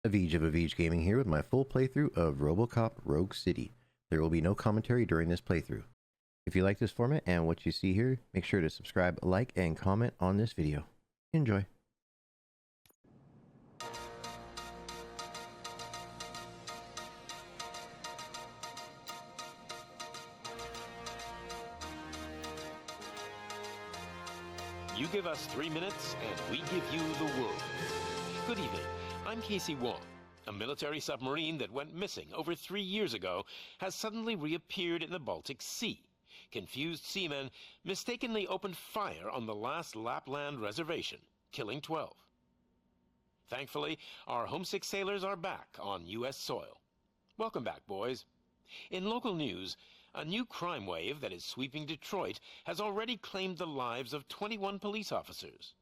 Avij of Avij Gaming here with my full playthrough of RoboCop Rogue City. There will be no commentary during this playthrough. If you like this format and what you see here, make sure to subscribe, like, and comment on this video. Enjoy. You give us 3 minutes, and we give you the world. Good evening. I'm Casey Wong. A military submarine that went missing over 3 years ago has suddenly reappeared in the Baltic Sea. Confused seamen mistakenly opened fire on the last Lapland reservation, killing 12. Thankfully, our homesick sailors are back on U.S. soil. Welcome back, boys. In local news, a new crime wave that is sweeping Detroit has already claimed the lives of 21 police officers.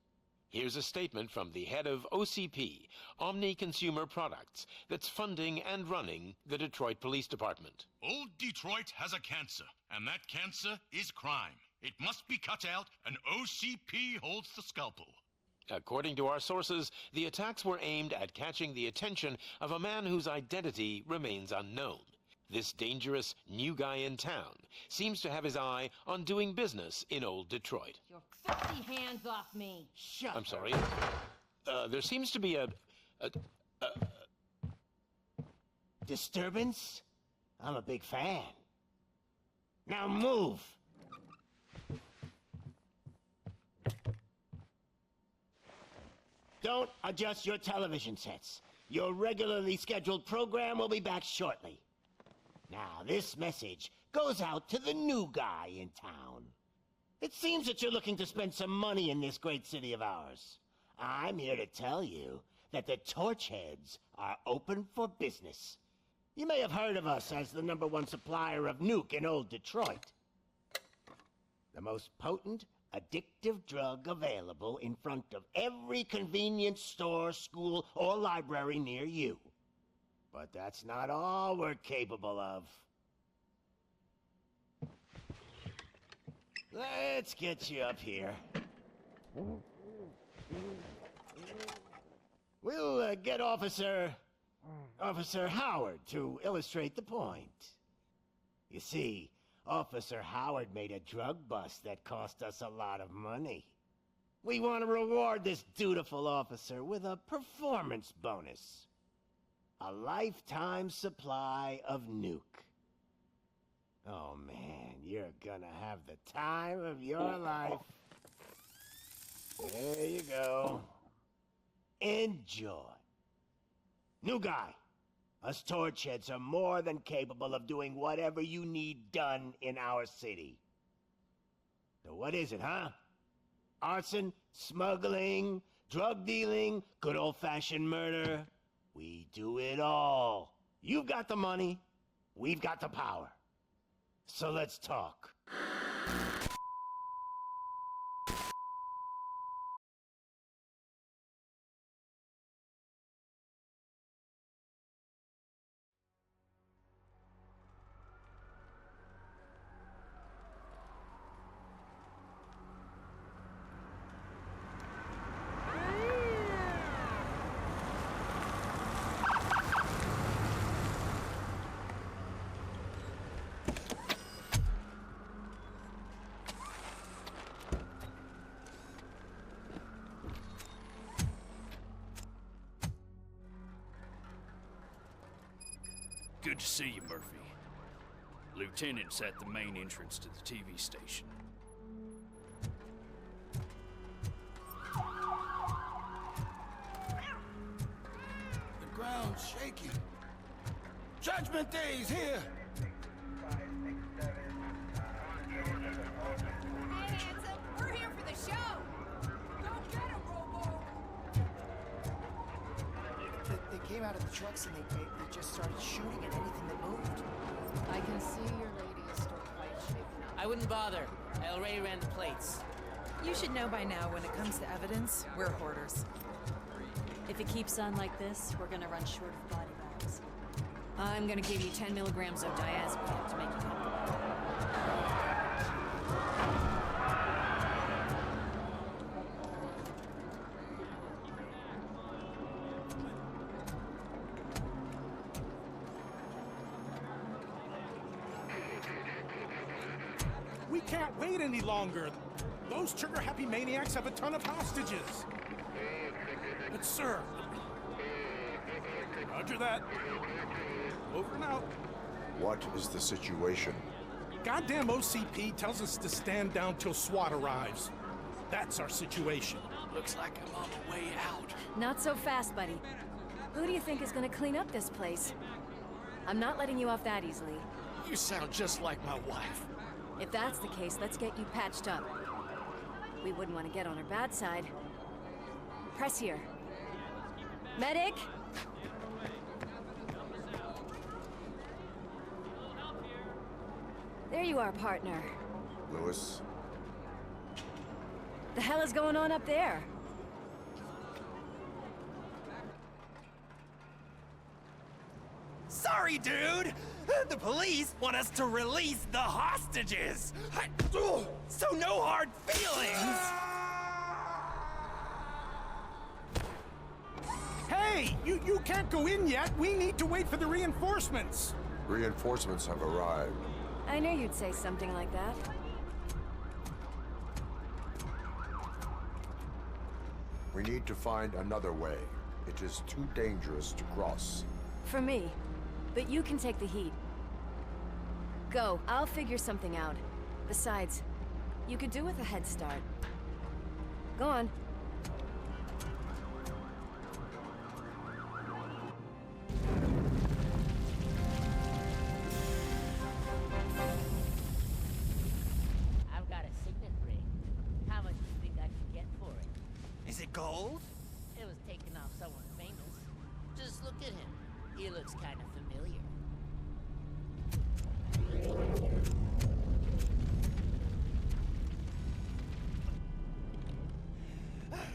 Here's a statement from the head of OCP, Omni Consumer Products, that's funding and running the Detroit Police Department. Old Detroit has a cancer, and that cancer is crime. It must be cut out, and OCP holds the scalpel. According to our sources, the attacks were aimed at catching the attention of a man whose identity remains unknown. This dangerous new guy in town seems to have his eye on doing business in old Detroit. Your filthy hands off me! Shut I'm sorry. There seems to be a Disturbance? I'm a big fan. Now move! Don't adjust your television sets. Your regularly scheduled program will be back shortly. Now, this message goes out to the new guy in town. It seems that you're looking to spend some money in this great city of ours. I'm here to tell you that the Torchheads are open for business. You may have heard of us as the #1 supplier of nuke in old Detroit. The most potent, addictive drug available in front of every convenience store, school, or library near you. But that's not all we're capable of. Let's get you up here. We'll get Officer Howard to illustrate the point. You see, Officer Howard made a drug bust that cost us a lot of money. We want to reward this dutiful officer with a performance bonus. A lifetime supply of nuke. Oh man, you're gonna have the time of your life. There you go. Enjoy. New guy, us Torchheads are more than capable of doing whatever you need done in our city. So what is it, huh? Arson, smuggling, drug dealing, good old-fashioned murder? We do it all. You've got the money, we've got the power. So let's talk. Good to see you, Murphy. Lieutenant's at the main entrance to the TV station. The ground's shaking. Judgment Day's here! Hey, handsome! We're here for the show! Don't get him, Robo! They came out of the trucks and they just started shooting at anything that moved. I can see your lady is still quite shaken up. I wouldn't bother. I already ran the plates. You should know by now when it comes to evidence, we're hoarders. If it keeps on like this, we're gonna run short of body bags. I'm gonna give you 10 milligrams of diazepam to make you comfortable. can't wait any longer. Those trigger-happy maniacs have a ton of hostages. But sir... Roger that. Over and out. What is the situation? Goddamn OCP tells us to stand down till SWAT arrives. That's our situation. Looks like I'm on the way out. Not so fast, buddy. Who do you think is gonna clean up this place? I'm not letting you off that easily. You sound just like my wife. If that's the case, let's get you patched up. We wouldn't want to get on her bad side. Press here. Medic! There you are, partner. Lewis? The hell is going on up there? Sorry, dude! The police want us to release the hostages! So no hard feelings! Hey! You can't go in yet! We need to wait for the reinforcements! Reinforcements have arrived. I knew you'd say something like that. We need to find another way. It is too dangerous to cross. For me. But you can take the heat. Go. I'll figure something out. Besides, you could do with a head start. Go on. I've got a signet ring. How much do you think I can get for it? Is it gold? It was taken off someone famous. Just look at him. He looks kind of familiar.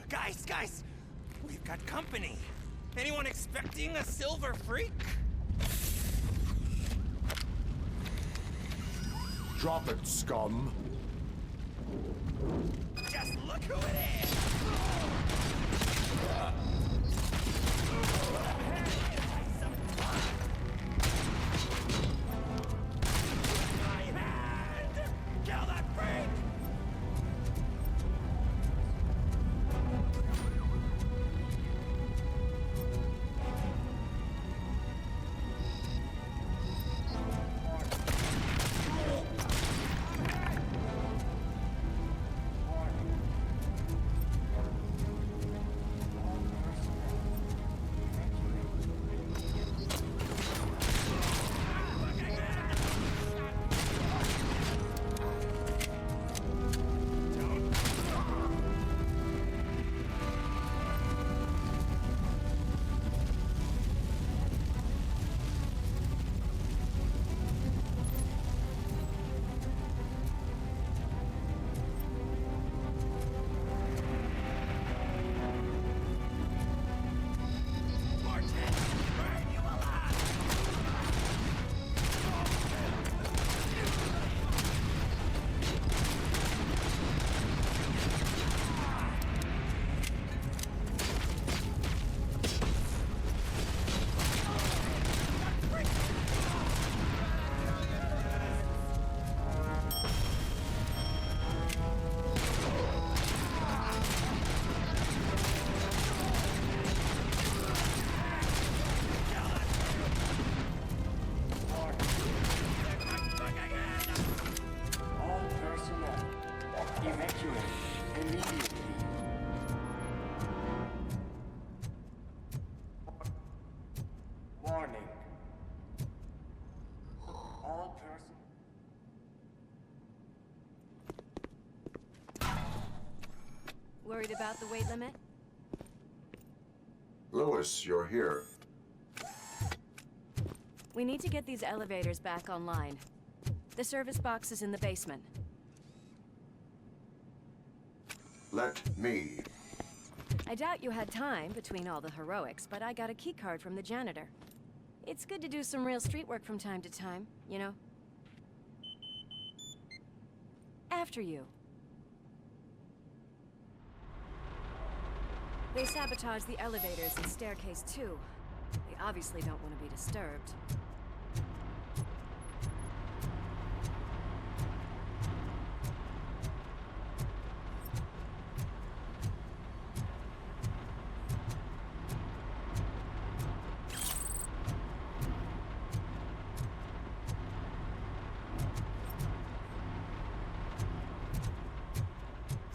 Guys! We've got company. Anyone expecting a silver freak? Drop it, scum! Just look who it is! My hand! Kill that freak! Worried about the weight limit? Lewis, you're here. We need to get these elevators back online. The service box is in the basement. Let me. I doubt you had time between all the heroics, but I got a keycard from the janitor. It's good to do some real street work from time to time, you know? After you. They sabotage the elevators and staircase too. They obviously don't want to be disturbed.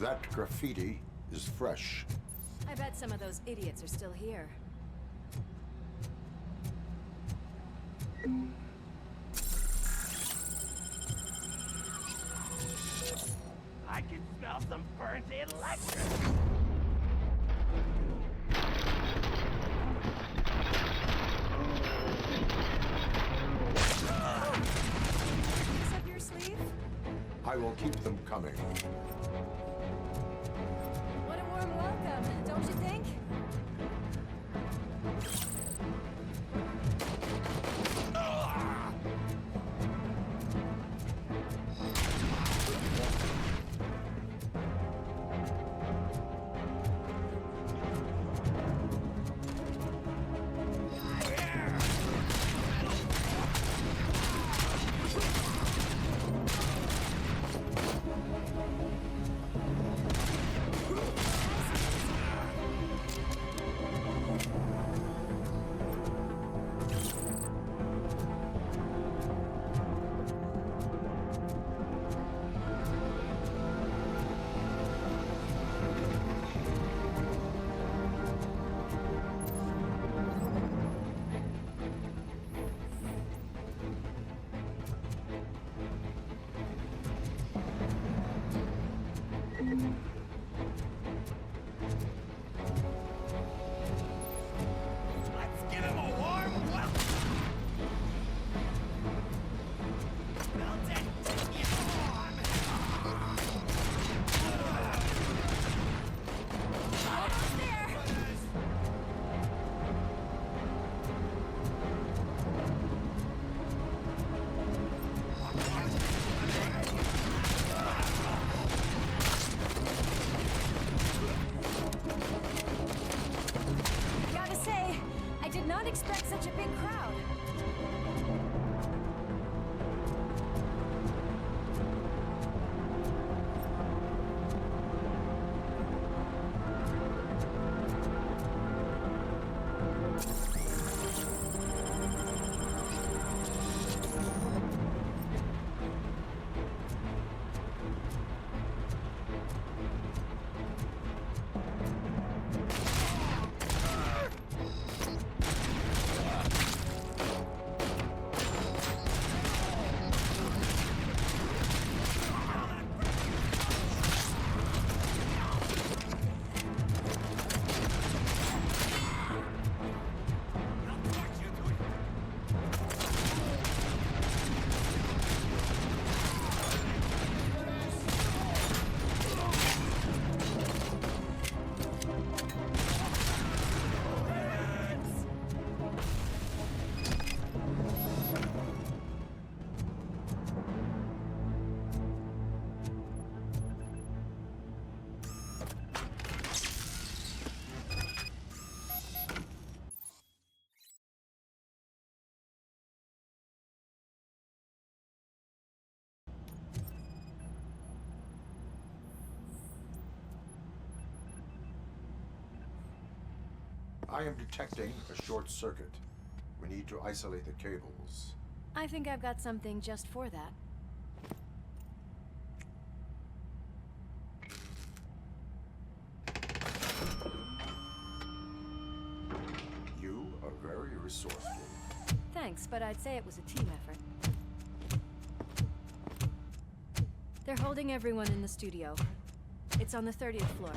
That graffiti is fresh. I bet some of those idiots are still here. I can smell some burnt electric. This up your sleeve? I will keep them coming. What a warm welcome, don't you think? Let's give him a warm welcome. Melted uniform. Almost there! Gotta say, I did not expect such a big crowd. I am detecting a short circuit. We need to isolate the cables. I think I've got something just for that. You are very resourceful. Thanks, but I'd say it was a team effort. They're holding everyone in the studio. It's on the 30th floor.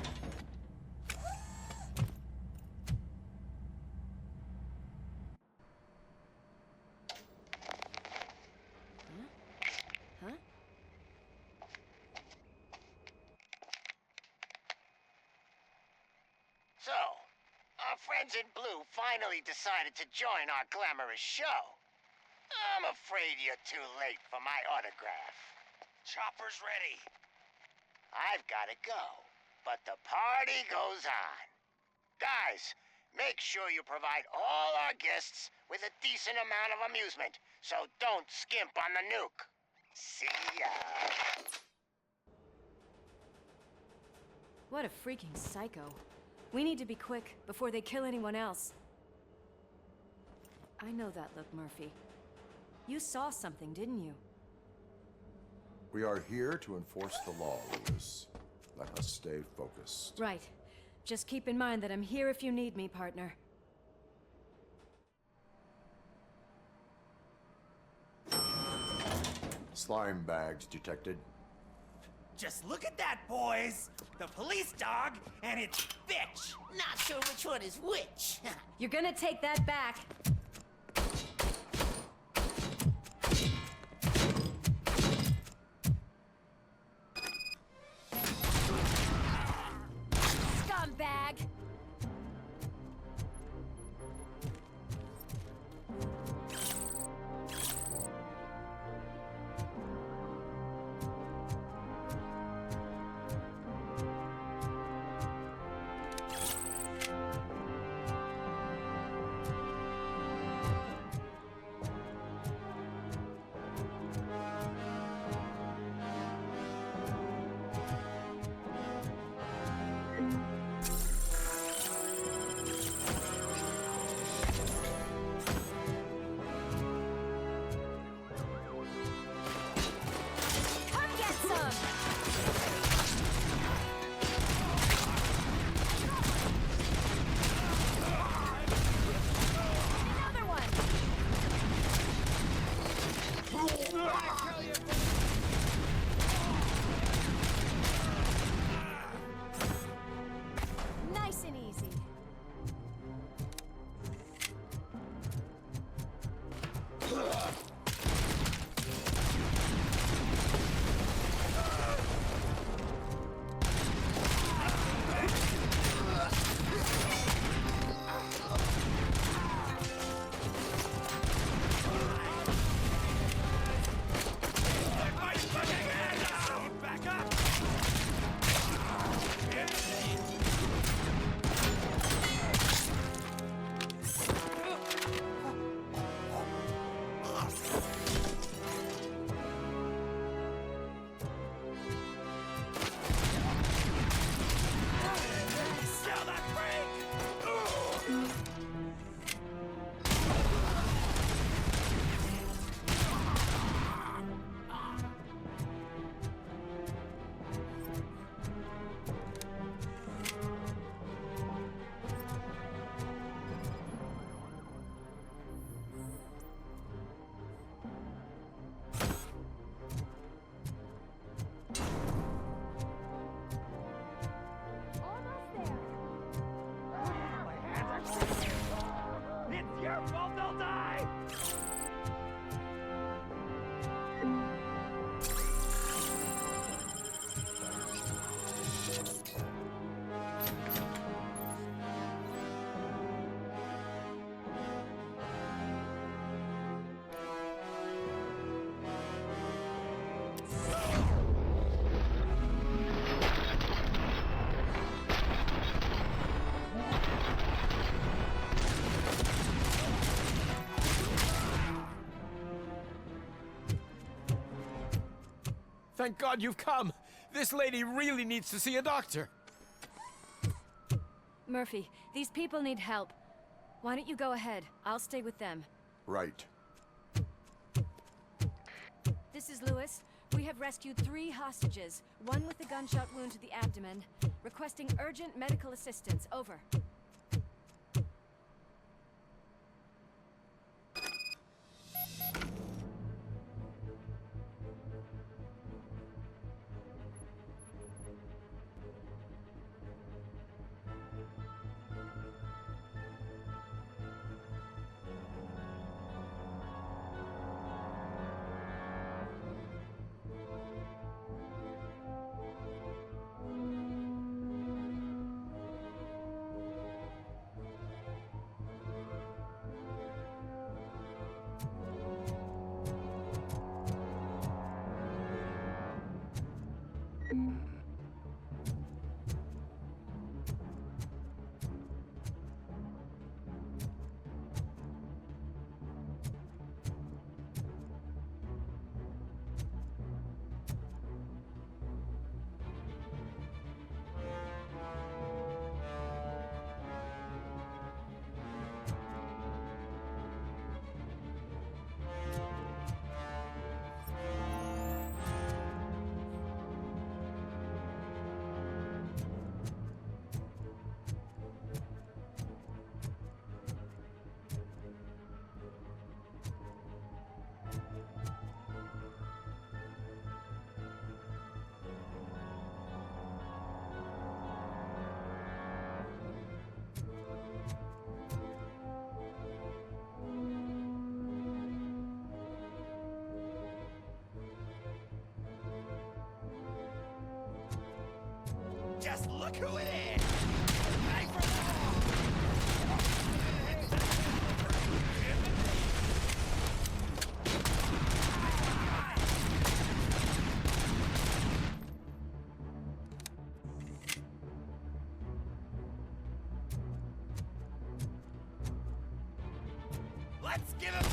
Huh? So, our friends in blue finally decided to join our glamorous show. I'm afraid you're too late for my autograph. Chopper's ready. I've got to go, but the party goes on. Guys, make sure you provide all our guests with a decent amount of amusement, so don't skimp on the nuke. See ya. What a freaking psycho. We need to be quick before they kill anyone else. I know that look, Murphy. You saw something, didn't you? We are here to enforce the law, Lewis. Let us stay focused. Right. Just keep in mind that I'm here if you need me, partner. Slime bags detected. Just look at that, boys! The police dog and its bitch! Not sure which one is which. You're gonna take that back. Scumbag! Nice and easy. Back up! Sell that break! It's your fault they'll die! Thank God you've come. This lady really needs to see a doctor. Murphy, these people need help. Why don't you go ahead? I'll stay with them. Right. This is Lewis. We have rescued 3 hostages, one with a gunshot wound to the abdomen. Requesting urgent medical assistance. Over. Just look who it is! Ready for the Let's give him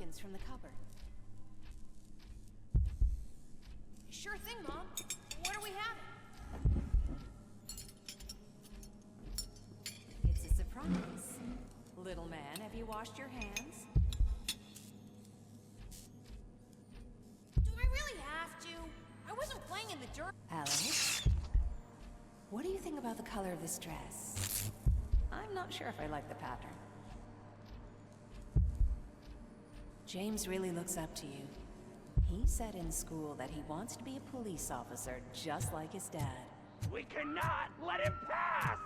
napkins from the cupboard. Sure thing, Mom. What are we having? It's a surprise. Little man, have you washed your hands? Do I really have to? I wasn't playing in the dirt. Alice? What do you think about the color of this dress? I'm not sure if I like the pattern. James really looks up to you. He said in school that he wants to be a police officer just like his dad. We cannot let him pass!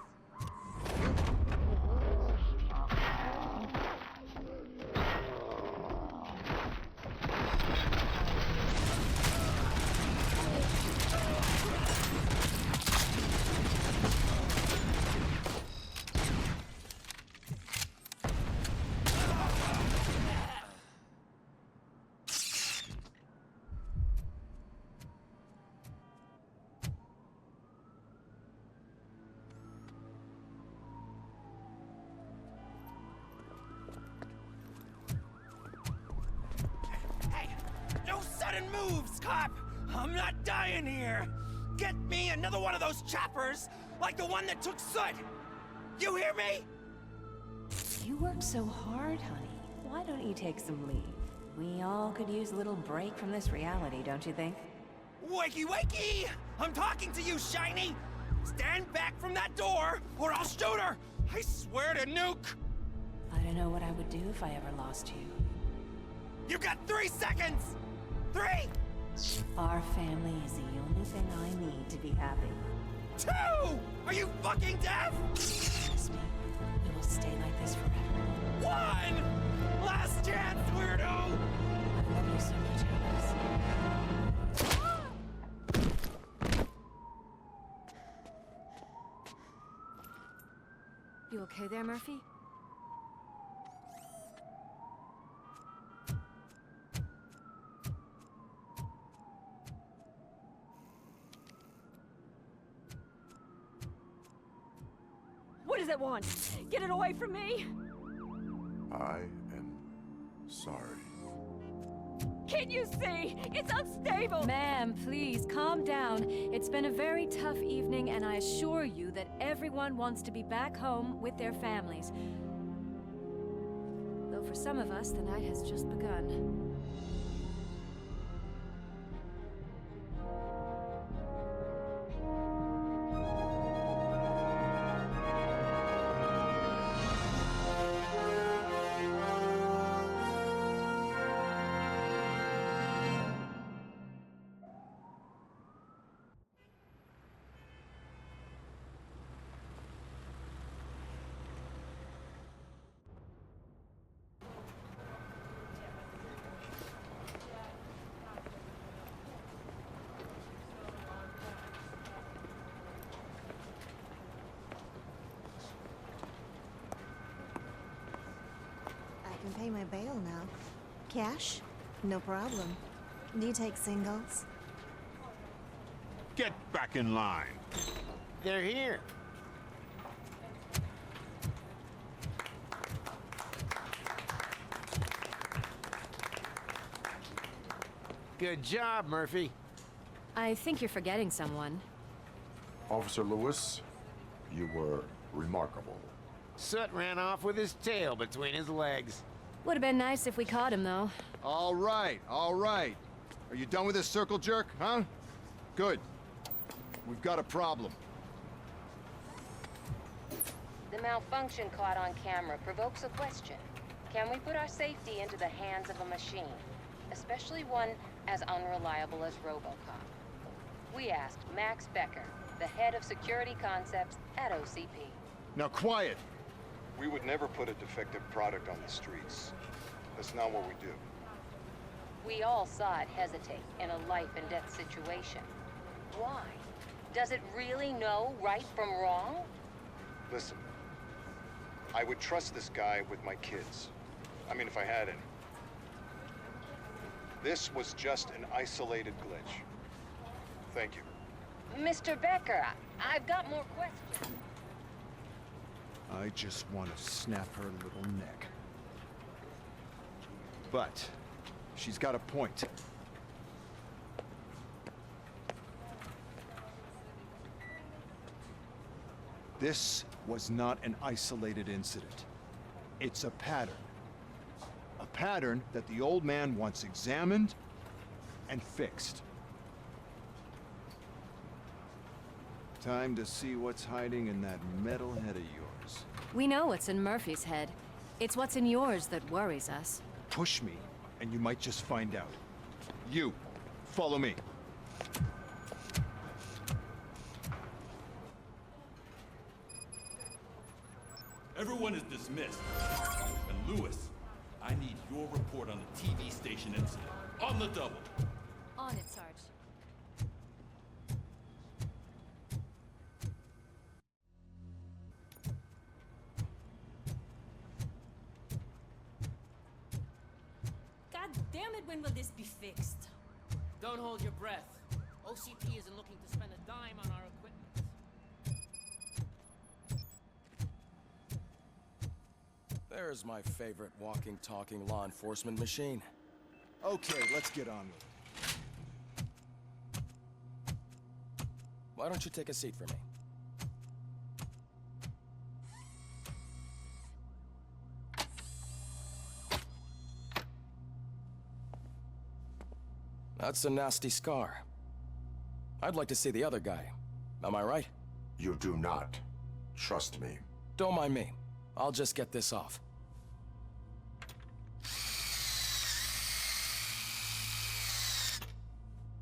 Moves, cop! I'm not dying here! Get me another one of those choppers, like the one that took Soot! You hear me? You work so hard, honey. Why don't you take some leave? We all could use a little break from this reality, don't you think? Wakey, wakey! I'm talking to you, Shiny! Stand back from that door, or I'll shoot her! I swear to nuke! I don't know what I would do if I ever lost you. You got 3 seconds! 3! Our family is the only thing I need to be happy. 2! Are you fucking deaf? Trust me, we will stay like this forever. 1! Last chance, weirdo! I love you so much, Alice. okay there, Murphy? What does it want? Get it away from me! I am sorry. Can't you see? It's unstable! Ma'am, please, calm down. It's been a very tough evening, and I assure you that everyone wants to be back home with their families. Though for some of us, the night has just begun. I can pay my bail now. Cash? No problem. Do you take singles? Get back in line. They're here. Good job, Murphy. I think you're forgetting someone. Officer Lewis, you were remarkable. Soot ran off with his tail between his legs. Would have been nice if we caught him, though. All right, all right. Are you done with this circle jerk, huh? Good. We've got a problem. The malfunction caught on camera provokes a question. Can we put our safety into the hands of a machine? Especially one as unreliable as RoboCop. We asked Max Becker, the head of security concepts at OCP. Now quiet! We would never put a defective product on the streets. That's not what we do. We all saw it hesitate in a life and death situation. Why? Does it really know right from wrong? Listen, I would trust this guy with my kids. I mean, if I had any. This was just an isolated glitch. Thank you. Mr. Becker, I've got more questions. I just want to snap her little neck. But she's got a point. This was not an isolated incident. It's a pattern. A pattern that the old man wants examined and fixed. Time to see what's hiding in that metal head of yours. We know what's in Murphy's head. It's what's in yours that worries us. Push me, and you might just find out. You, follow me. Everyone is dismissed. And Lewis, I need your report on the TV station incident. On the double. On it, Sarge. God damn it, when will this be fixed? Don't hold your breath. OCP isn't looking to spend a dime on our equipment. There's my favorite walking, talking law enforcement machine. Okay, let's get on with it. Why don't you take a seat for me? That's a nasty scar. I'd like to see the other guy. Am I right? You do not. Trust me. Don't mind me. I'll just get this off.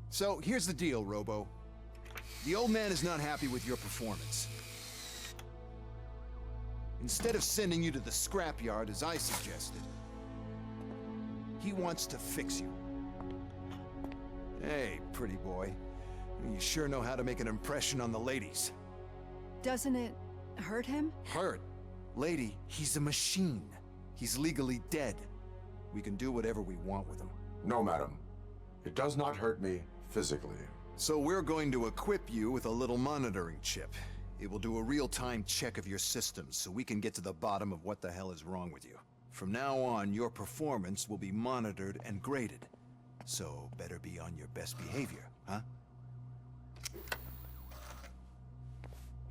So, here's the deal, Robo. The old man is not happy with your performance. Instead of sending you to the scrapyard, as I suggested, he wants to fix you. Hey, pretty boy. You sure know how to make an impression on the ladies. Doesn't it hurt him? Hurt? Lady, he's a machine. He's legally dead. We can do whatever we want with him. No, madam. It does not hurt me physically. So we're going to equip you with a little monitoring chip. It will do a real-time check of your systems so we can get to the bottom of what the hell is wrong with you. From now on, your performance will be monitored and graded. So better be on your best behavior, huh?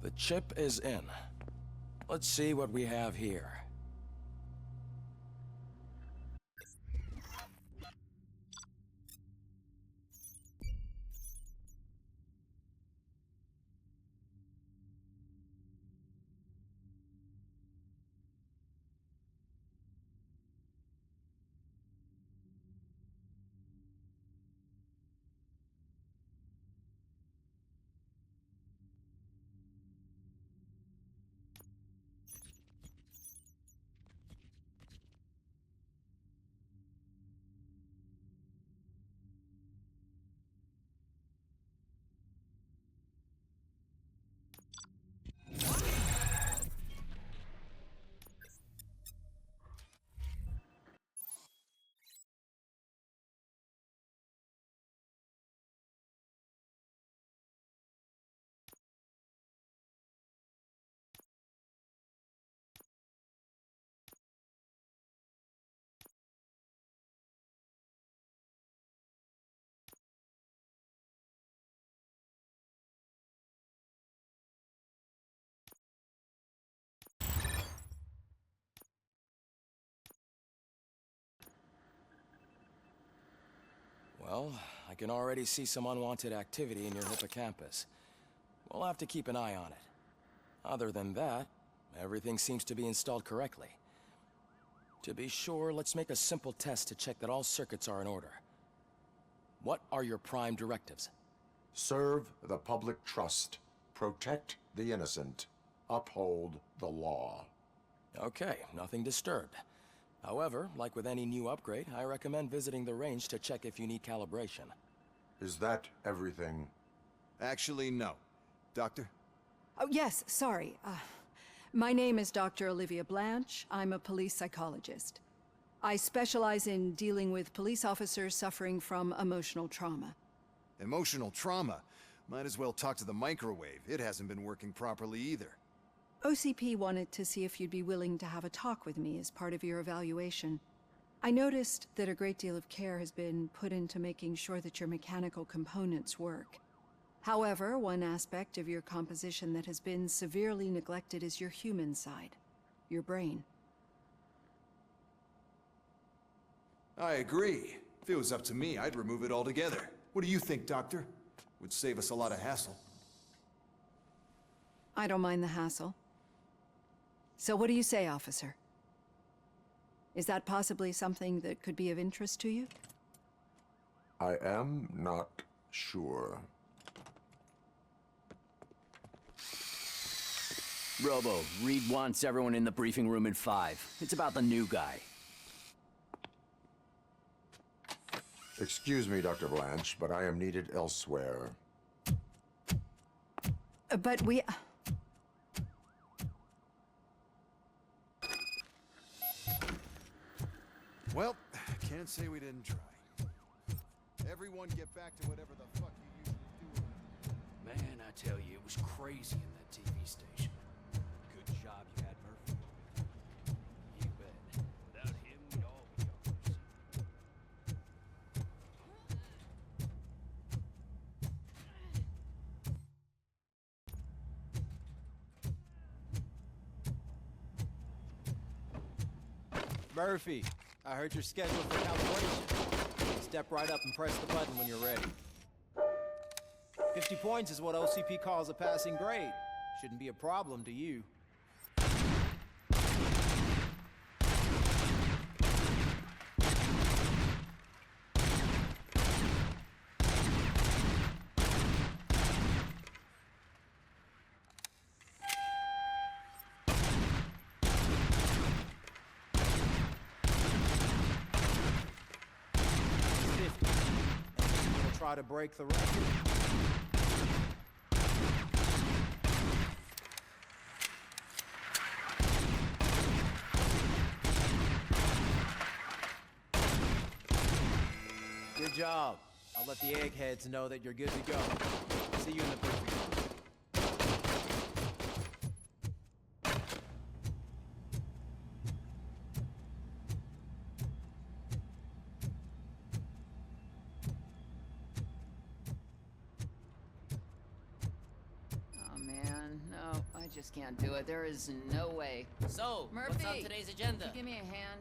The chip is in. Let's see what we have here. Well, I can already see some unwanted activity in your hippocampus. We'll have to keep an eye on it. Other than that, everything seems to be installed correctly. To be sure, let's make a simple test to check that all circuits are in order. What are your prime directives? Serve the public trust. Protect the innocent. Uphold the law. Okay, nothing disturbed. However, like with any new upgrade, I recommend visiting the range to check if you need calibration. Is that everything? Actually, no. Doctor? Oh, yes, sorry. My name is Dr. Olivia Blanche. I'm a police psychologist. I specialize in dealing with police officers suffering from emotional trauma. Emotional trauma? Might as well talk to the microwave. It hasn't been working properly either. OCP wanted to see if you'd be willing to have a talk with me as part of your evaluation. I noticed that a great deal of care has been put into making sure that your mechanical components work. However, one aspect of your composition that has been severely neglected is your human side, your brain. I agree. If it was up to me, I'd remove it altogether. What do you think, Doctor? Would save us a lot of hassle. I don't mind the hassle. So what do you say, officer? Is that possibly something that could be of interest to you? I am not sure. Robo, Reed wants everyone in the briefing room in 5. It's about the new guy. Excuse me, Dr. Blanche, but I am needed elsewhere. But we... Well, can't say we didn't try. Everyone get back to whatever the fuck you usually do. Man, I tell you, it was crazy in that TV station. Good job you had Murphy. You bet. Without him, we'd all be on the scene. Murphy, I heard you're scheduled for calibration. Step right up and press the button when you're ready. 50 points is what OCP calls a passing grade. Shouldn't be a problem to you. Try to break the record. Good job. I'll let the eggheads know that you're good to go. See you in the briefing room. Oh man, no, I just can't do it. There is no way. So, Murphy, what's on today's agenda? Can you give me a hand?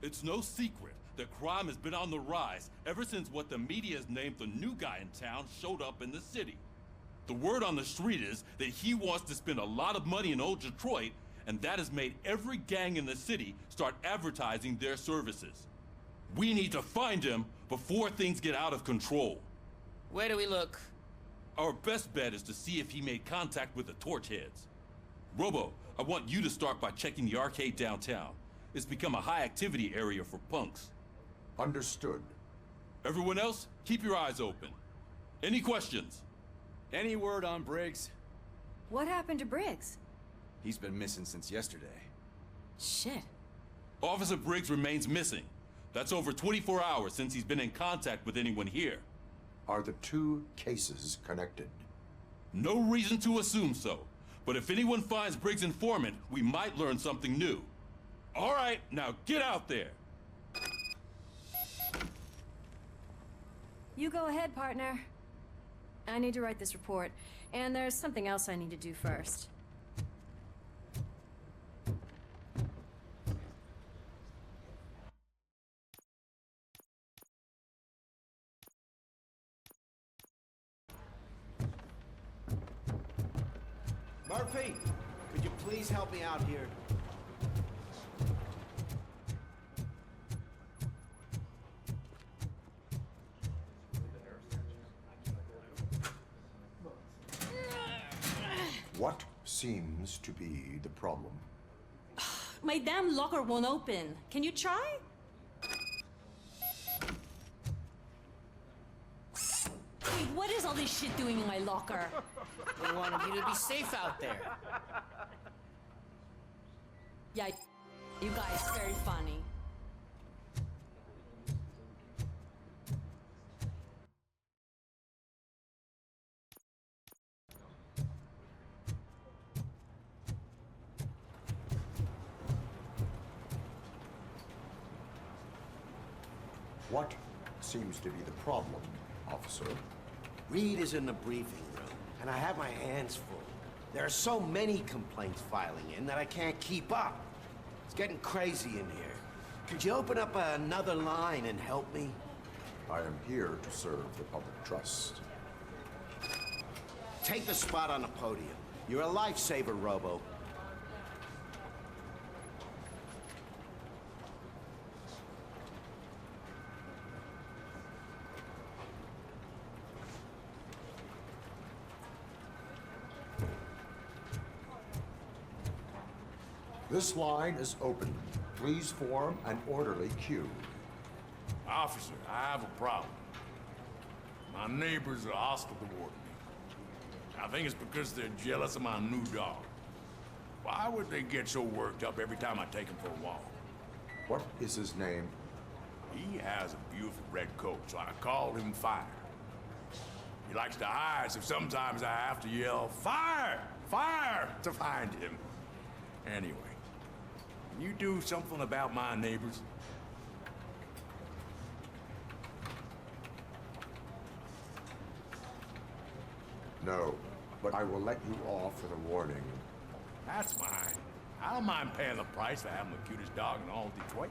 It's no secret that crime has been on the rise ever since what the media has named the new guy in town showed up in the city. The word on the street is that he wants to spend a lot of money in old Detroit, and that has made every gang in the city start advertising their services. We need to find him before things get out of control. Where do we look? Our best bet is to see if he made contact with the Torchheads. Robo, I want you to start by checking the arcade downtown. It's become a high-activity area for punks. Understood. Everyone else, keep your eyes open. Any questions? Any word on Briggs? What happened to Briggs? He's been missing since yesterday. Shit. Officer Briggs remains missing. That's over 24 hours since he's been in contact with anyone here. Are the two cases connected? No reason to assume so. But if anyone finds Briggs' informant, we might learn something new. All right, now get out there. You go ahead, partner. I need to write this report, and there's something else I need to do first. Murphy, could you please help me out here? What seems to be the problem? My damn locker won't open. Can you try? Wait, what is all this shit doing in my locker? We wanted you to be safe out there. Yeah, you guys very funny. What seems to be the problem, officer? Reed is in the briefing room, and I have my hands full. There are so many complaints filing in that I can't keep up. It's getting crazy in here. Could you open up another line and help me? I am here to serve the public trust. Take the spot on the podium. You're a lifesaver, Robo. This line is open. Please form an orderly queue. Officer, I have a problem. My neighbors are hostile toward me. I think it's because they're jealous of my new dog. Why would they get so worked up every time I take him for a walk? What is his name? He has a beautiful red coat, so I called him Fire. He likes to hide, so sometimes I have to yell, "Fire! Fire!" to find him. Anyway, can you do something about my neighbors? No, but I will let you off with a warning. That's fine. I don't mind paying the price for having the cutest dog in all of Detroit.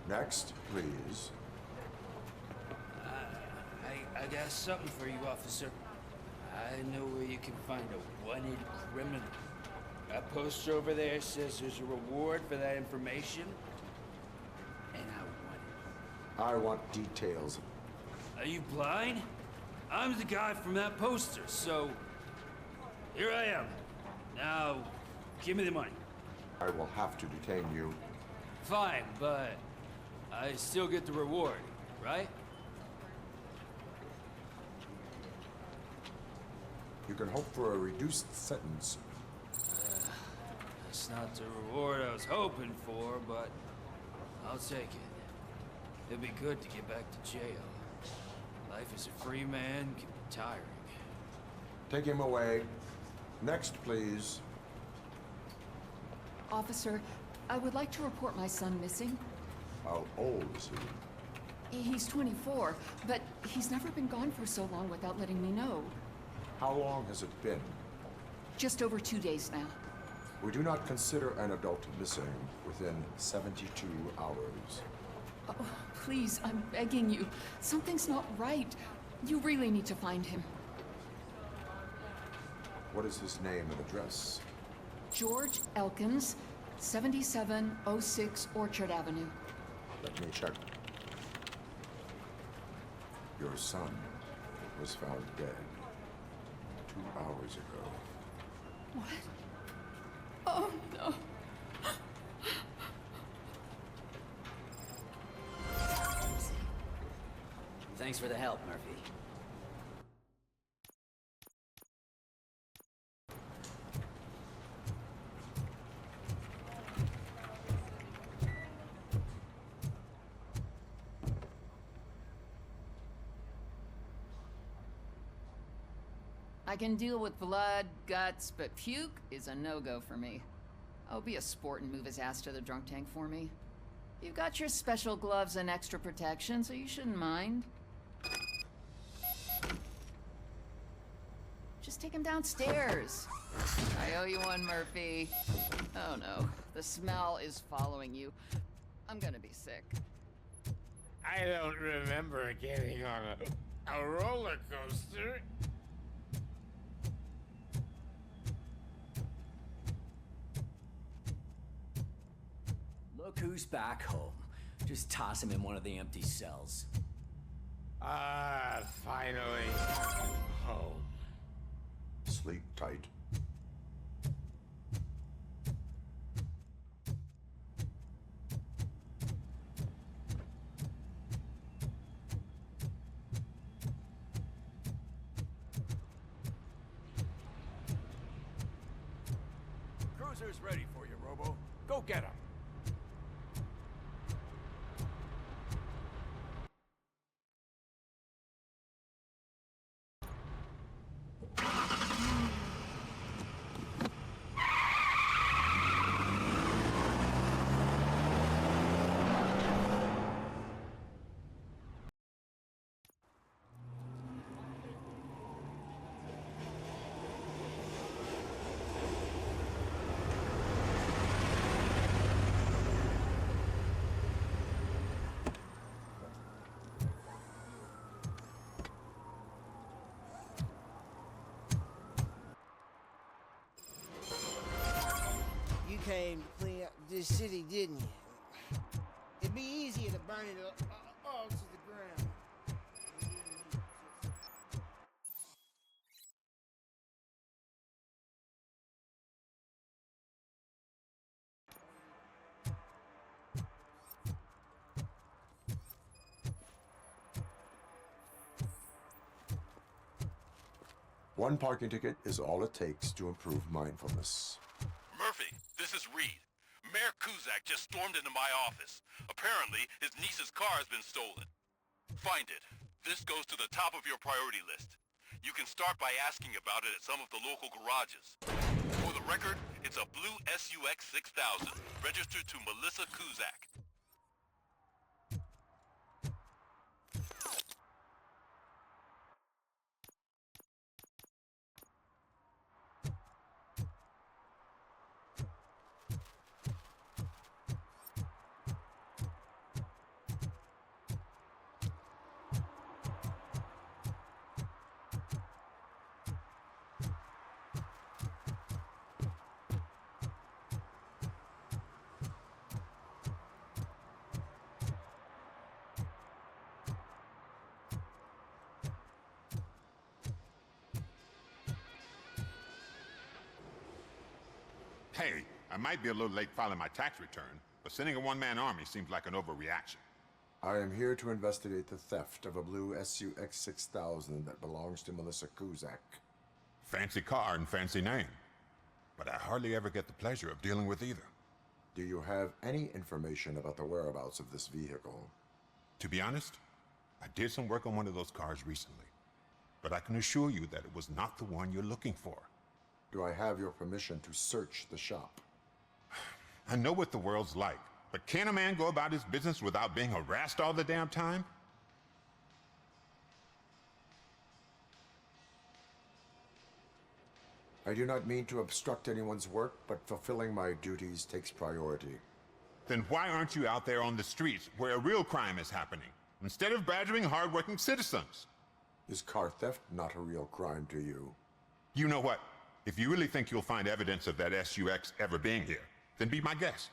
Next, please. I got something for you, officer. I know where you can find a wanted criminal. That poster over there says there's a reward for that information, and I want it. I want details. Are you blind? I'm the guy from that poster, so here I am. Now, give me the money. I will have to detain you. Fine, but I still get the reward, right? You can hope for a reduced sentence. That's not the reward I was hoping for, but I'll take it. It'd be good to get back to jail. Life as a free man can be tiring. Take him away. Next, please. Officer, I would like to report my son missing. How old is he? He's 24, but he's never been gone for so long without letting me know. How long has it been? Just over 2 days now. We do not consider an adult missing within 72 hours. Oh, please, I'm begging you. Something's not right. You really need to find him. What is his name and address? George Elkins, 7706 Orchard Avenue. Let me check. Your son was found dead 2 hours ago. What? Oh, no. Thanks for the help, Murphy. I can deal with blood, guts, but puke is a no-go for me. Oh, be a sport and move his ass to the drunk tank for me. You've got your special gloves and extra protection, so you shouldn't mind. Just take him downstairs. I owe you one, Murphy. Oh no, the smell is following you. I'm gonna be sick. I don't remember getting on a roller coaster. Look who's back home. Just toss him in one of the empty cells. Ah, finally home. Sleep tight. Cruiser's ready for you, Robo. Go get him. You came to clean up this city, didn't you? It'd be easier to burn it all to the ground. One parking ticket is all it takes to improve mindfulness. Murphy, this is Reed. Mayor Kuzak just stormed into my office. Apparently, his niece's car has been stolen. Find it. This goes to the top of your priority list. You can start by asking about it at some of the local garages. For the record, it's a blue SUX 6000, registered to Melissa Kuzak. Hey, I might be a little late filing my tax return, but sending a one-man army seems like an overreaction. I am here to investigate the theft of a blue SUX 6000 that belongs to Melissa Kuzak. Fancy car and fancy name. But I hardly ever get the pleasure of dealing with either. Do you have any information about the whereabouts of this vehicle? To be honest, I did some work on one of those cars recently, but I can assure you that it was not the one you're looking for. Do I have your permission to search the shop? I know what the world's like, but can a man go about his business without being harassed all the damn time? I do not mean to obstruct anyone's work, but fulfilling my duties takes priority. Then why aren't you out there on the streets where a real crime is happening, instead of badgering hardworking citizens? Is car theft not a real crime to you? You know what? If you really think you'll find evidence of that SUX ever being here, then be my guest.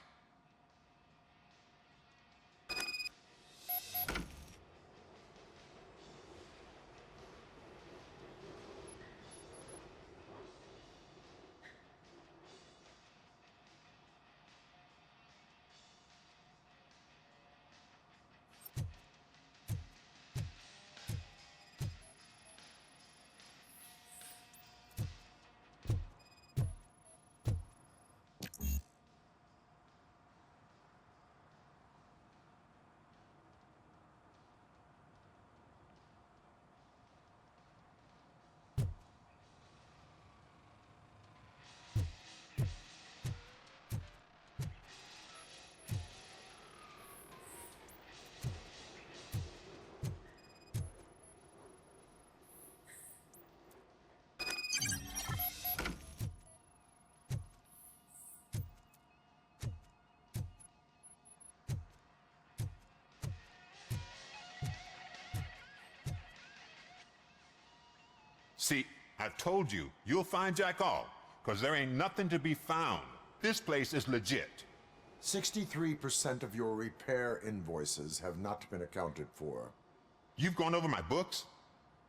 See, I've told you, you'll find Jack all, because there ain't nothing to be found. This place is legit. 63% of your repair invoices have not been accounted for. You've gone over my books?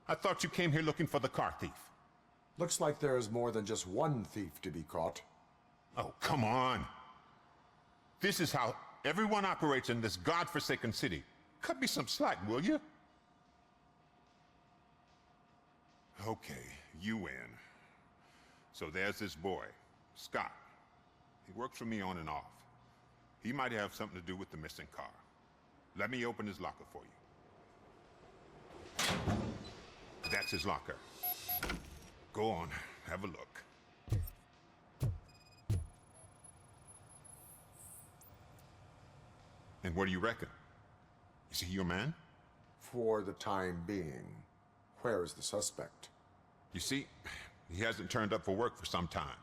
I thought you came here looking for the car thief. Looks like there is more than just one thief to be caught. Oh, come on. This is how everyone operates in this godforsaken city. Cut me some slack, will you? Okay, you win. So there's this boy, Scott. He works for me on and off. He might have something to do with the missing car. Let me open his locker for you. That's his locker. Go on, have a look. And what do you reckon? Is he your man? For the time being. Where is the suspect? You see, he hasn't turned up for work for some time.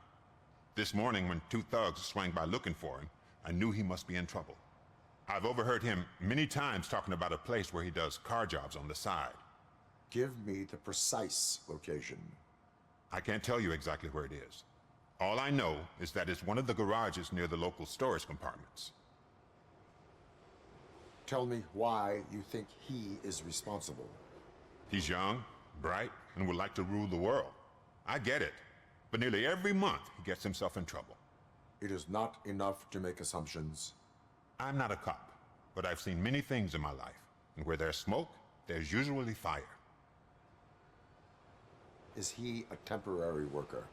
This morning, when two thugs swang by looking for him, I knew he must be in trouble. I've overheard him many times talking about a place where he does car jobs on the side. Give me the precise location. I can't tell you exactly where it is. All I know is that it's one of the garages near the local storage compartments. Tell me why you think he is responsible. He's young, bright, and would like to rule the world. I get it. But nearly every month, he gets himself in trouble. It is not enough to make assumptions. I'm not a cop, but I've seen many things in my life. And where there's smoke, there's usually fire. Is he a temporary worker?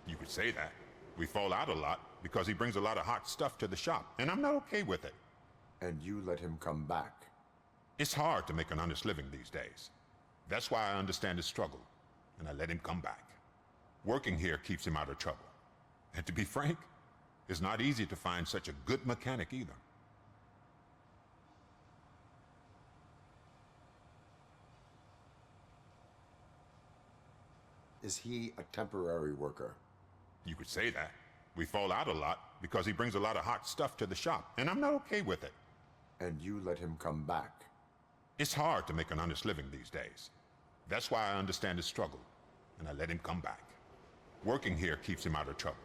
You could say that. We fall out a lot because he brings a lot of hot stuff to the shop, and I'm not okay with it. And you let him come back? It's hard to make an honest living these days. That's why I understand his struggle, and I let him come back. Working here keeps him out of trouble. And to be frank, it's not easy to find such a good mechanic either. Is he a temporary worker? You could say that. We fall out a lot because he brings a lot of hot stuff to the shop, and I'm not okay with it. And you let him come back? It's hard to make an honest living these days. That's why I understand his struggle, and I let him come back. Working here keeps him out of trouble.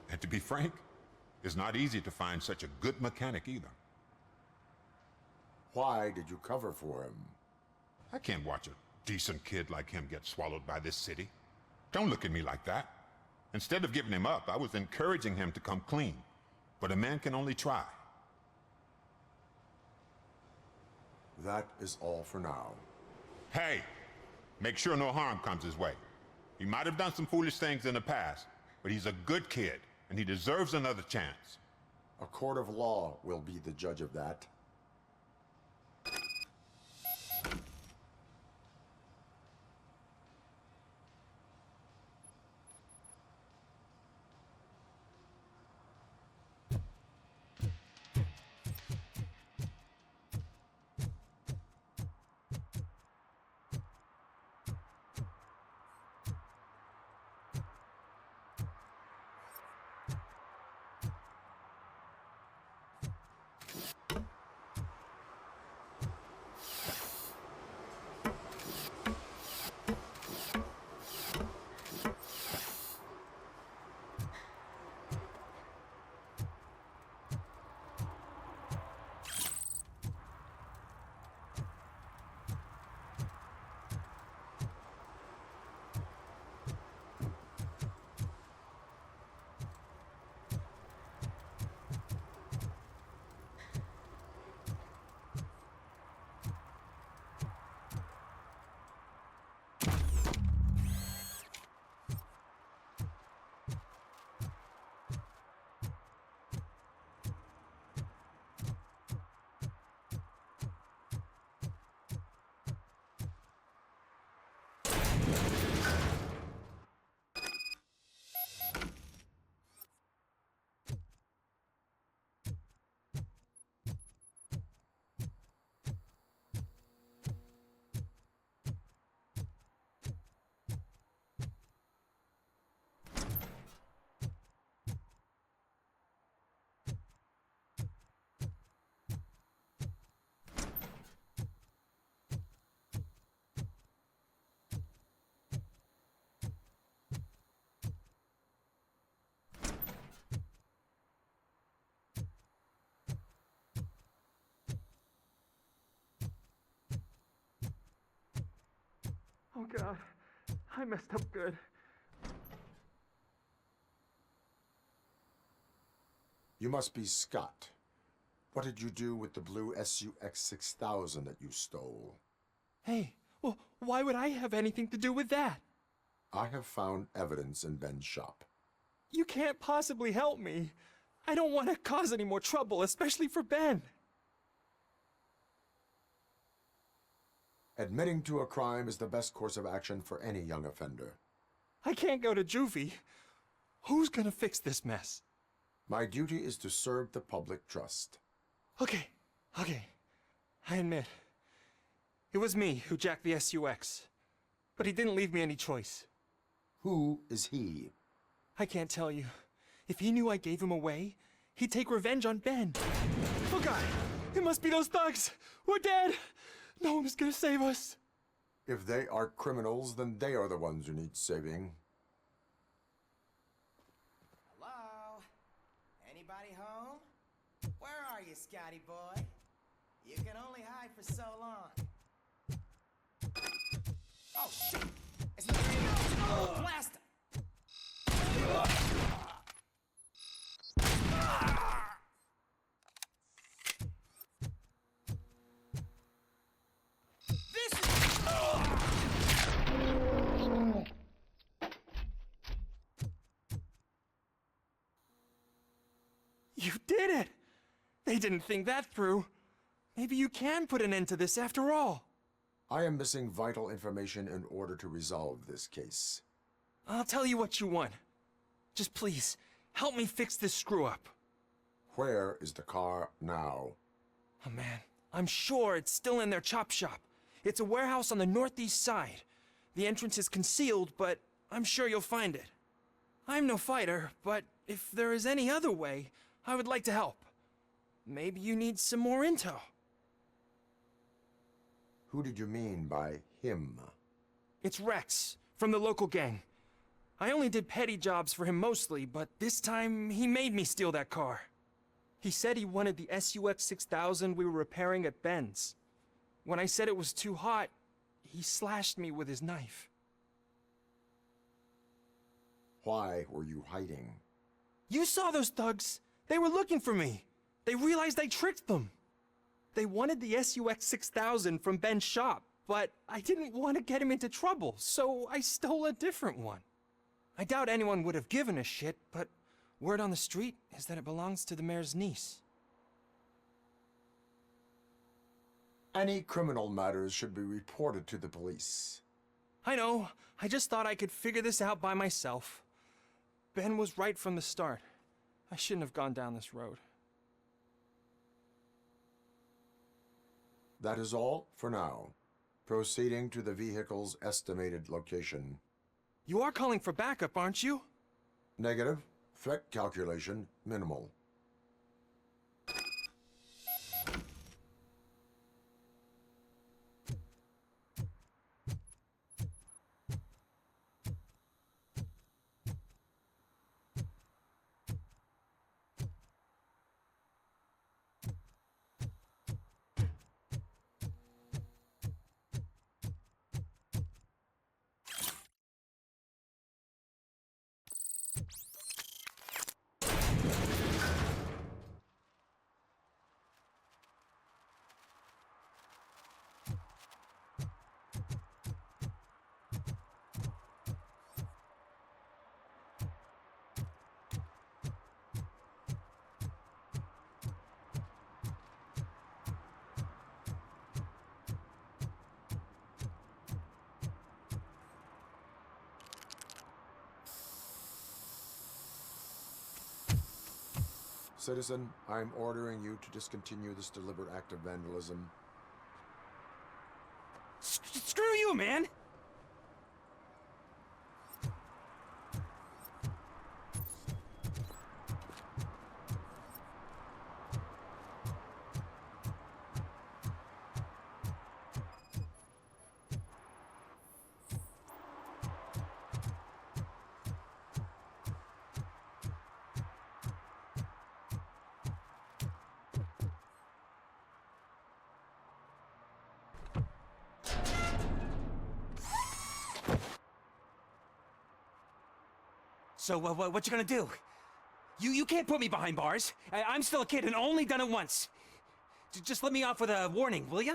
And to be frank, it's not easy to find such a good mechanic either. Why did you cover for him? I can't watch a decent kid like him get swallowed by this city. Don't look at me like that. Instead of giving him up, I was encouraging him to come clean. But a man can only try. That is all for now. Hey, make sure no harm comes his way. He might have done some foolish things in the past, but he's a good kid, and he deserves another chance. A court of law will be the judge of that. Oh God, I messed up good. You must be Scott. What did you do with the blue SUX 6000 that you stole? Hey, well, why would I have anything to do with that? I have found evidence in Ben's shop. You can't possibly help me. I don't want to cause any more trouble, especially for Ben. Admitting to a crime is the best course of action for any young offender. I can't go to juvie. Who's gonna fix this mess? My duty is to serve the public trust. Okay. I admit. It was me who jacked the SUX. But he didn't leave me any choice. Who is he? I can't tell you. If he knew I gave him away, he'd take revenge on Ben. Oh God! It must be those thugs! We're dead! No one's gonna save us. If they are criminals, then they are the ones who need saving. Hello? Anybody home? Where are you, Scotty boy? You can only hide for so long. Oh, shit! It's the oh, blast! You did it! They didn't think that through. Maybe you can put an end to this after all. I am missing vital information in order to resolve this case. I'll tell you what you want. Just please, help me fix this screw-up. Where is the car now? Oh man, I'm sure it's still in their chop shop. It's a warehouse on the northeast side. The entrance is concealed, but I'm sure you'll find it. I'm no fighter, but if there is any other way, I would like to help. Maybe you need some more intel. Who did you mean by him? It's Rex, from the local gang. I only did petty jobs for him mostly, but this time he made me steal that car. He said he wanted the SUX 6000 we were repairing at Ben's. When I said it was too hot, he slashed me with his knife. Why were you hiding? You saw those thugs! They were looking for me! They realized I tricked them! They wanted the SUX 6000 from Ben's shop, but I didn't want to get him into trouble, so I stole a different one. I doubt anyone would have given a shit, but word on the street is that it belongs to the mayor's niece. Any criminal matters should be reported to the police. I know. I just thought I could figure this out by myself. Ben was right from the start. I shouldn't have gone down this road. That is all for now. Proceeding to the vehicle's estimated location. You are calling for backup, aren't you? Negative. Threat calculation minimal. Citizen, I'm ordering you to discontinue this deliberate act of vandalism. Screw you, man! So, what you gonna do? You can't put me behind bars. I'm still a kid and only done it once. Just let me off with a warning, will ya?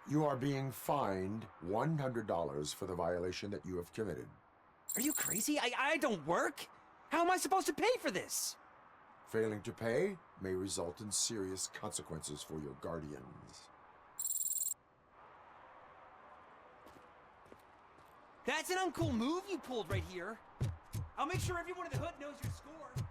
You are being fined $100 for the violation that you have committed. Are you crazy? I don't work. How am I supposed to pay for this? Failing to pay may result in serious consequences for your guardians. That's an uncool move you pulled right here. I'll make sure everyone in the hood knows your score.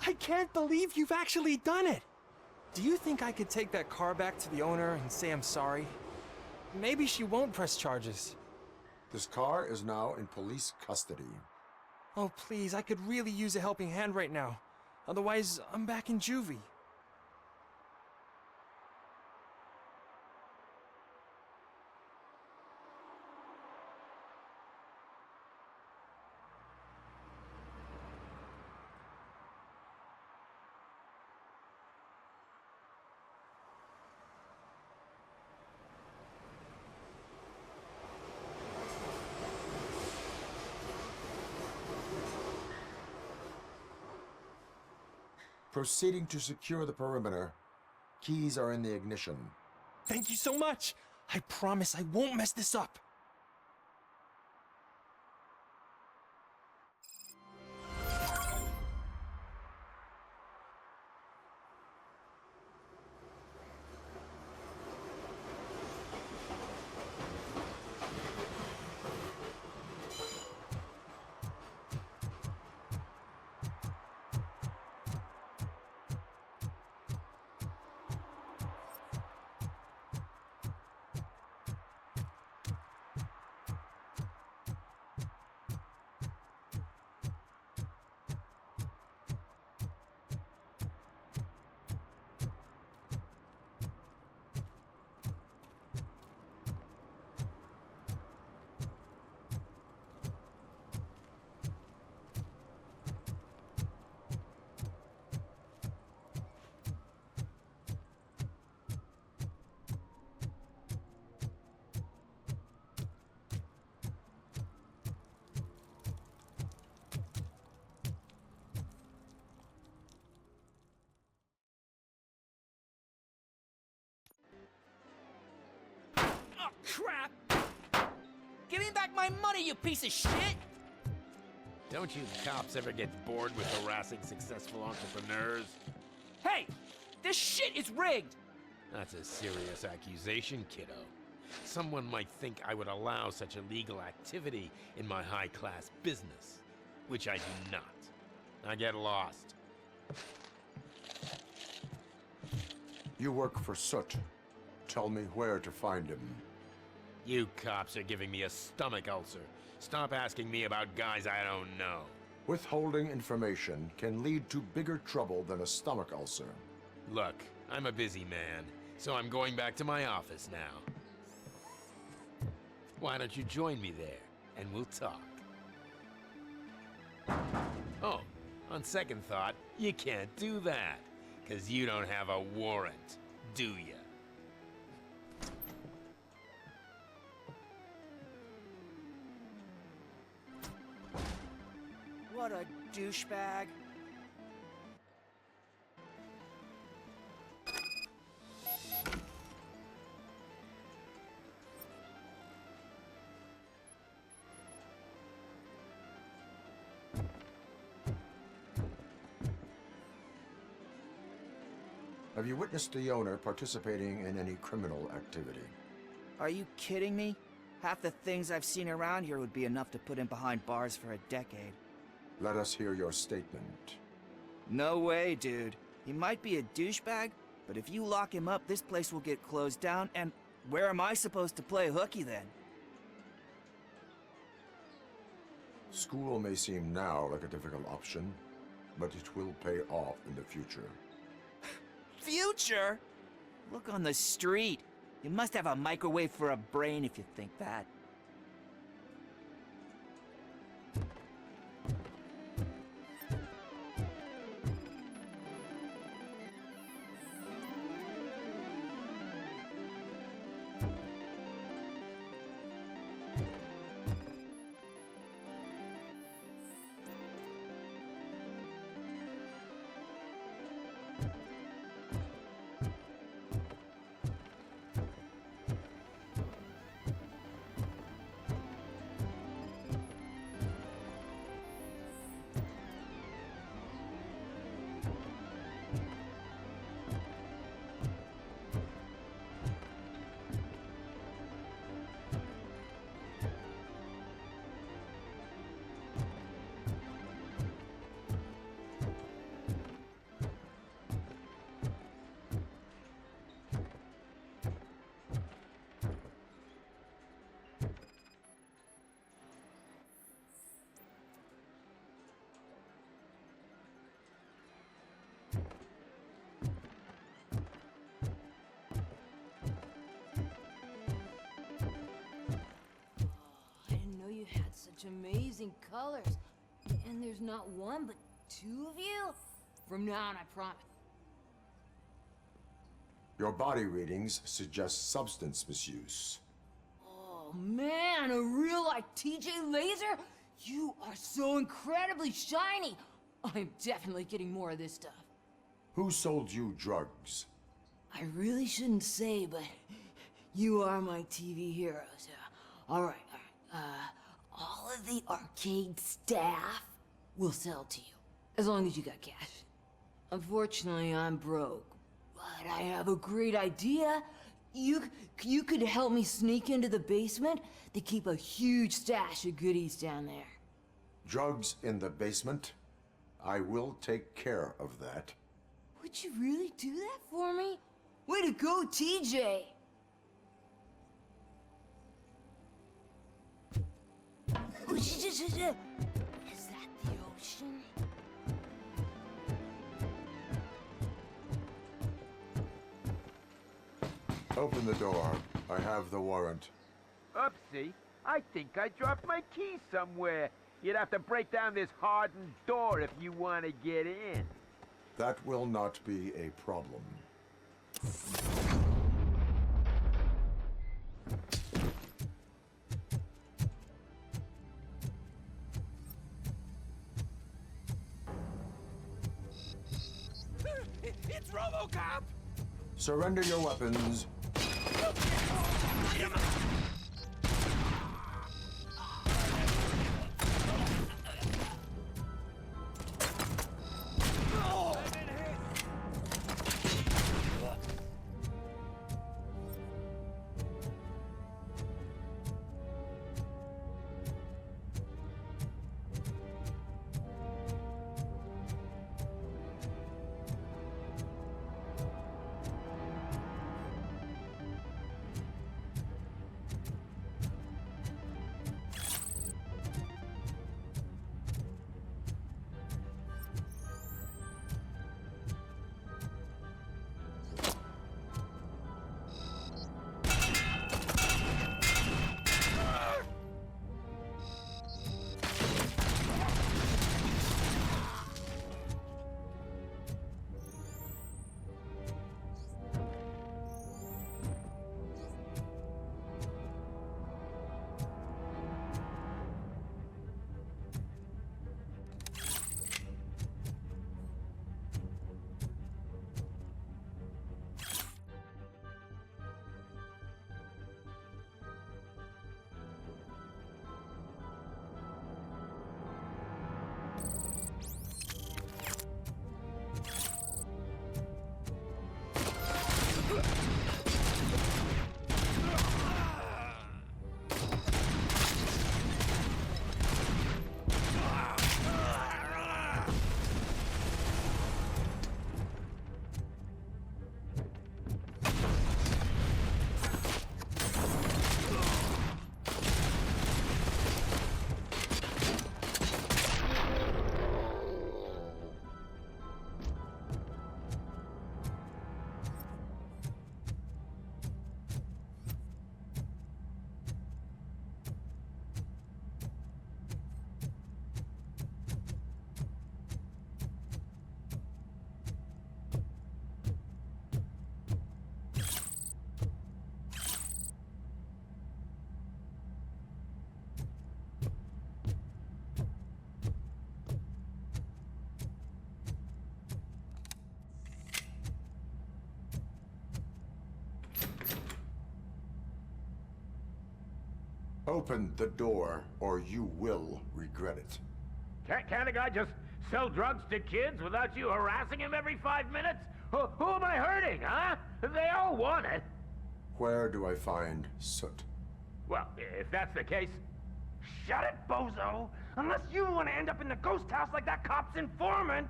I can't believe you've actually done it! Do you think I could take that car back to the owner and say I'm sorry? Maybe she won't press charges. This car is now in police custody. Oh, please, I could really use a helping hand right now. Otherwise, I'm back in juvie. Proceeding to secure the perimeter. Keys are in the ignition. Thank you so much! I promise I won't mess this up! Oh, crap! Give me back my money, you piece of shit! Don't you cops ever get bored with harassing successful entrepreneurs? Hey! This shit is rigged! That's a serious accusation, kiddo. Someone might think I would allow such illegal activity in my high-class business, which I do not. I get lost. You work for Soot. Tell me where to find him. You cops are giving me a stomach ulcer. Stop asking me about guys I don't know. Withholding information can lead to bigger trouble than a stomach ulcer. Look, I'm a busy man, so I'm going back to my office now. Why don't you join me there, and we'll talk. Oh, on second thought, you can't do that, 'cause you don't have a warrant, do ya? What a douchebag. Have you witnessed the owner participating in any criminal activity? Are you kidding me? Half the things I've seen around here would be enough to put him behind bars for a decade. Let us hear your statement. No way, dude. He might be a douchebag, but if you lock him up, this place will get closed down, and where am I supposed to play hooky then? School may seem now like a difficult option, but it will pay off in the future. Future? Look on the street. You must have a microwave for a brain if you think that. such amazing colors. And there's not one, but two of you? From now on, I promise. Your body readings suggest substance misuse. Oh man, a real like TJ Laser? You are so incredibly shiny! I'm definitely getting more of this stuff. Who sold you drugs? I really shouldn't say, but you are my TV heroes. Alright. All of the arcade staff will sell to you, as long as you got cash. Unfortunately, I'm broke, but I have a great idea. You could help me sneak into the basement. They keep a huge stash of goodies down there. Drugs in the basement? I will take care of that. Would you really do that for me? Way to go, TJ! Is that the ocean? Open the door. I have the warrant. Oopsie. I think I dropped my key somewhere. You'd have to break down this hardened door if you want to get in. That will not be a problem. It's RoboCop! Surrender your weapons. Open the door, or you will regret it. Can't a guy just sell drugs to kids without you harassing him every 5 minutes? Who am I hurting, huh? They all want it. Where do I find soot? Well, if that's the case... Shut it, bozo! Unless you want to end up in the ghost house like that cop's informant!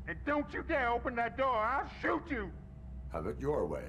And don't you dare open that door, I'll shoot you! Have it your way.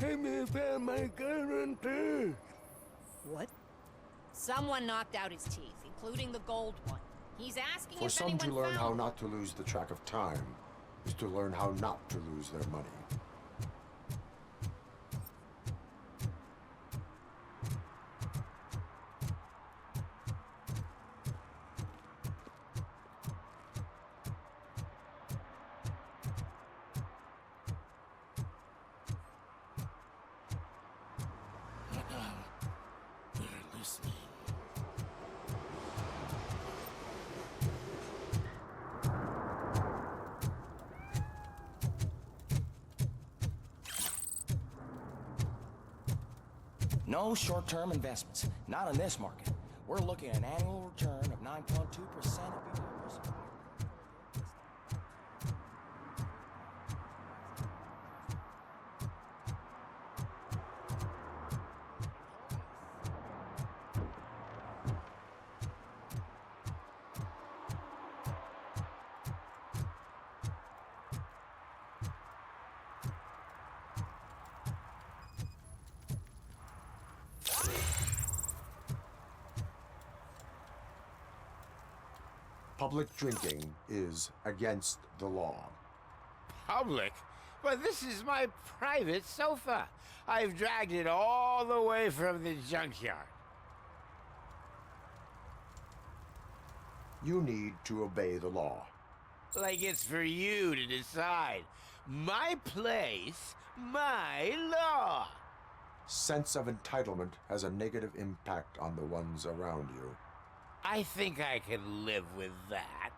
time they found my guarantee. What? Someone knocked out his teeth, including the gold one. He's asking For if some anyone to learn found how them. not to lose the track of time is to learn how not to lose their money. They're listening. No short-term investments. Not in this market. We're looking at an annual return of 9.2% of your investment. Public drinking is against the law. Public? But this is my private sofa. I've dragged it all the way from the junkyard. You need to obey the law. Like it's for you to decide. My place, my law. Sense of entitlement has a negative impact on the ones around you. I think I can live with that.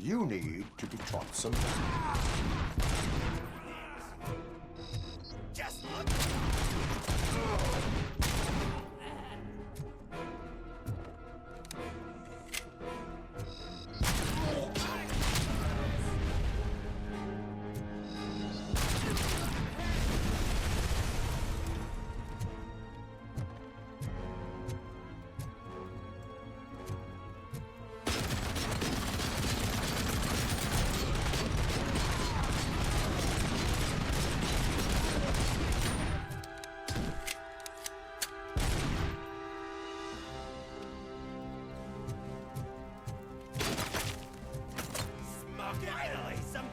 You need to be taught some Just look. Finally, some.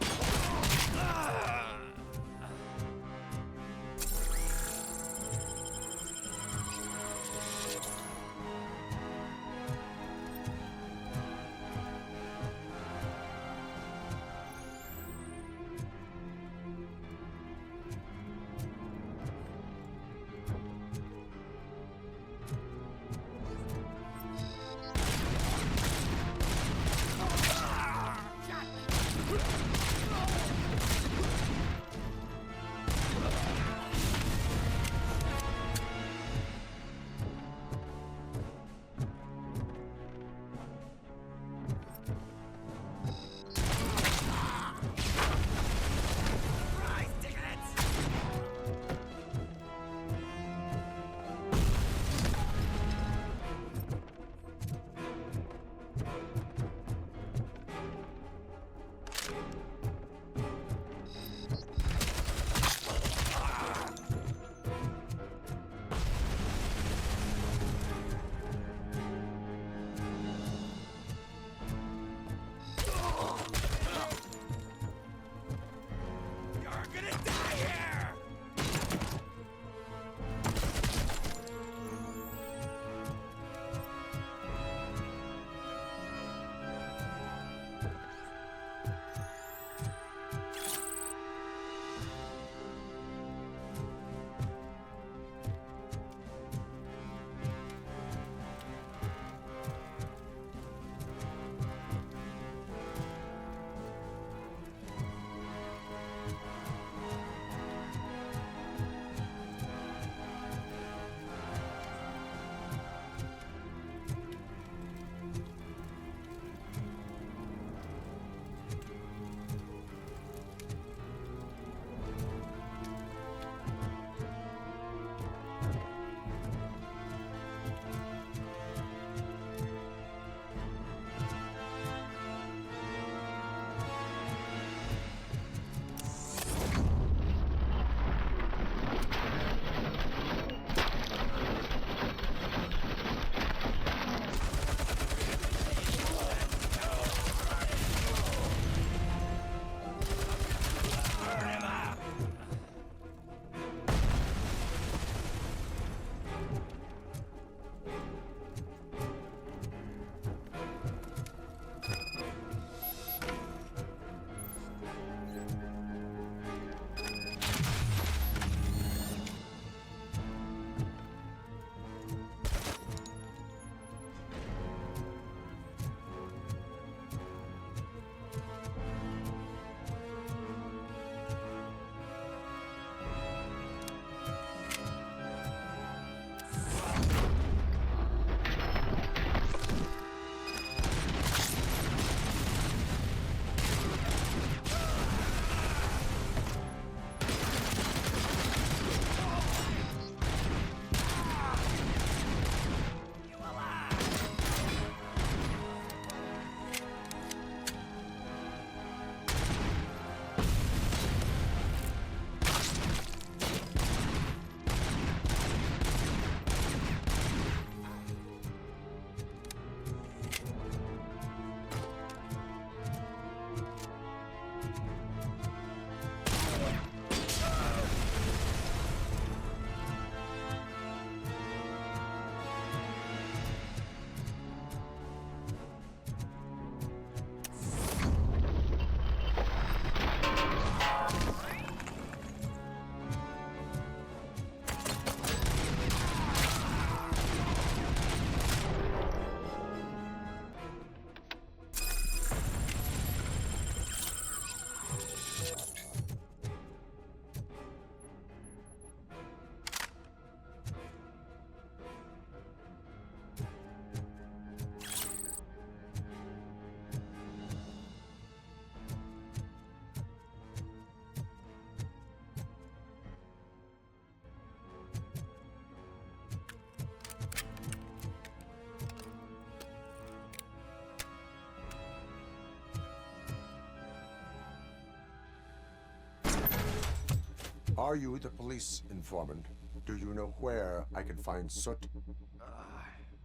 Are you the police informant? Do you know where I can find Soot?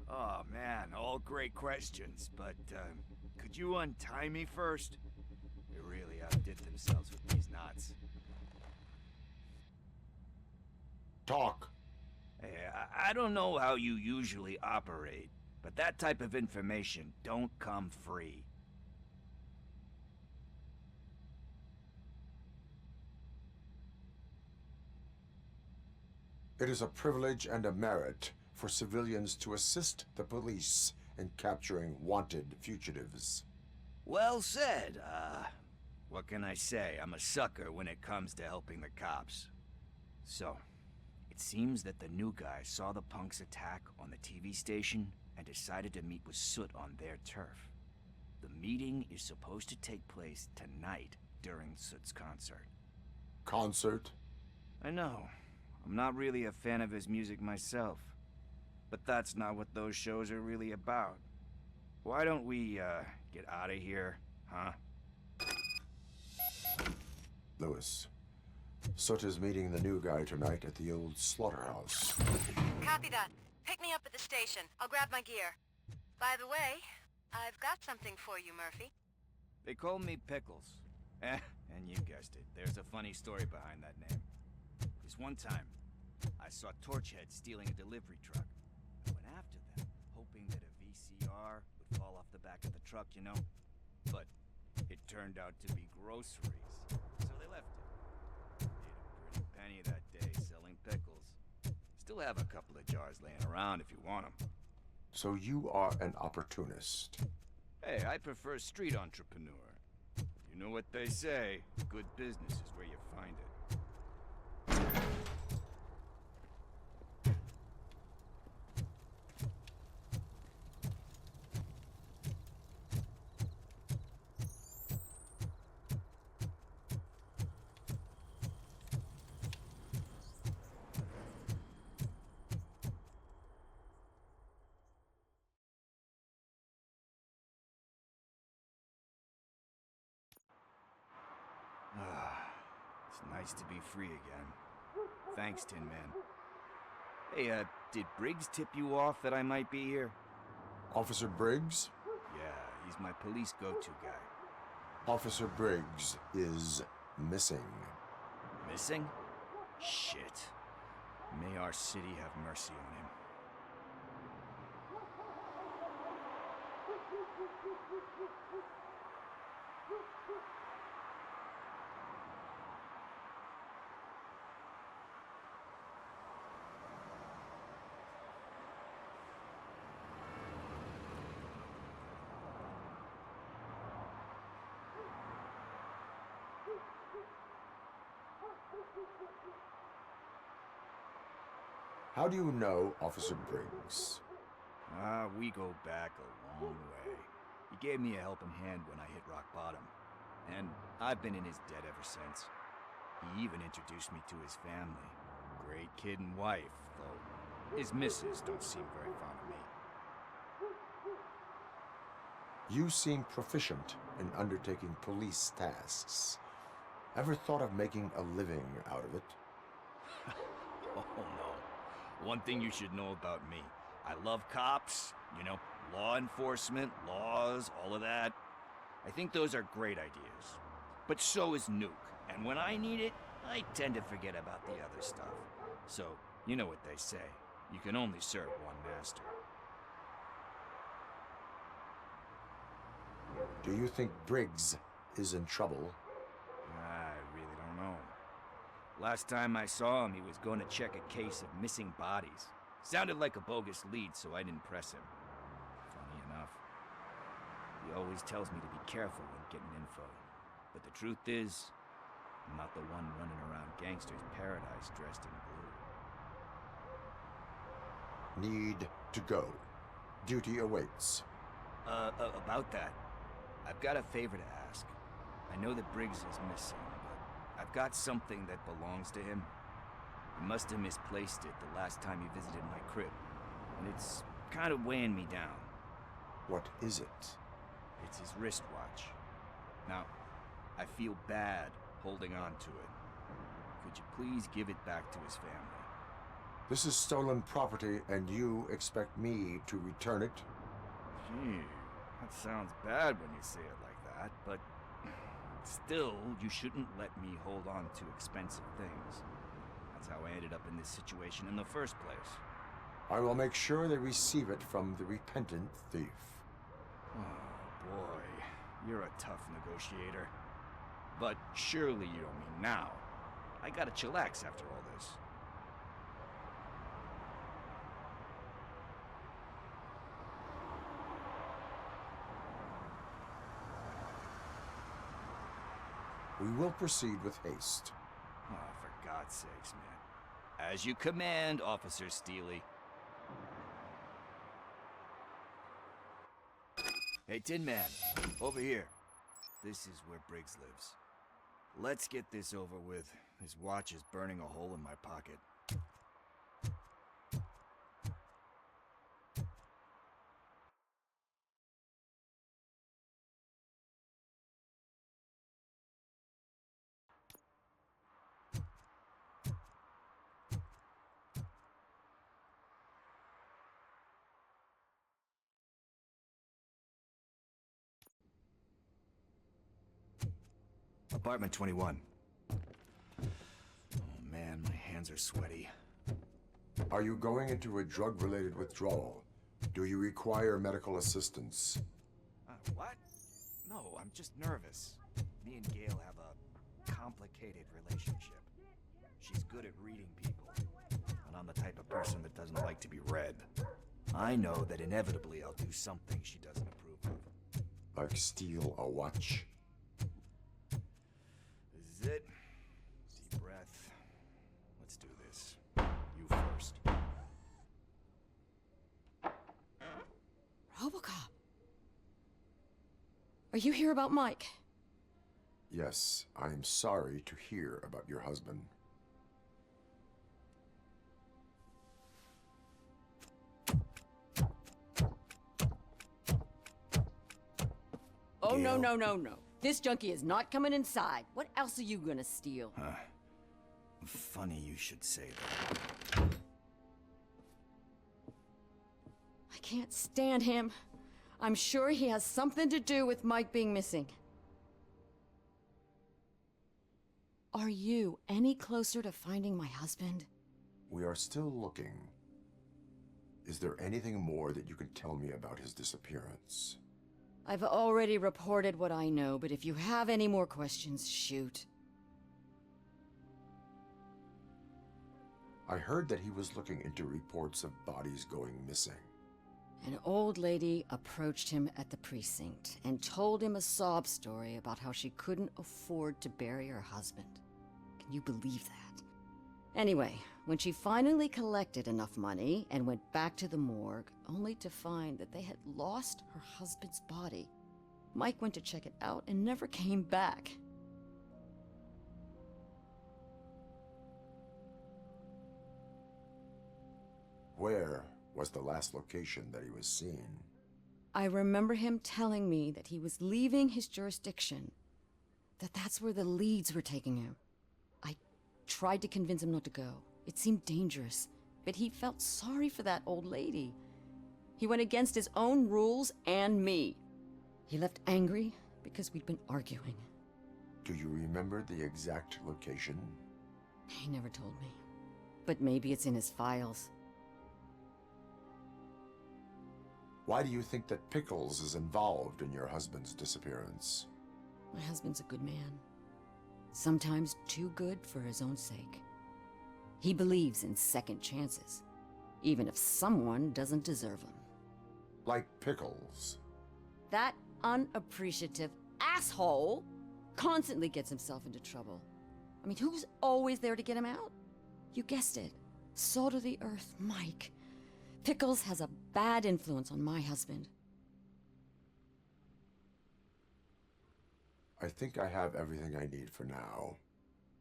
Oh man, all great questions, but could you untie me first? They really outdid themselves with these knots. Talk. Hey, I don't know how you usually operate, but that type of information don't come free. It is a privilege and a merit for civilians to assist the police in capturing wanted fugitives. Well said. What can I say? I'm a sucker when it comes to helping the cops. So, it seems that the new guy saw the punks attack on the TV station and decided to meet with Soot on their turf. The meeting is supposed to take place tonight during Soot's concert. Concert? I know. I'm not really a fan of his music myself. But that's not what those shows are really about. Why don't we, get out of here, huh? Lewis, Soot is meeting the new guy tonight at the old slaughterhouse. Copy that. Pick me up at the station. I'll grab my gear. By the way, I've got something for you, Murphy. They call me Pickles. And you guessed it. There's a funny story behind that name. This one time, I saw Torchhead stealing a delivery truck. I went after them, hoping that a VCR would fall off the back of the truck, you know? But it turned out to be groceries, so they left it. Made a pretty penny that day selling pickles. Still have a couple of jars laying around if you want them. So you are an opportunist. Hey, I prefer street entrepreneur. You know what they say, good business is where you find it. It's nice to be free again. Thanks, Tin Man. Hey, did Briggs tip you off that I might be here? Officer Briggs? Yeah, he's my police go-to guy. Officer Briggs is missing. Missing? Shit. May our city have mercy on him. How do you know Officer Briggs? We go back a long way. He gave me a helping hand when I hit rock bottom. And I've been in his debt ever since. He even introduced me to his family. Great kid and wife, though his missus don't seem very fond of me. You seem proficient in undertaking police tasks. Ever thought of making a living out of it? Oh no. One thing you should know about me. I love cops, you know, law enforcement, laws, all of that. I think those are great ideas. But so is Nuke. And when I need it, I tend to forget about the other stuff. So, you know what they say. You can only serve one master. Do you think Briggs is in trouble? I really don't know. Last time I saw him, he was going to check a case of missing bodies. Sounded like a bogus lead, so I didn't press him. Funny enough. He always tells me to be careful when getting info. But the truth is, I'm not the one running around Gangster's Paradise dressed in blue. Need to go. Duty awaits. About that, I've got a favor to ask. I know that Briggs is missing, but I've got something that belongs to him. He must have misplaced it the last time he visited my crib, and it's kind of weighing me down. What is it? It's his wristwatch. Now, I feel bad holding on to it. could you please give it back to his family? This is stolen property, and you expect me to return it? Gee, that sounds bad when you say it like that, but still, you shouldn't let me hold on to expensive things. That's how I ended up in this situation in the first place. I will make sure they receive it from the repentant thief. Oh boy, you're a tough negotiator. But surely you don't mean now. I gotta chillax after all this. We will proceed with haste. Oh, for God's sakes, man. As you command, Officer Steely. Hey, Tin Man, over here. This is where Briggs lives. Let's get this over with. His watch is burning a hole in my pocket. Apartment 21. Oh man, my hands are sweaty. Are you going into a drug-related withdrawal? Do you require medical assistance? What? No, I'm just nervous. Me and Gail have a complicated relationship. She's good at reading people, and I'm the type of person that doesn't like to be read. I know that inevitably I'll do something she doesn't approve of. Like steal a watch? This is it. Deep breath. Let's do this. You first. RoboCop. Are you here about Mike? Yes, I am sorry to hear about your husband. Oh, no, no, no, no. This junkie is not coming inside. What else are you gonna steal? Funny you should say that. I can't stand him. I'm sure he has something to do with Mike being missing. Are you any closer to finding my husband? We are still looking. Is there anything more that you can tell me about his disappearance? I've already reported what I know, but if you have any more questions, shoot. I heard that he was looking into reports of bodies going missing. An old lady approached him at the precinct and told him a sob story about how she couldn't afford to bury her husband. Can you believe that? Anyway, when she finally collected enough money and went back to the morgue, only to find that they had lost her husband's body, Mike went to check it out and never came back. Where was the last location that he was seen? I remember him telling me that he was leaving his jurisdiction, that that's where the leads were taking him. I tried to convince him not to go. It seemed dangerous, but he felt sorry for that old lady. He went against his own rules and me. He left angry because we'd been arguing. Do you remember the exact location? He never told me, but maybe it's in his files. Why do you think that Pickles is involved in your husband's disappearance? My husband's a good man. Sometimes too good for his own sake. He believes in second chances, even if someone doesn't deserve them. Like Pickles. That unappreciative asshole constantly gets himself into trouble. I mean, who's always there to get him out? You guessed it. Salt of the earth, Mike. Pickles has a bad influence on my husband. I think I have everything I need for now.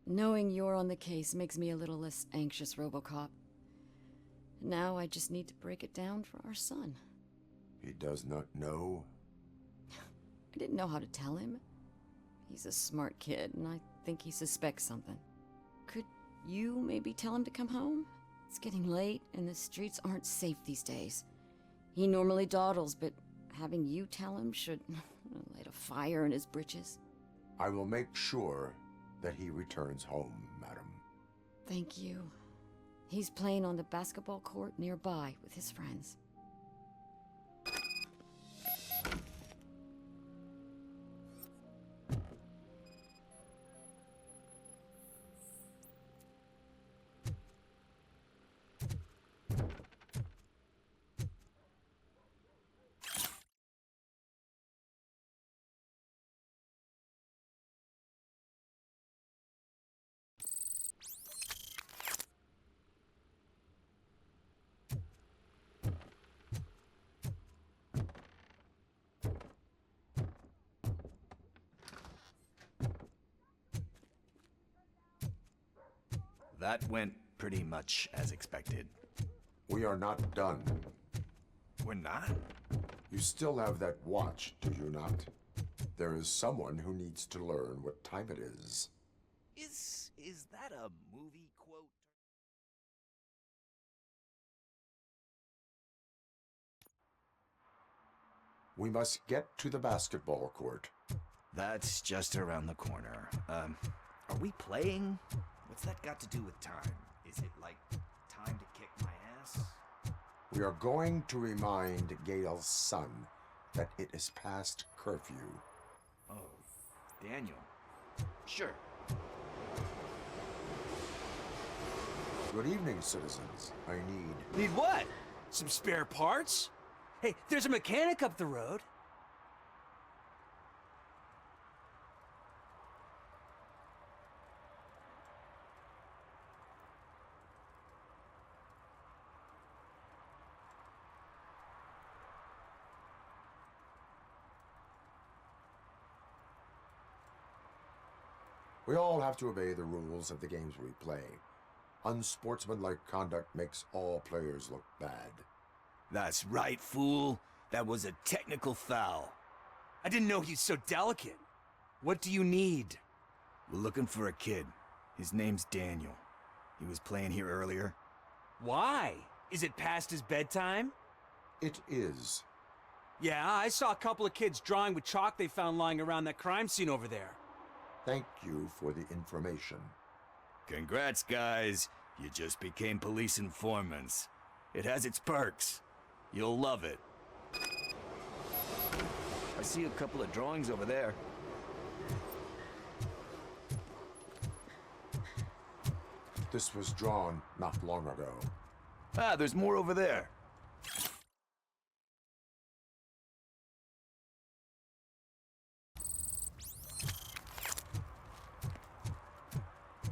Knowing you're on the case makes me a little less anxious, RoboCop. Now I just need to break it down for our son. He does not know? I didn't know how to tell him. He's a smart kid, and I think he suspects something. Could you maybe tell him to come home? It's getting late, and the streets aren't safe these days. He normally dawdles, but having you tell him should light a fire in his britches. I will make sure that he returns home, madam. Thank you. He's playing on the basketball court nearby with his friends. That went pretty much as expected. We are not done. We're not? You still have that watch, do you not? There is someone who needs to learn what time it is. Is that a movie quote? We must get to the basketball court. That's just around the corner. Are we playing? What's that got to do with time? Is it like time to kick my ass? We are going to remind Gail's son that it is past curfew. Oh, Daniel. Sure. Good evening, citizens. I Need what? Some spare parts? Hey, there's a mechanic up the road. We all have to obey the rules of the games we play. Unsportsmanlike conduct makes all players look bad. That's right, fool. That was a technical foul. I didn't know he's so delicate. What do you need? We're looking for a kid. His name's Daniel. He was playing here earlier. Why? Is it past his bedtime? It is. Yeah, I saw a couple of kids drawing with chalk they found lying around that crime scene over there. Thank you for the information. Congrats, guys. You just became police informants. It has its perks. You'll love it. I see a couple of drawings over there. This was drawn not long ago. Ah, there's more over there.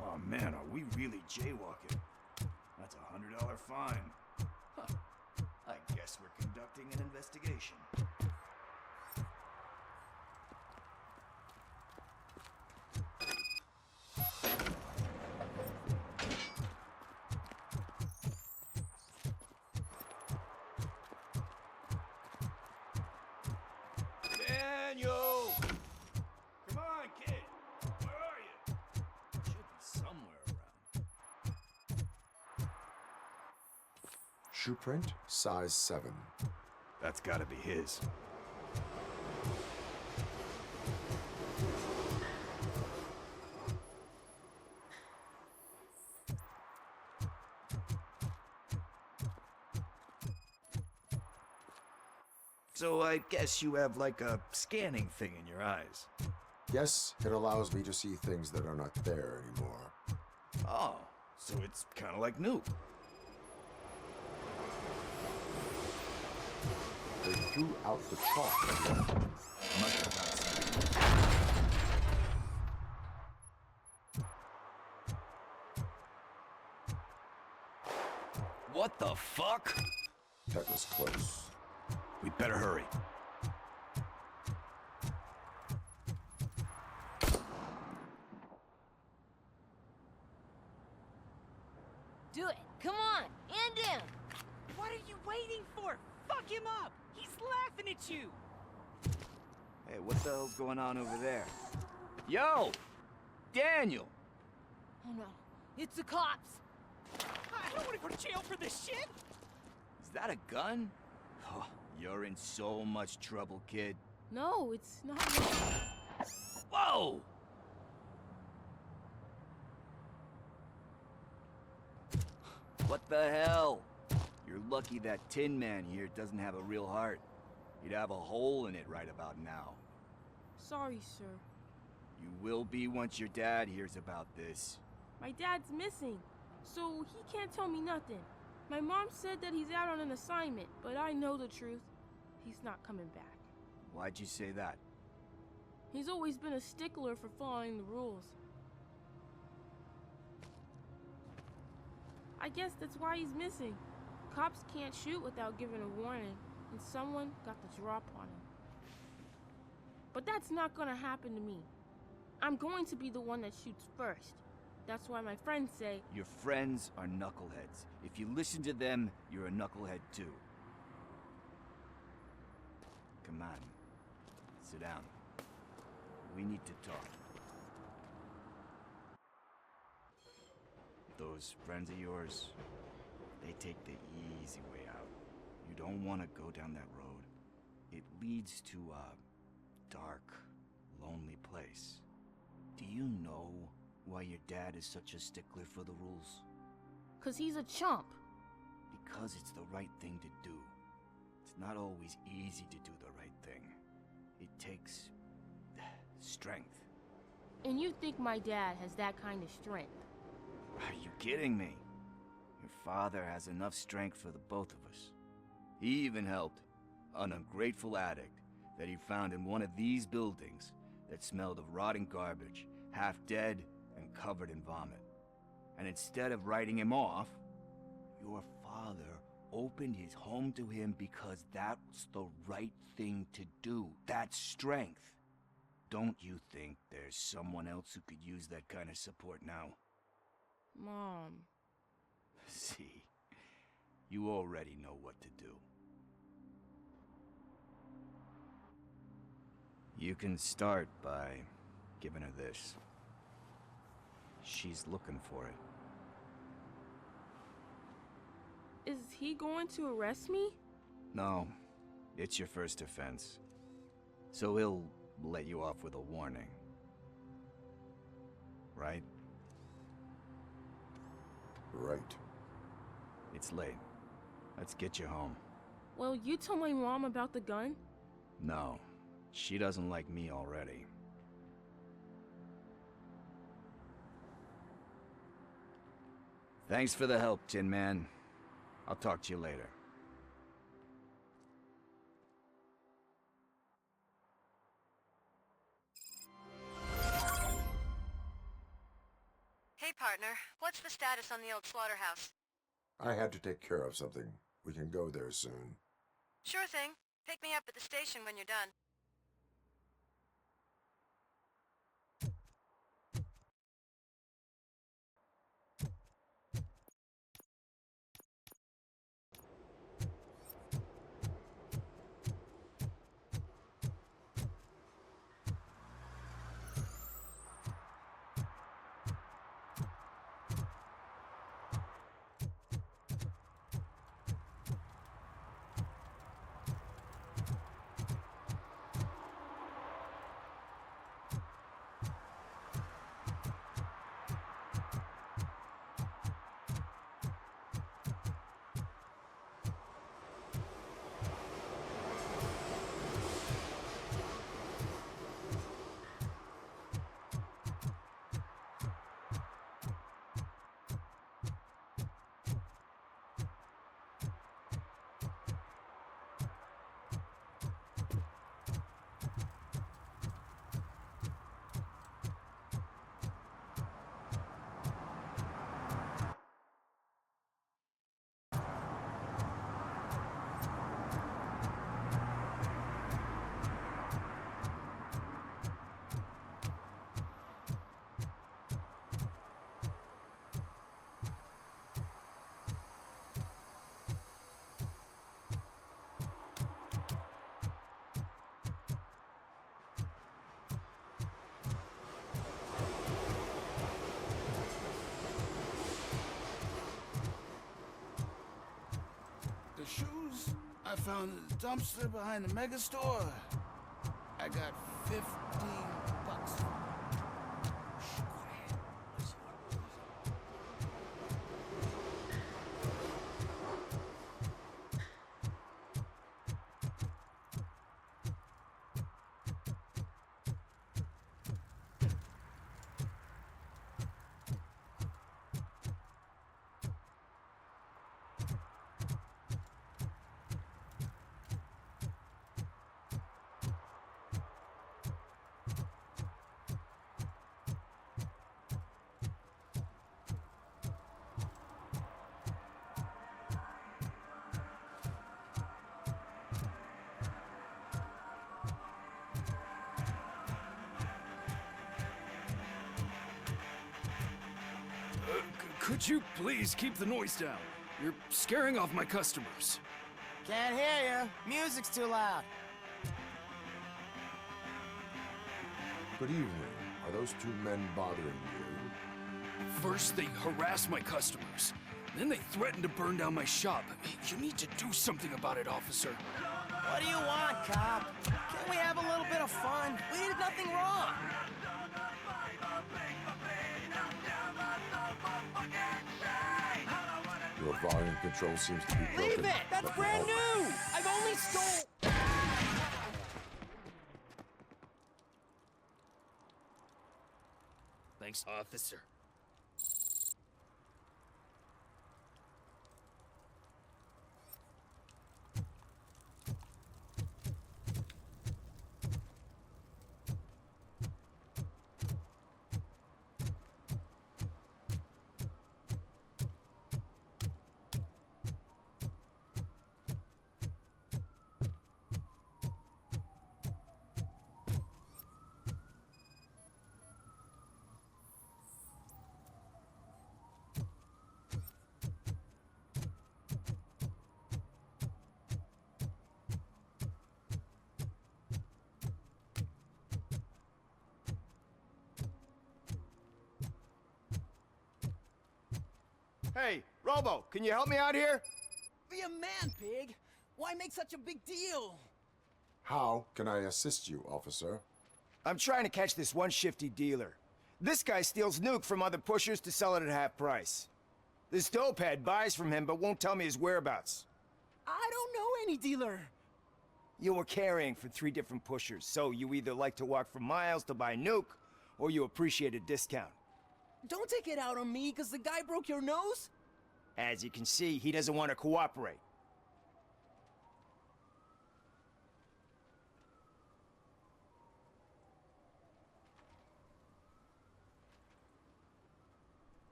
Oh man, are we really jaywalking? That's a $100 fine. Huh. I guess we're conducting an investigation. Daniel! Come on, kid! Where are you? Should be somewhere around. Shoe print, size 7. That's gotta be his. So I guess you have like a scanning thing in your eyes. Yes, it allows me to see things that are not there anymore. Oh, so it's kind of like new. They threw out the chalk. Must have not seen. What the fuck? That was close. We better hurry. Do it. Come on. End him. What are you waiting for? Fuck him up. He's laughing at you. Hey, what the hell's going on over there? Yo! Daniel! Oh no. It's the cops! I don't want to go to jail for this shit! Is that a gun? Oh, you're in so much trouble, kid. No, it's not. Whoa! What the hell? You're lucky that Tin Man here doesn't have a real heart. He'd have a hole in it right about now. Sorry, sir. You will be once your dad hears about this. My dad's missing, so he can't tell me nothing. My mom said that he's out on an assignment, but I know the truth. He's not coming back. Why'd you say that? He's always been a stickler for following the rules. I guess that's why he's missing. Cops can't shoot without giving a warning, and someone got the drop on him. But that's not gonna happen to me. I'm going to be the one that shoots first. That's why my friends say... Your friends are knuckleheads. If you listen to them, you're a knucklehead too. Come on. Sit down. We need to talk. Those friends of yours, they take the easy way out. You don't want to go down that road. It leads to a dark, lonely place. Do you know why your dad is such a stickler for the rules? 'Cause he's a chump. Because it's the right thing to do. It's not always easy to do the right thing. It takes strength. And you think my dad has that kind of strength? Are you kidding me? Your father has enough strength for the both of us. He even helped an ungrateful addict that he found in one of these buildings that smelled of rotting garbage, half dead and covered in vomit. And instead of writing him off, your father opened his home to him because that's the right thing to do. That's strength. Don't you think there's someone else who could use that kind of support now? Mom. See, you already know what to do. You can start by giving her this. She's looking for it. Is he going to arrest me? No, it's your first offense. So he'll let you off with a warning. Right? Right. It's late. Let's get you home. Well, you told my mom about the gun? No, she doesn't like me already. Thanks for the help, Tin Man. I'll talk to you later. Hey, partner. What's the status on the old slaughterhouse? I had to take care of something. We can go there soon. Sure thing. Pick me up at the station when you're done. I found a dumpster behind the mega store. I got 15 bucks. Could you please keep the noise down? You're scaring off my customers. Can't hear you. Music's too loud. Good evening. Are those two men bothering you? First, they harass my customers. Then they threaten to burn down my shop. You need to do something about it, officer. What do you want, cop? Can't we have a little bit of fun? We did nothing wrong. Your volume control seems to be broken. Leave it! That's brand new! I've only stole... Thanks, officer. Hey, Robo, can you help me out here? Be a man, pig. Why make such a big deal? How can I assist you, officer? I'm trying to catch this one shifty dealer. This guy steals nuke from other pushers to sell it at half price. This dopehead buys from him but won't tell me his whereabouts. I don't know any dealer. You were carrying for 3 different pushers, so you either like to walk for miles to buy nuke, or you appreciate a discount. Don't take it out on me, because the guy broke your nose? As you can see, he doesn't want to cooperate.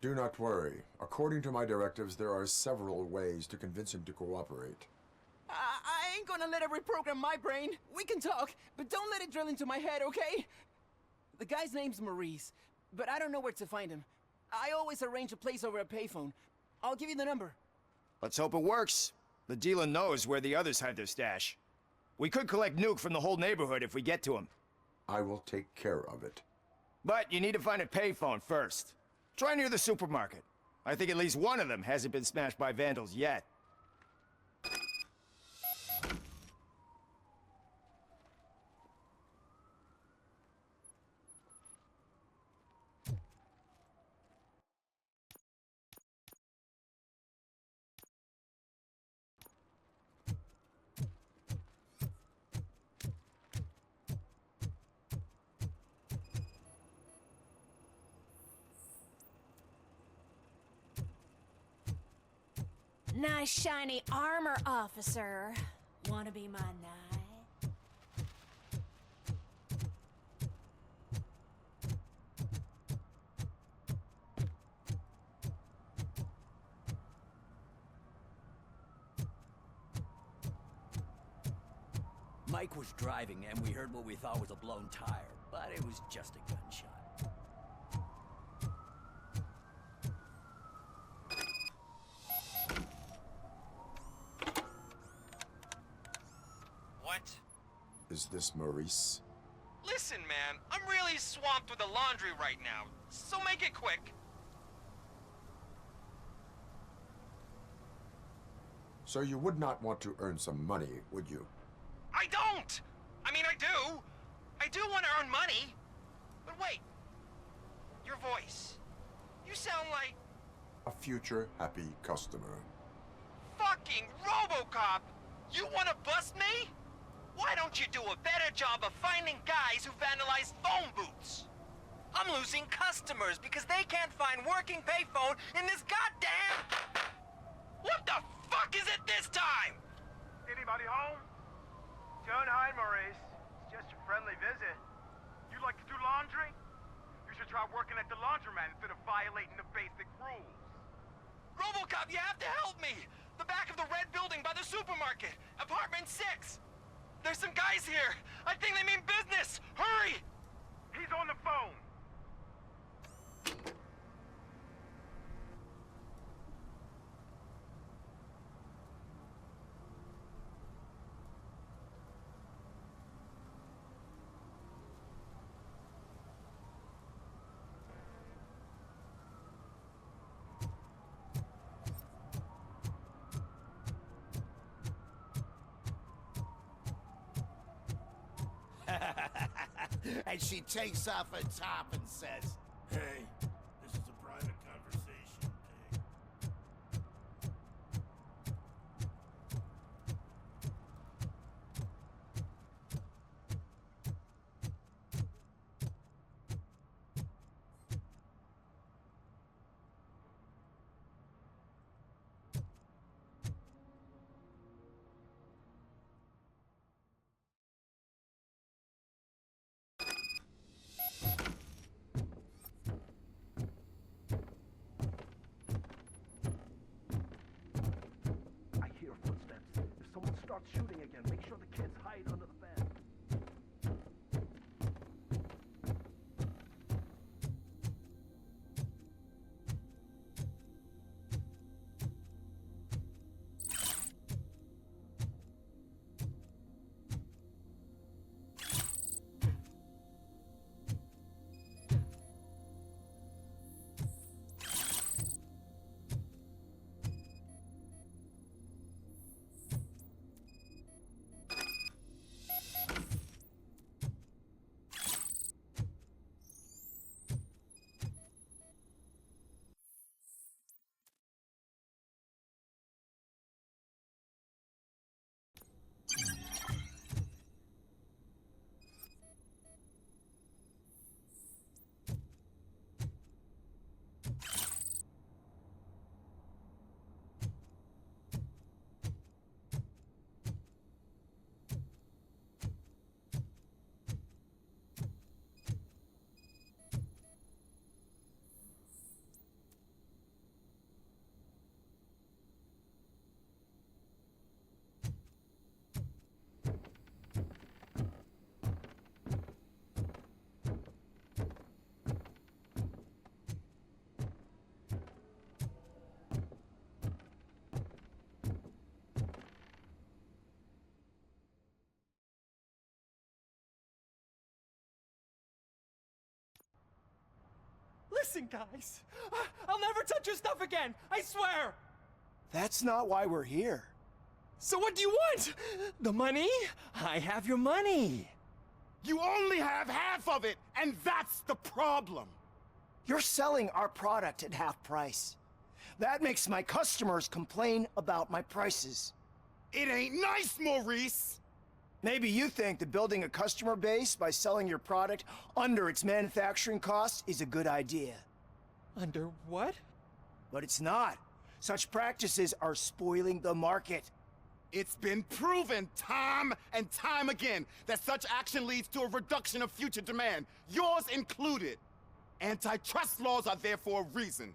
Do not worry. According to my directives, there are several ways to convince him to cooperate. I ain't gonna let it reprogram my brain. We can talk, but don't let it drill into my head, okay? The guy's name's Maurice, but I don't know where to find him. I always arrange a place over a payphone. I'll give you the number. Let's hope it works. The dealer knows where the others hide their stash. We could collect nuke from the whole neighborhood if we get to him. I will take care of it. But you need to find a payphone first. Try near the supermarket. I think at least one of them hasn't been smashed by vandals yet. Nice shiny armor, officer. Wanna be my knight? Mike was driving and we heard what we thought was a blown tire, but it was just a gunshot. Is this Maurice? Listen, man, I'm really swamped with the laundry right now, so make it quick. So you would not want to earn some money, would you? I don't! I mean, I do! I do want to earn money! But wait, your voice. You sound like... A future happy customer. fucking RoboCop! You want to bust me? Why don't you do a better job of finding guys who vandalize phone booths? I'm losing customers because they can't find working payphone in this goddamn... What the fuck is it this time? Anybody home? Don't hide, Maurice. It's just a friendly visit. You like to do laundry? You should try working at the laundromat instead of violating the basic rules. RoboCop, you have to help me! The back of the red building by the supermarket, apartment 6. There's some guys here. I think they mean business. Hurry! He's on the phone. And she takes off her top and says, Hey, this is a private conversation, okay? I hear footsteps. If someone starts shooting again, make sure the kids hide under the bed. Listen, guys. I'll never touch your stuff again. I swear. That's not why we're here. So what do you want? The money? I have your money. You only have half of it, and that's the problem. You're selling our product at half price. That makes my customers complain about my prices. It ain't nice, Maurice! Maybe you think that building a customer base by selling your product under its manufacturing costs is a good idea. Under what? But it's not. Such practices are spoiling the market. It's been proven time and time again that such action leads to a reduction of future demand, yours included. Antitrust laws are there for a reason.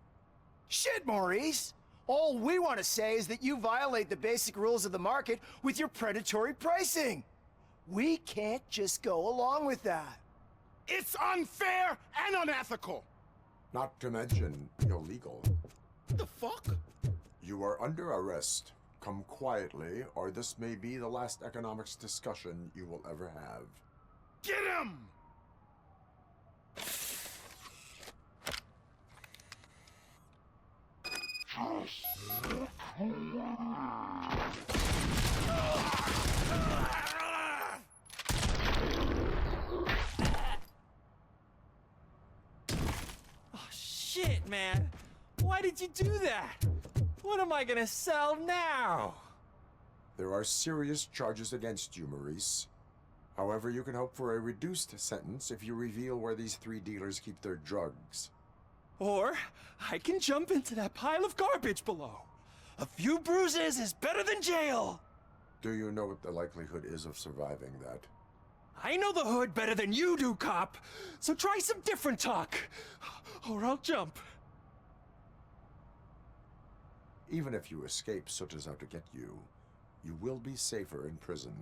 Shit, Maurice! All we want to say is that you violate the basic rules of the market with your predatory pricing. We can't just go along with that. It's unfair and unethical! Not to mention illegal. The fuck? You are under arrest. Come quietly, or this may be the last economics discussion you will ever have. Get him! man. Why did you do that? What am I gonna sell now? There are serious charges against you, Maurice. However, you can hope for a reduced sentence if you reveal where these 3 dealers keep their drugs. Or I can jump into that pile of garbage below. A few bruises is better than jail. Do you know what the likelihood is of surviving that? I know the hood better than you do, cop. So try some different talk, or I'll jump. Even if you escape Soot is out to get you, you will be safer in prison.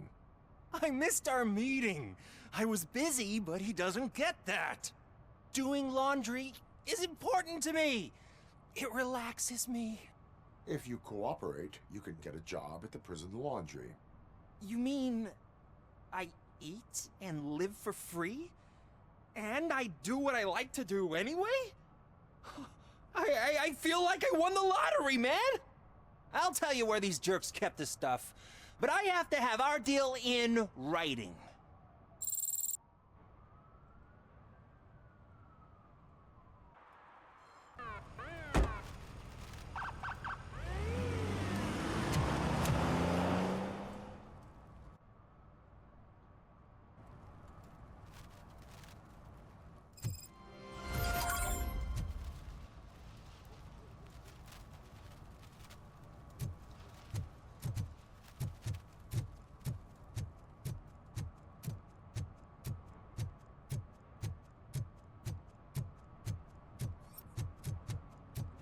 I missed our meeting. I was busy, but he doesn't get that. Doing laundry is important to me. It relaxes me. If you cooperate, you can get a job at the prison laundry. You mean I eat and live for free? And I do what I like to do anyway? I feel like I won the lottery, man! I'll tell you where these jerks kept the stuff, but I have to have our deal in writing.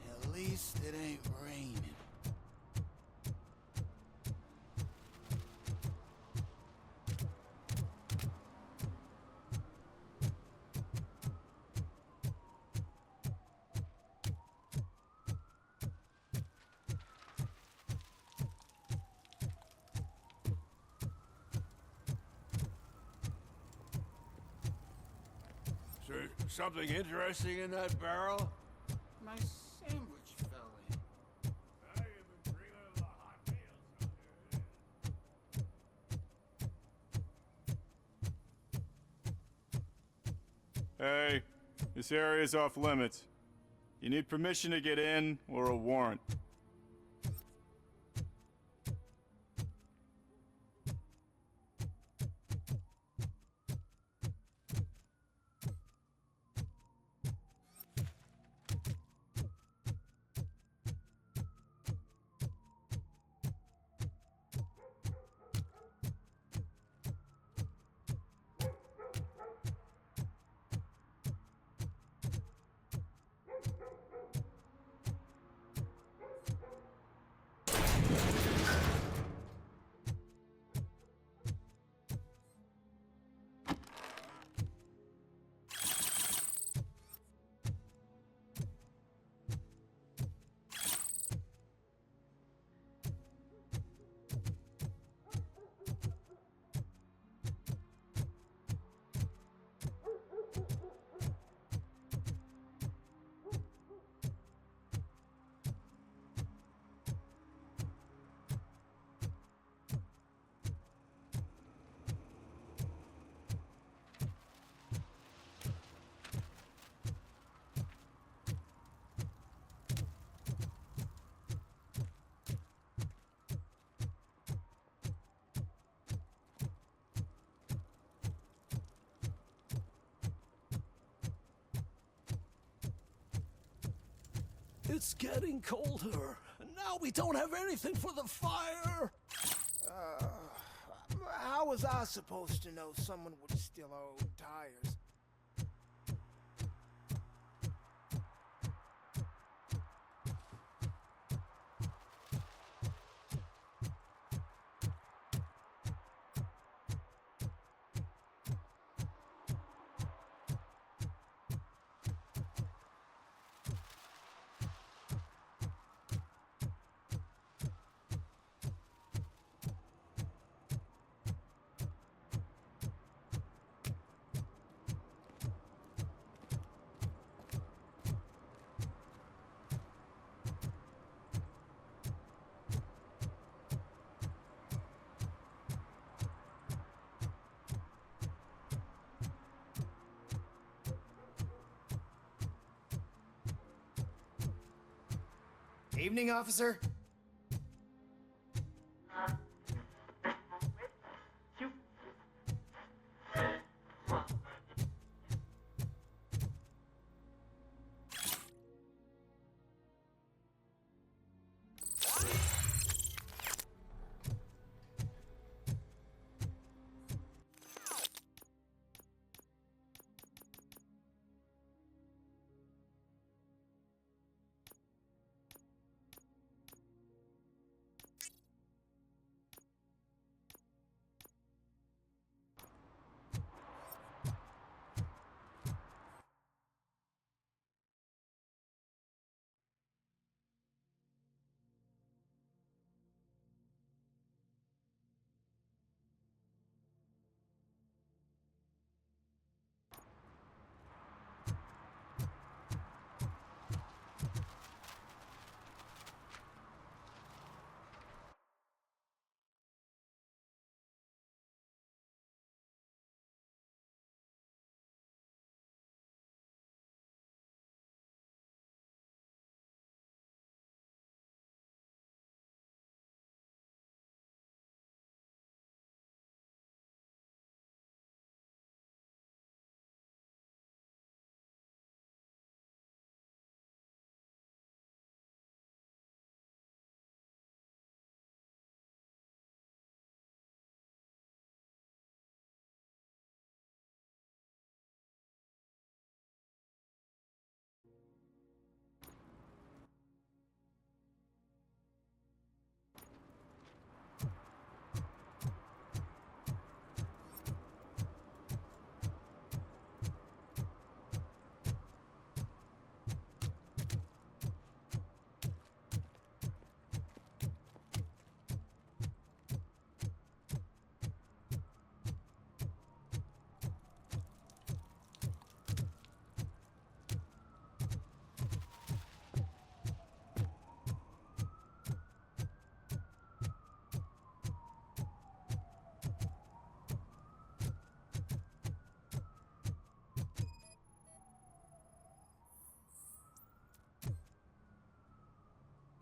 At least it ain't raining. Is there something interesting in that barrel? My sandwich fell in. I have been bringing the hot meals. Hey, this area's off limits. You need permission to get in or a warrant. It's getting colder, and now we don't have anything for the fire. How was I supposed to know someone would steal our old tires? Evening, officer.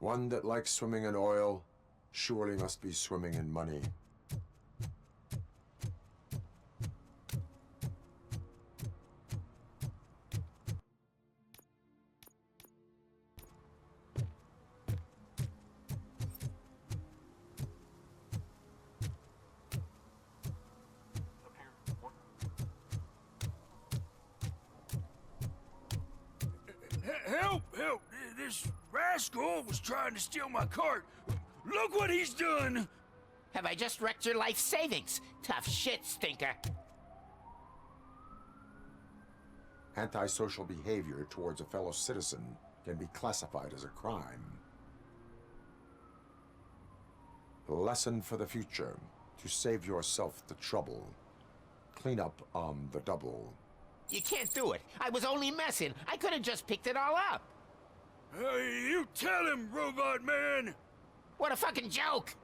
One that likes swimming in oil surely must be swimming in money. Help! Help! This rascal was trying to steal my cart. Look what he's done! Have I just wrecked your life savings? Tough shit, stinker. Antisocial behavior towards a fellow citizen can be classified as a crime. Lesson for the future: to save yourself the trouble. Clean up on the double. You can't do it. I was only messing. I could have just picked it all up. You tell him, Robot Man! What a fucking joke!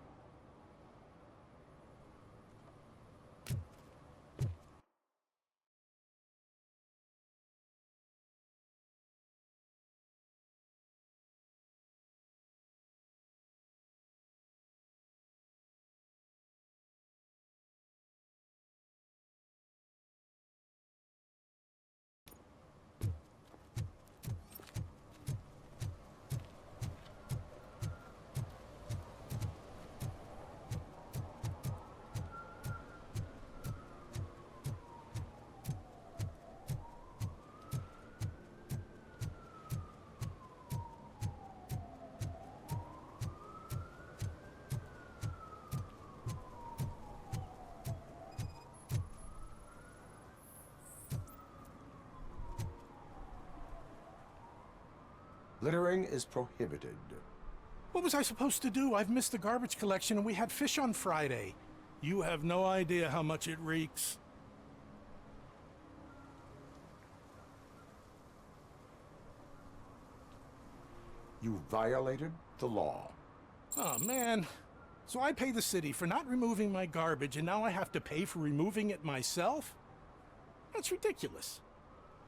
Littering is prohibited. What was I supposed to do? I've missed the garbage collection and we had fish on Friday. You have no idea how much it reeks. You violated the law. Oh, man. So I pay the city for not removing my garbage, and now I have to pay for removing it myself? That's ridiculous.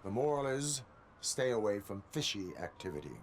The moral is, stay away from fishy activity.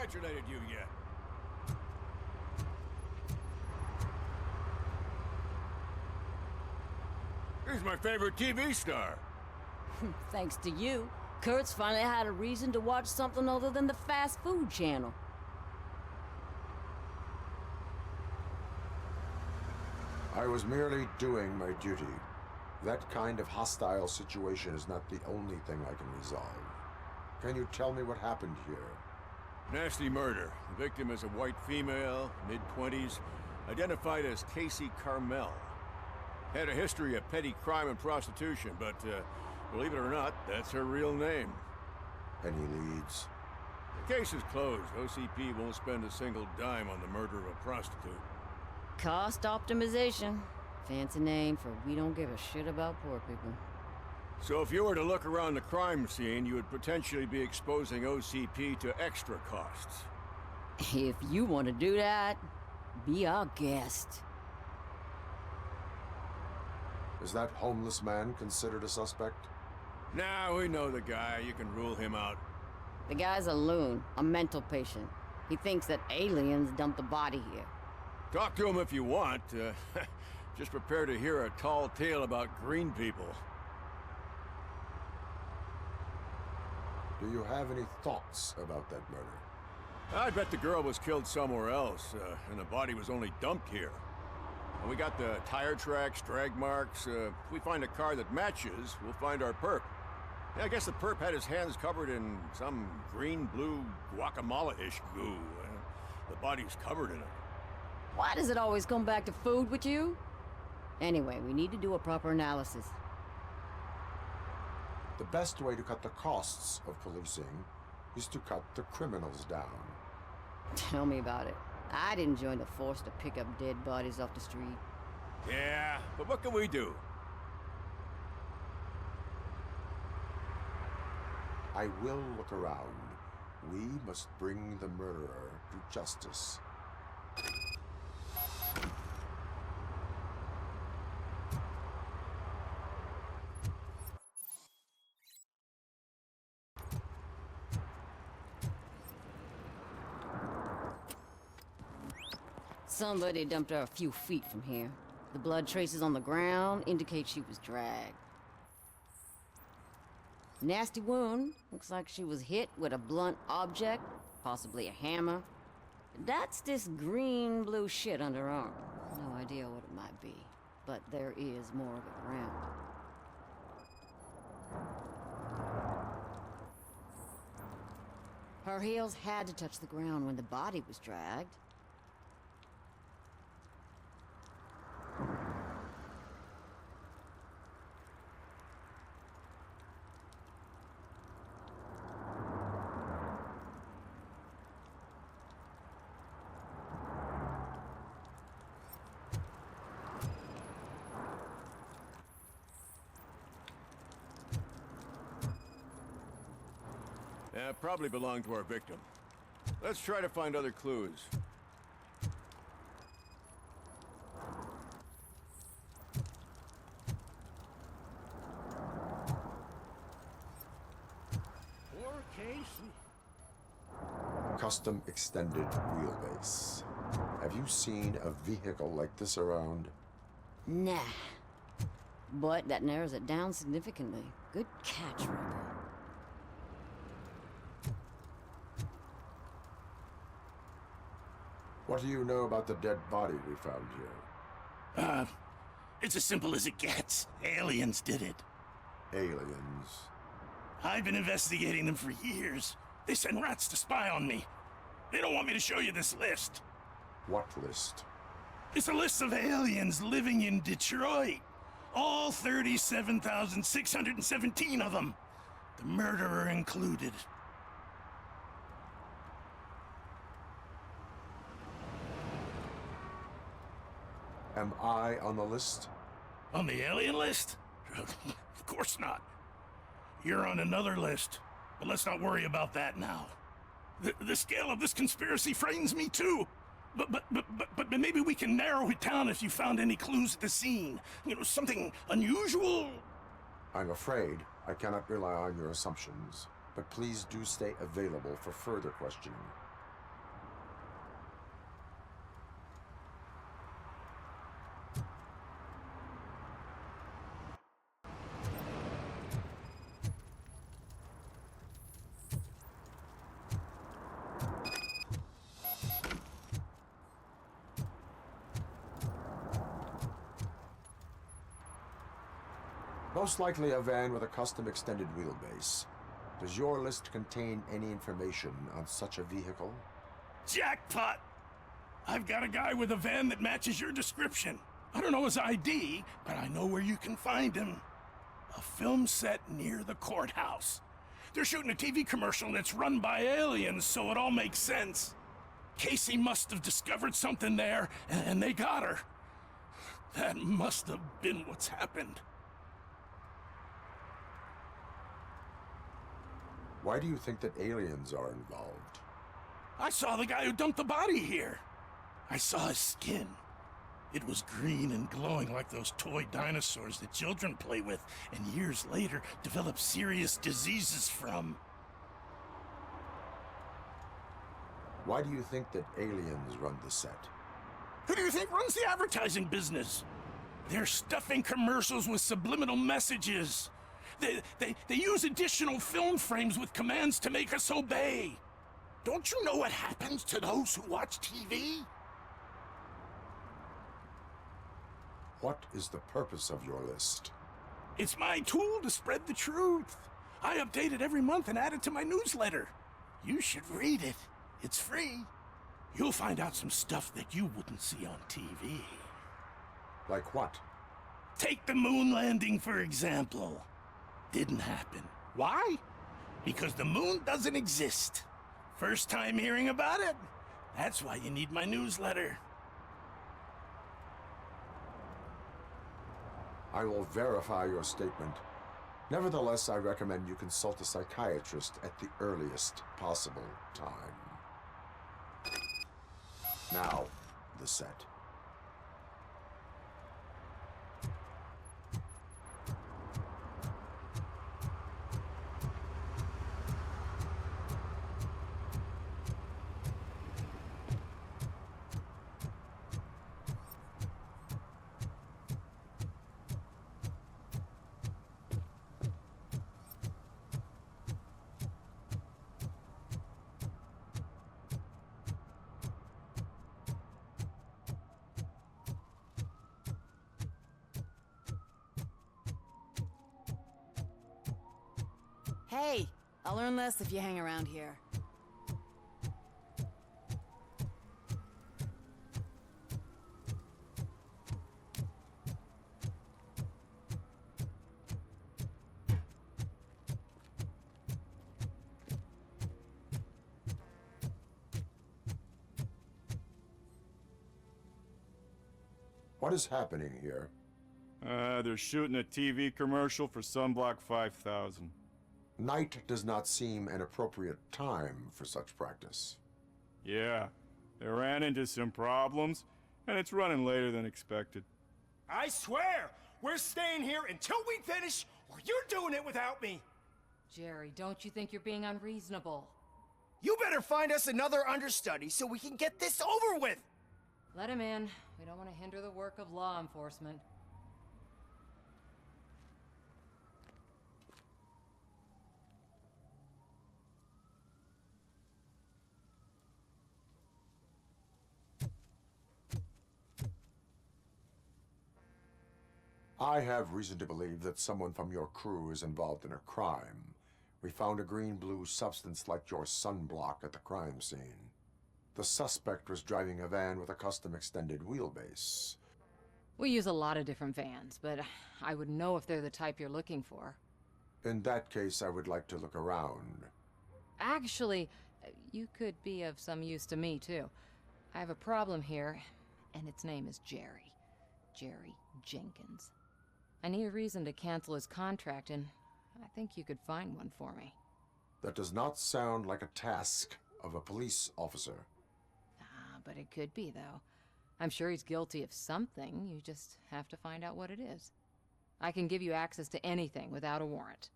congratulated you yet. He's my favorite TV star. Thanks to you, Kurt's finally had a reason to watch something other than the fast food channel. I was merely doing my duty. That kind of hostile situation is not the only thing I can resolve. Can you tell me what happened here? Nasty murder. The victim is a white female, mid-20s, identified as Casey Carmel. Had a history of petty crime and prostitution, but believe it or not, that's her real name. Any leads? The case is closed. OCP won't spend a single dime on the murder of a prostitute. Cost optimization. Fancy name for we don't give a shit about poor people. So if you were to look around the crime scene, you would potentially be exposing OCP to extra costs. If you want to do that, be our guest. Is that homeless man considered a suspect? Nah, we know the guy. You can rule him out. The guy's a loon, a mental patient. He thinks that aliens dumped the body here. Talk to him if you want. Just prepare to hear a tall tale about green people. Do you have any thoughts about that murder? I bet the girl was killed somewhere else, and the body was only dumped here. And we got the tire tracks, drag marks. If we find a car that matches, we'll find our perp. Yeah, I guess the perp had his hands covered in some green-blue guacamole-ish goo. The body's covered in it. Why does it always come back to food with you? Anyway, we need to do a proper analysis. The best way to cut the costs of policing is to cut the criminals down. Tell me about it. I didn't join the force to pick up dead bodies off the street. Yeah, but what can we do? I will look around. We must bring the murderer to justice. Somebody dumped her a few feet from here. The blood traces on the ground indicate she was dragged. Nasty wound. Looks like she was hit with a blunt object, possibly a hammer. That's this green-blue shit under her arm. No idea what it might be, but there is more of it around. Her heels had to touch the ground when the body was dragged. Probably belonged to our victim. Let's try to find other clues. Poor Casey. Custom extended wheelbase. Have you seen a vehicle like this around? Nah. But that narrows it down significantly. Good catch, Robo. What do you know about the dead body we found here? It's as simple as it gets. Aliens did it. Aliens? I've been investigating them for years. They send rats to spy on me. They don't want me to show you this list. What list? It's a list of aliens living in Detroit. All 37,617 of them. The murderer included. Am I on the list? On the alien list? Of course not. You're on another list, but let's not worry about that now. The scale of this conspiracy frightens me too. But maybe we can narrow it down if you found any clues at the scene. You know, something unusual. I'm afraid I cannot rely on your assumptions, but please do stay available for further questioning. Most likely a van with a custom extended wheelbase. Does your list contain any information on such a vehicle? Jackpot! I've got a guy with a van that matches your description. I don't know his ID, but I know where you can find him. A film set near the courthouse. They're shooting a TV commercial and it's run by aliens, so it all makes sense. Casey must have discovered something there, and they got her. That must have been what's happened. Why do you think that aliens are involved? I saw the guy who dumped the body here. I saw his skin. It was green and glowing like those toy dinosaurs that children play with and years later develop serious diseases from. Why do you think that aliens run the set? Who do you think runs the advertising business? They're stuffing commercials with subliminal messages. They use additional film frames with commands to make us obey. Don't you know what happens to those who watch TV? What is the purpose of your list? It's my tool to spread the truth. I update it every month and add it to my newsletter. You should read it. It's free. You'll find out some stuff that you wouldn't see on TV. Like what? Take the moon landing, for example. Didn't happen. Why? Because the moon doesn't exist. First time hearing about it? That's why you need my newsletter. I will verify your statement. Nevertheless, I recommend you consult a psychiatrist at the earliest possible time. Now, the set. Hey, I'll learn less if you hang around here. What is happening here? They're shooting a TV commercial for Sunblock 5000. Night does not seem an appropriate time for such practice. Yeah, they ran into some problems, and it's running later than expected. I swear, we're staying here until we finish, or you're doing it without me. Jerry, don't you think you're being unreasonable? You better find us another understudy so we can get this over with. Let him in. We don't want to hinder the work of law enforcement. I have reason to believe that someone from your crew is involved in a crime. We found a green-blue substance like your sunblock at the crime scene. The suspect was driving a van with a custom extended wheelbase. We use a lot of different vans, but I wouldn't know if they're the type you're looking for. In that case, I would like to look around. Actually, you could be of some use to me, too. I have a problem here, and its name is Jerry. Jerry Jenkins. I need a reason to cancel his contract, and I think you could find one for me. That does not sound like a task of a police officer. But it could be, though. I'm sure he's guilty of something. You just have to find out what it is. I can give you access to anything without a warrant.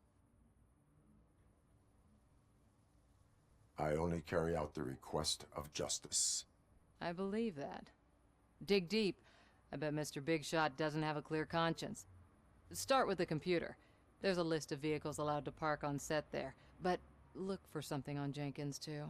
I only carry out the request of justice. I believe that. Dig deep. I bet Mr. Big Shot doesn't have a clear conscience. Start with the computer. There's a list of vehicles allowed to park on set there. But look for something on Jenkins, too.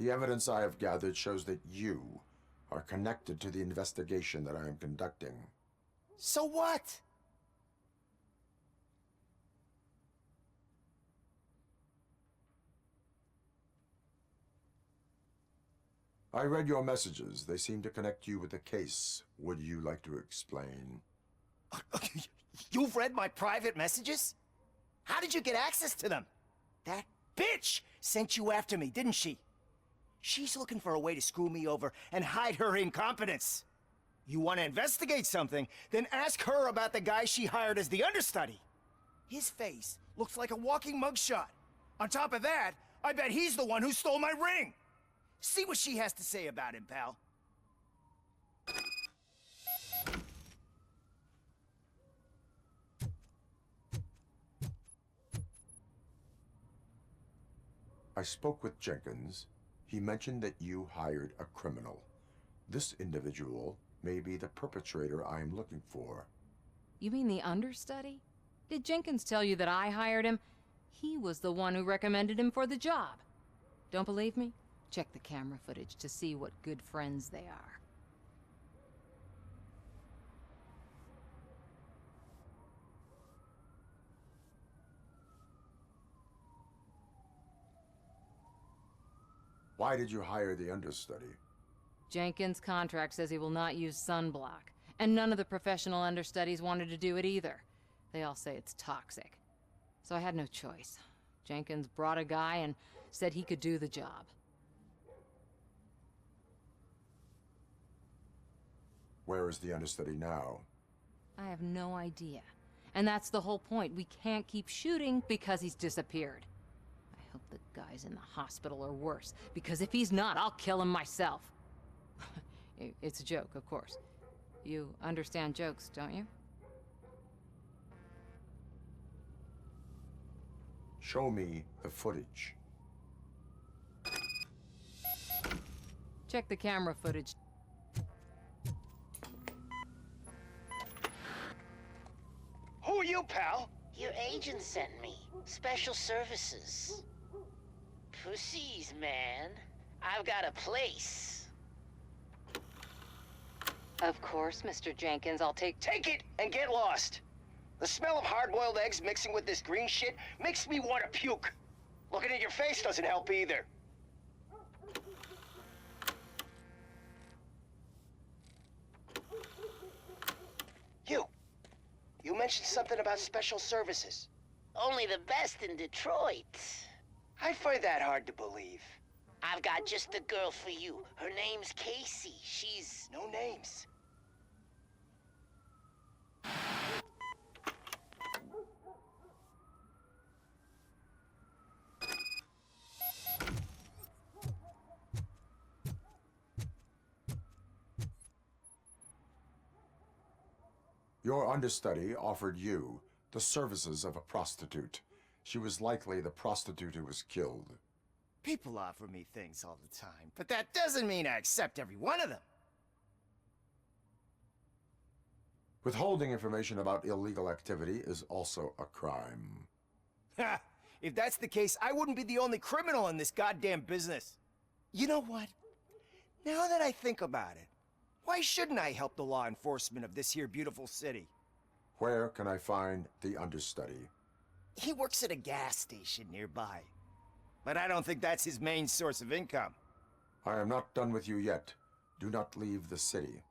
The evidence I have gathered shows that you are connected to the investigation that I am conducting. So what? I read your messages. They seem to connect you with the case. Would you like to explain? You've read my private messages? How did you get access to them? That bitch sent you after me, didn't she? She's looking for a way to screw me over and hide her incompetence. You want to investigate something, then ask her about the guy she hired as the understudy. His face looks like a walking mugshot. On top of that, I bet he's the one who stole my ring. See what she has to say about him, pal. I spoke with Jenkins. He mentioned that you hired a criminal. This individual may be the perpetrator I am looking for. You mean the understudy? Did Jenkins tell you that I hired him? He was the one who recommended him for the job. Don't believe me? Check the camera footage to see what good friends they are. Why did you hire the understudy? Jenkins' contract says he will not use sunblock, and none of the professional understudies wanted to do it either. They all say it's toxic. So I had no choice. Jenkins brought a guy and said he could do the job. Where is the understudy now? I have no idea. And that's the whole point. We can't keep shooting because he's disappeared. I hope the guy's in the hospital or worse, because if he's not, I'll kill him myself. It's a joke, of course. You understand jokes, don't you? Show me the footage. Check the camera footage. Who are you, pal? Your agent sent me. Special services. Pussies, man. I've got a place. Of course, Mr. Jenkins, I'll take... Take it and get lost. The smell of hard-boiled eggs mixing with this green shit makes me want to puke. Looking at your face doesn't help either. You mentioned something about special services. Only the best in Detroit. I find that hard to believe. I've got just the girl for you. Her name's Casey. She's... No names. Your understudy offered you the services of a prostitute. She was likely the prostitute who was killed. People offer me things all the time, but that doesn't mean I accept every one of them. Withholding information about illegal activity is also a crime. Ha! If that's the case, I wouldn't be the only criminal in this goddamn business. You know what? Now that I think about it, why shouldn't I help the law enforcement of this here beautiful city? Where can I find the understudy? He works at a gas station nearby. But I don't think that's his main source of income. I am not done with you yet. Do not leave the city.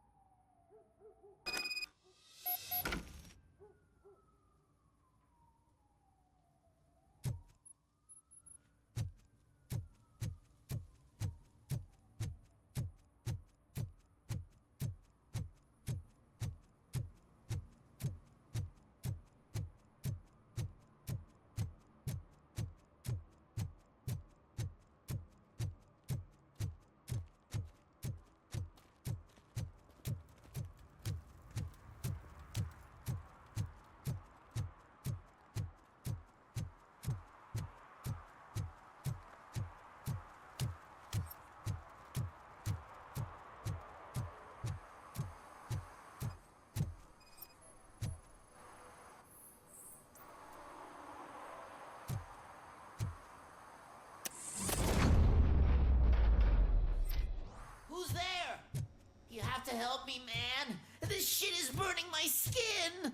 got to help me, man. This shit is burning my skin.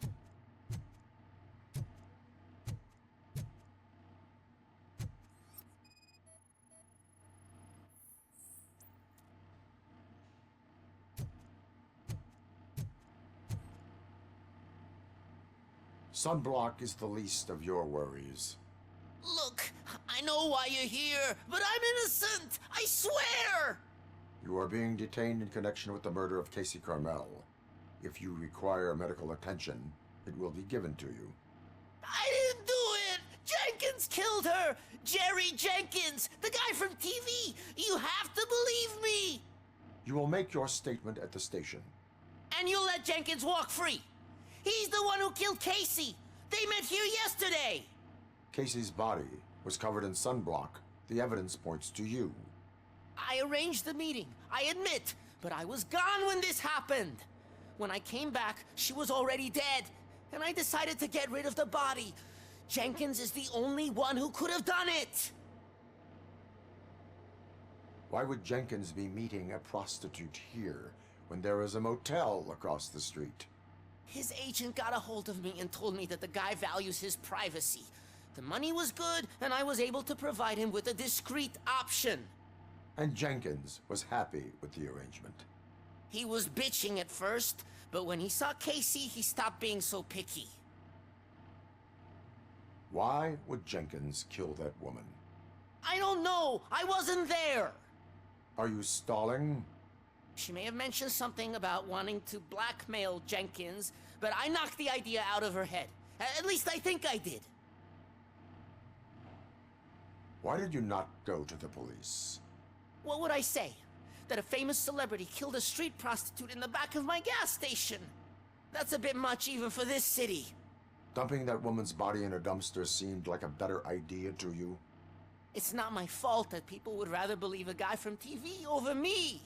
Sunblock is the least of your worries. Look, I know why you're here, but I'm innocent. I swear. You are being detained in connection with the murder of Casey Carmel. If you require medical attention, it will be given to you. I didn't do it. Jenkins killed her. Jerry Jenkins, the guy from TV. You have to believe me. You will make your statement at the station. And you'll let Jenkins walk free. He's the one who killed Casey. They met here yesterday. Casey's body was covered in sunblock. The evidence points to you. I arranged the meeting, I admit, but I was gone when this happened. When I came back, she was already dead, and I decided to get rid of the body. Jenkins is the only one who could have done it. Why would Jenkins be meeting a prostitute here when there is a motel across the street? His agent got a hold of me and told me that the guy values his privacy. The money was good, and I was able to provide him with a discreet option. And Jenkins was happy with the arrangement. He was bitching at first, but when he saw Casey, he stopped being so picky. Why would Jenkins kill that woman? I don't know. I wasn't there. Are you stalling? She may have mentioned something about wanting to blackmail Jenkins, but I knocked the idea out of her head. At least I think I did. Why did you not go to the police? What would I say? That a famous celebrity killed a street prostitute in the back of my gas station? That's a bit much even for this city. Dumping that woman's body in a dumpster seemed like a better idea to you? It's not my fault that people would rather believe a guy from TV over me.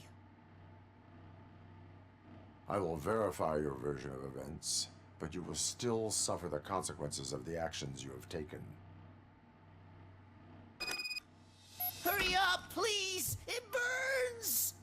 I will verify your version of events, but you will still suffer the consequences of the actions you have taken. Hurry up, please! It burns!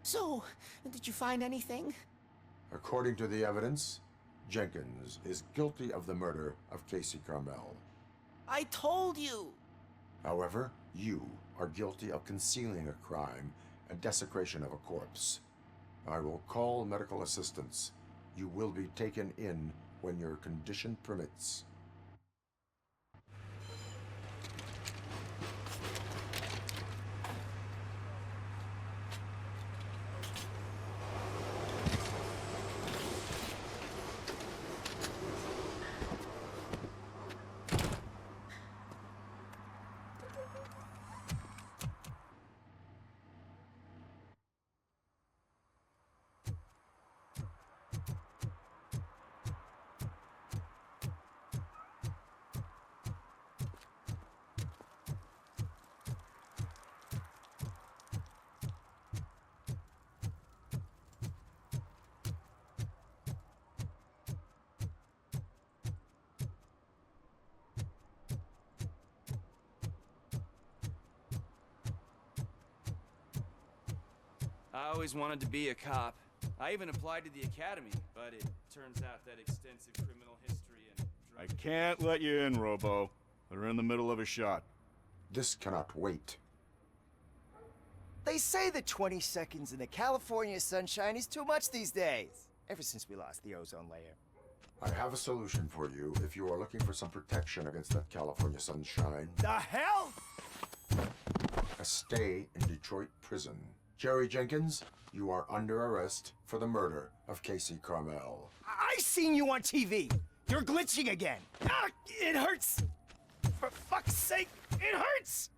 So, did you find anything? According to the evidence, Jenkins is guilty of the murder of Casey Carmel. I told you! However, you are guilty of concealing a crime and desecration of a corpse. I will call medical assistance. You will be taken in when your condition permits. I always wanted to be a cop. I even applied to the academy, but it turns out that extensive criminal history and I can't let you in, Robo. They're in the middle of a shot. This cannot wait. They say that 20 seconds in the California sunshine is too much these days, ever since we lost the ozone layer. I have a solution for you if you are looking for some protection against that California sunshine. The hell? A stay in Detroit prison. Jerry Jenkins, you are under arrest for the murder of Casey Carmel. I seen you on TV. You're glitching again. Ah, it hurts. For fuck's sake, it hurts.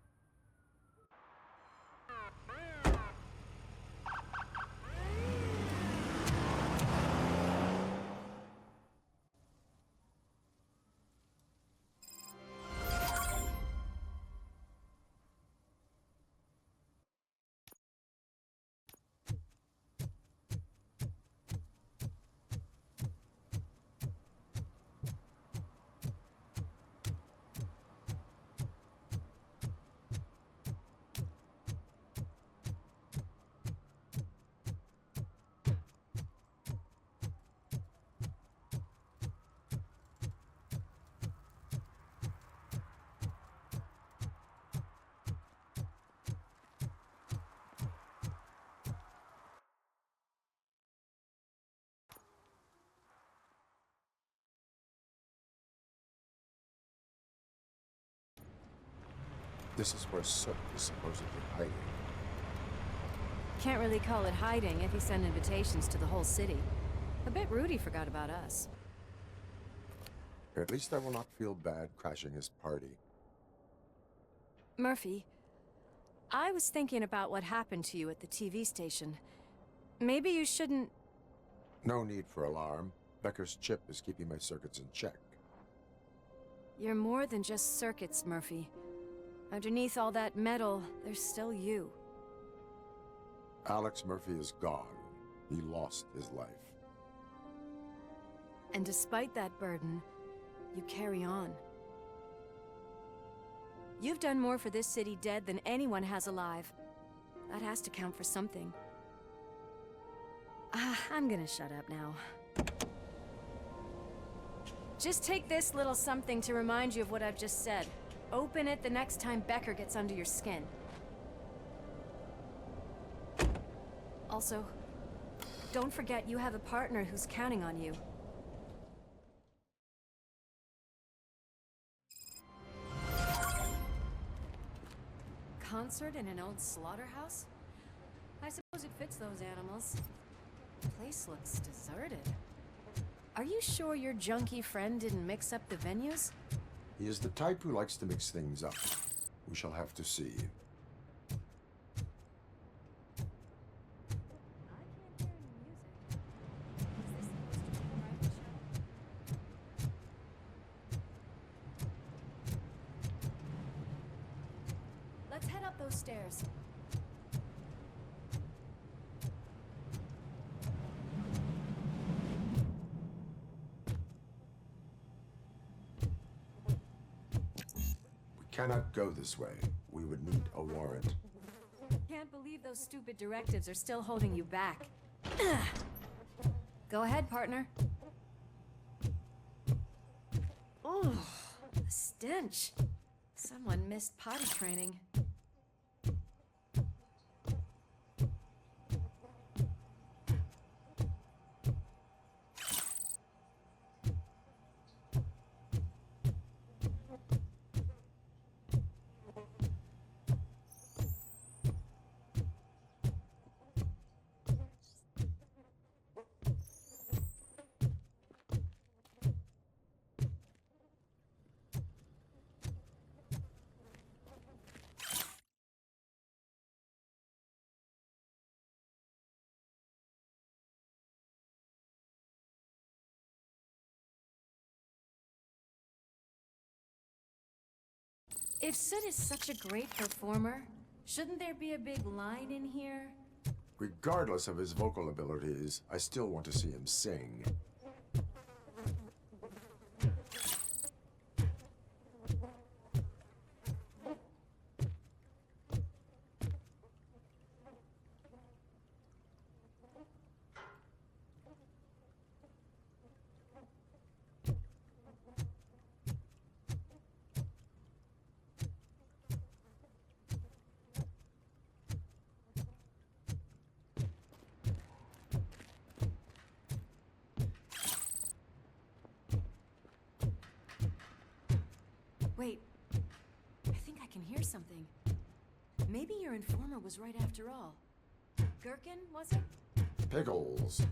This is where Soot is supposedly hiding. Can't really call it hiding if he sent invitations to the whole city. A bit rude he forgot about us. At least I will not feel bad crashing his party. Murphy, I was thinking about what happened to you at the TV station. Maybe you shouldn't... No need for alarm. Becker's chip is keeping my circuits in check. You're more than just circuits, Murphy. Underneath all that metal, there's still you. Alex Murphy is gone. He lost his life. And despite that burden, you carry on. You've done more for this city dead than anyone has alive. That has to count for something. I'm gonna shut up now. Just take this little something to remind you of what I've just said. Open it the next time Becker gets under your skin. Also, don't forget you have a partner who's counting on you. Concert in an old slaughterhouse? I suppose it fits those animals. The place looks deserted. Are you sure your junkie friend didn't mix up the venues? He is the type who likes to mix things up. We shall have to see. Let's head up those stairs. Cannot go this way. We would need a warrant. Can't believe those stupid directives are still holding you back. Go ahead, partner. Oh, the stench. Someone missed potty training. If Sid is such a great performer, shouldn't there be a big line in here? Regardless of his vocal abilities, I still want to see him sing. Wait, I think I can hear something. Maybe your informer was right after all. Gherkin, was it? Pickles.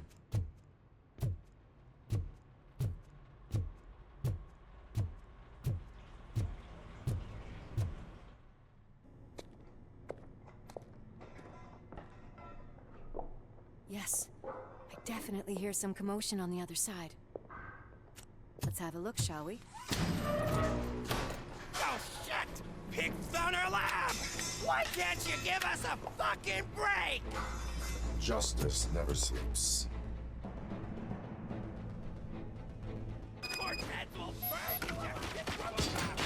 Yes, I definitely hear some commotion on the other side. Let's have a look, shall we? Oh, shit! Pig Thunder Lab! Why can't you give us a fucking break? Justice never sleeps. Torch heads will burn you to shit, RoboCop!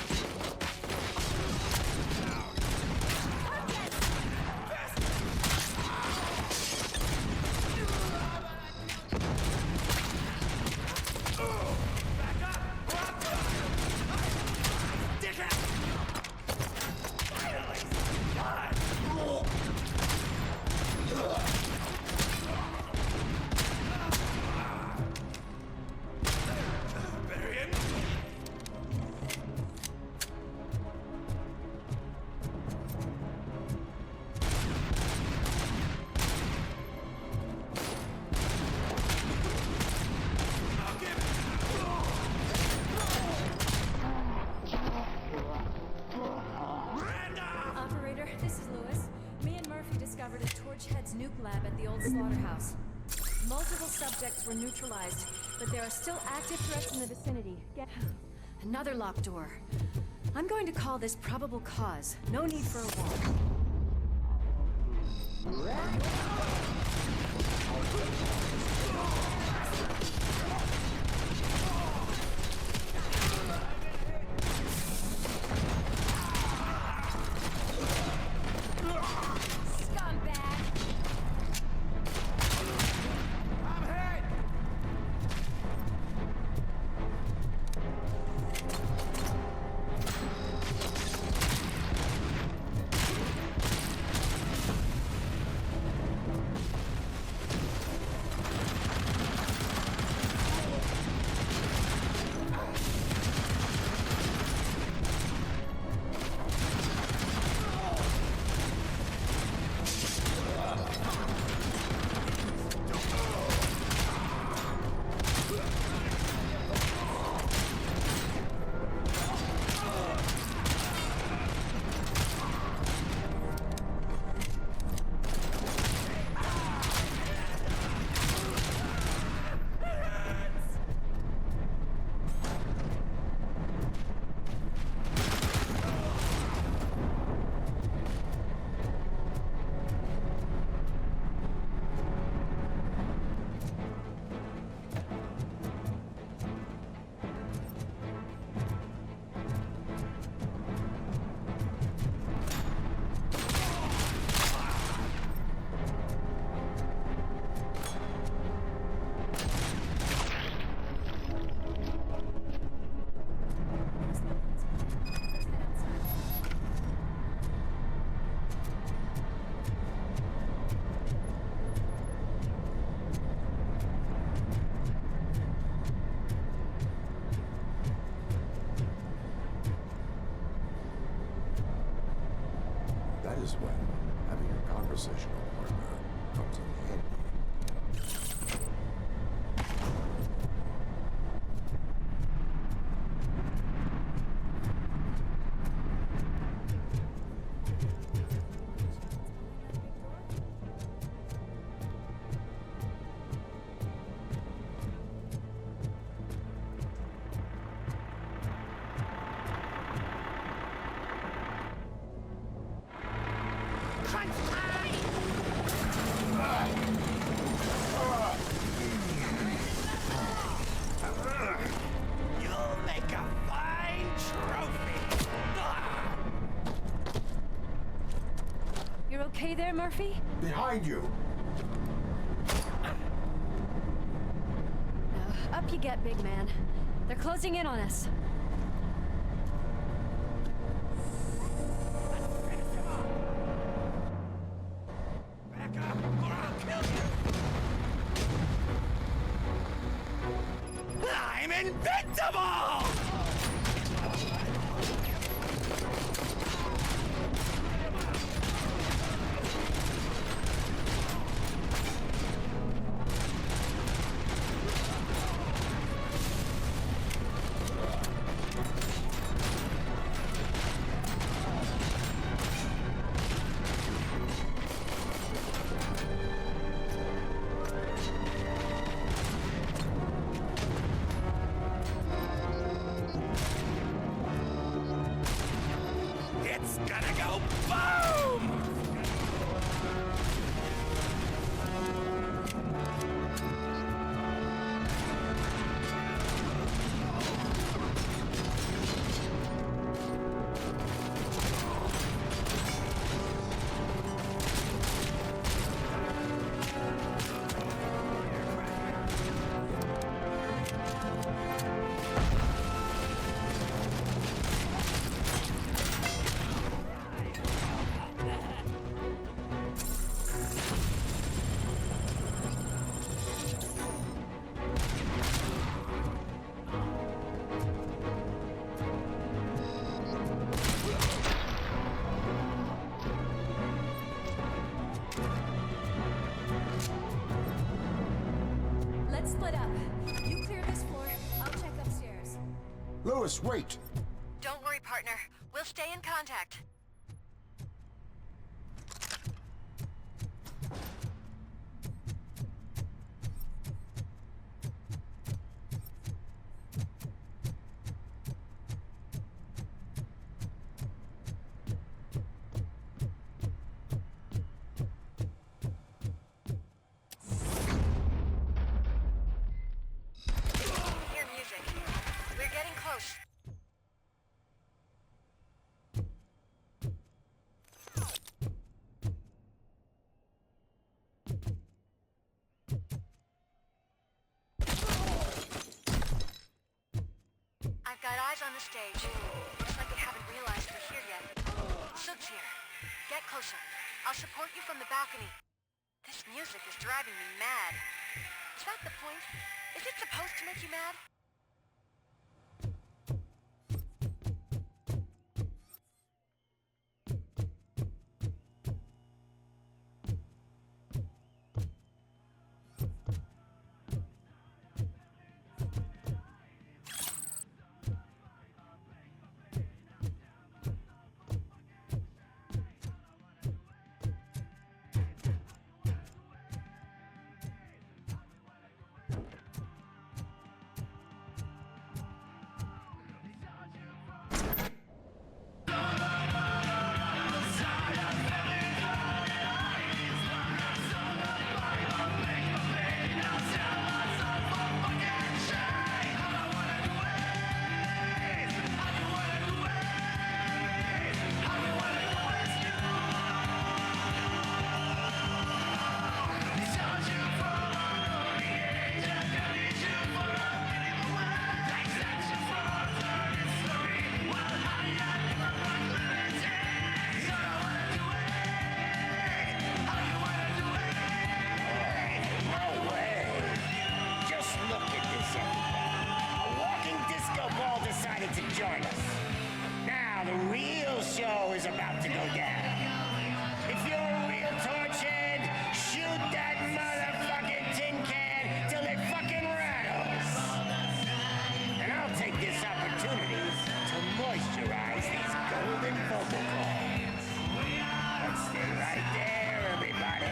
Operator, this is Lewis. Me and Murphy discovered a Torchhead's nuke lab at the old slaughterhouse. Multiple subjects were neutralized, but there are still active threats in the vicinity. Another locked door. I'm going to call this probable cause. No need for a warrant. That is when having a conversational partner comes in handy. you there, Murphy? Behind you! Up you get, big man. They're closing in on us. I'm invincible! It's gonna go boom! Let's split up. You clear this floor, I'll check upstairs. Lewis, wait! Don't worry, partner. We'll stay in contact. Hear music. We're getting close. I've got eyes on the stage. Looks like they haven't realized we're here yet. Sook's here. Get closer. I'll support you from the balcony. This music is driving me mad. Is that the point? Is it supposed to make you mad? To join us. Now the real show is about to go down. If you're a real torchhead, shoot that motherfucking tin can till it fucking rattles. And I'll take this opportunity to moisturize these golden vocal cords. Let's stay right there, everybody.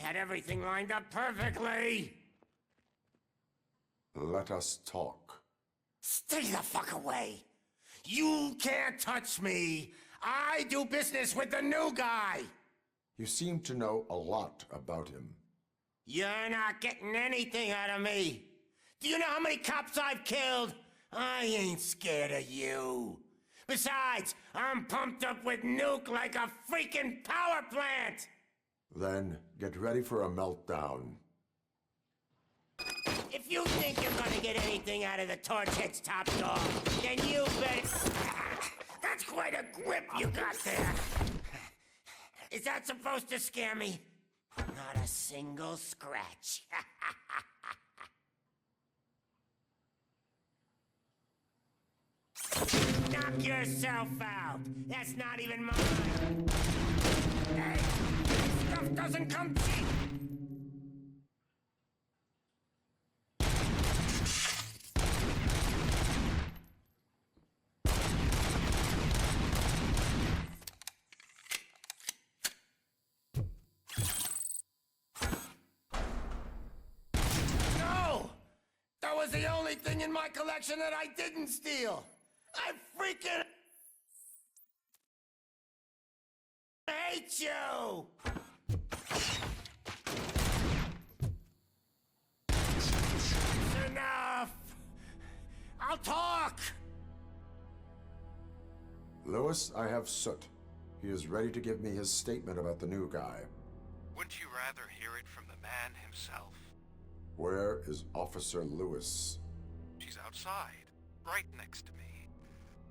Had everything lined up perfectly! Let us talk. Stay the fuck away! You can't touch me! I do business with the new guy! You seem to know a lot about him. You're not getting anything out of me! Do you know how many cops I've killed? I ain't scared of you. Besides, I'm pumped up with nuke like a freaking power plant! Then get ready for a meltdown. If you think you're gonna get anything out of the Torchhead's top dog, then you bet... That's quite a grip you got there. Is that supposed to scare me? Not a single scratch. Knock yourself out. That's not even mine. Hey, this stuff doesn't come cheap. No! That was the only thing in my collection that I didn't steal. I freaking hate you! Enough! I'll talk! Lewis, I have Soot. He is ready to give me his statement about the new guy. Wouldn't you rather hear it from the man himself? Where is Officer Lewis? She's outside, right next to me.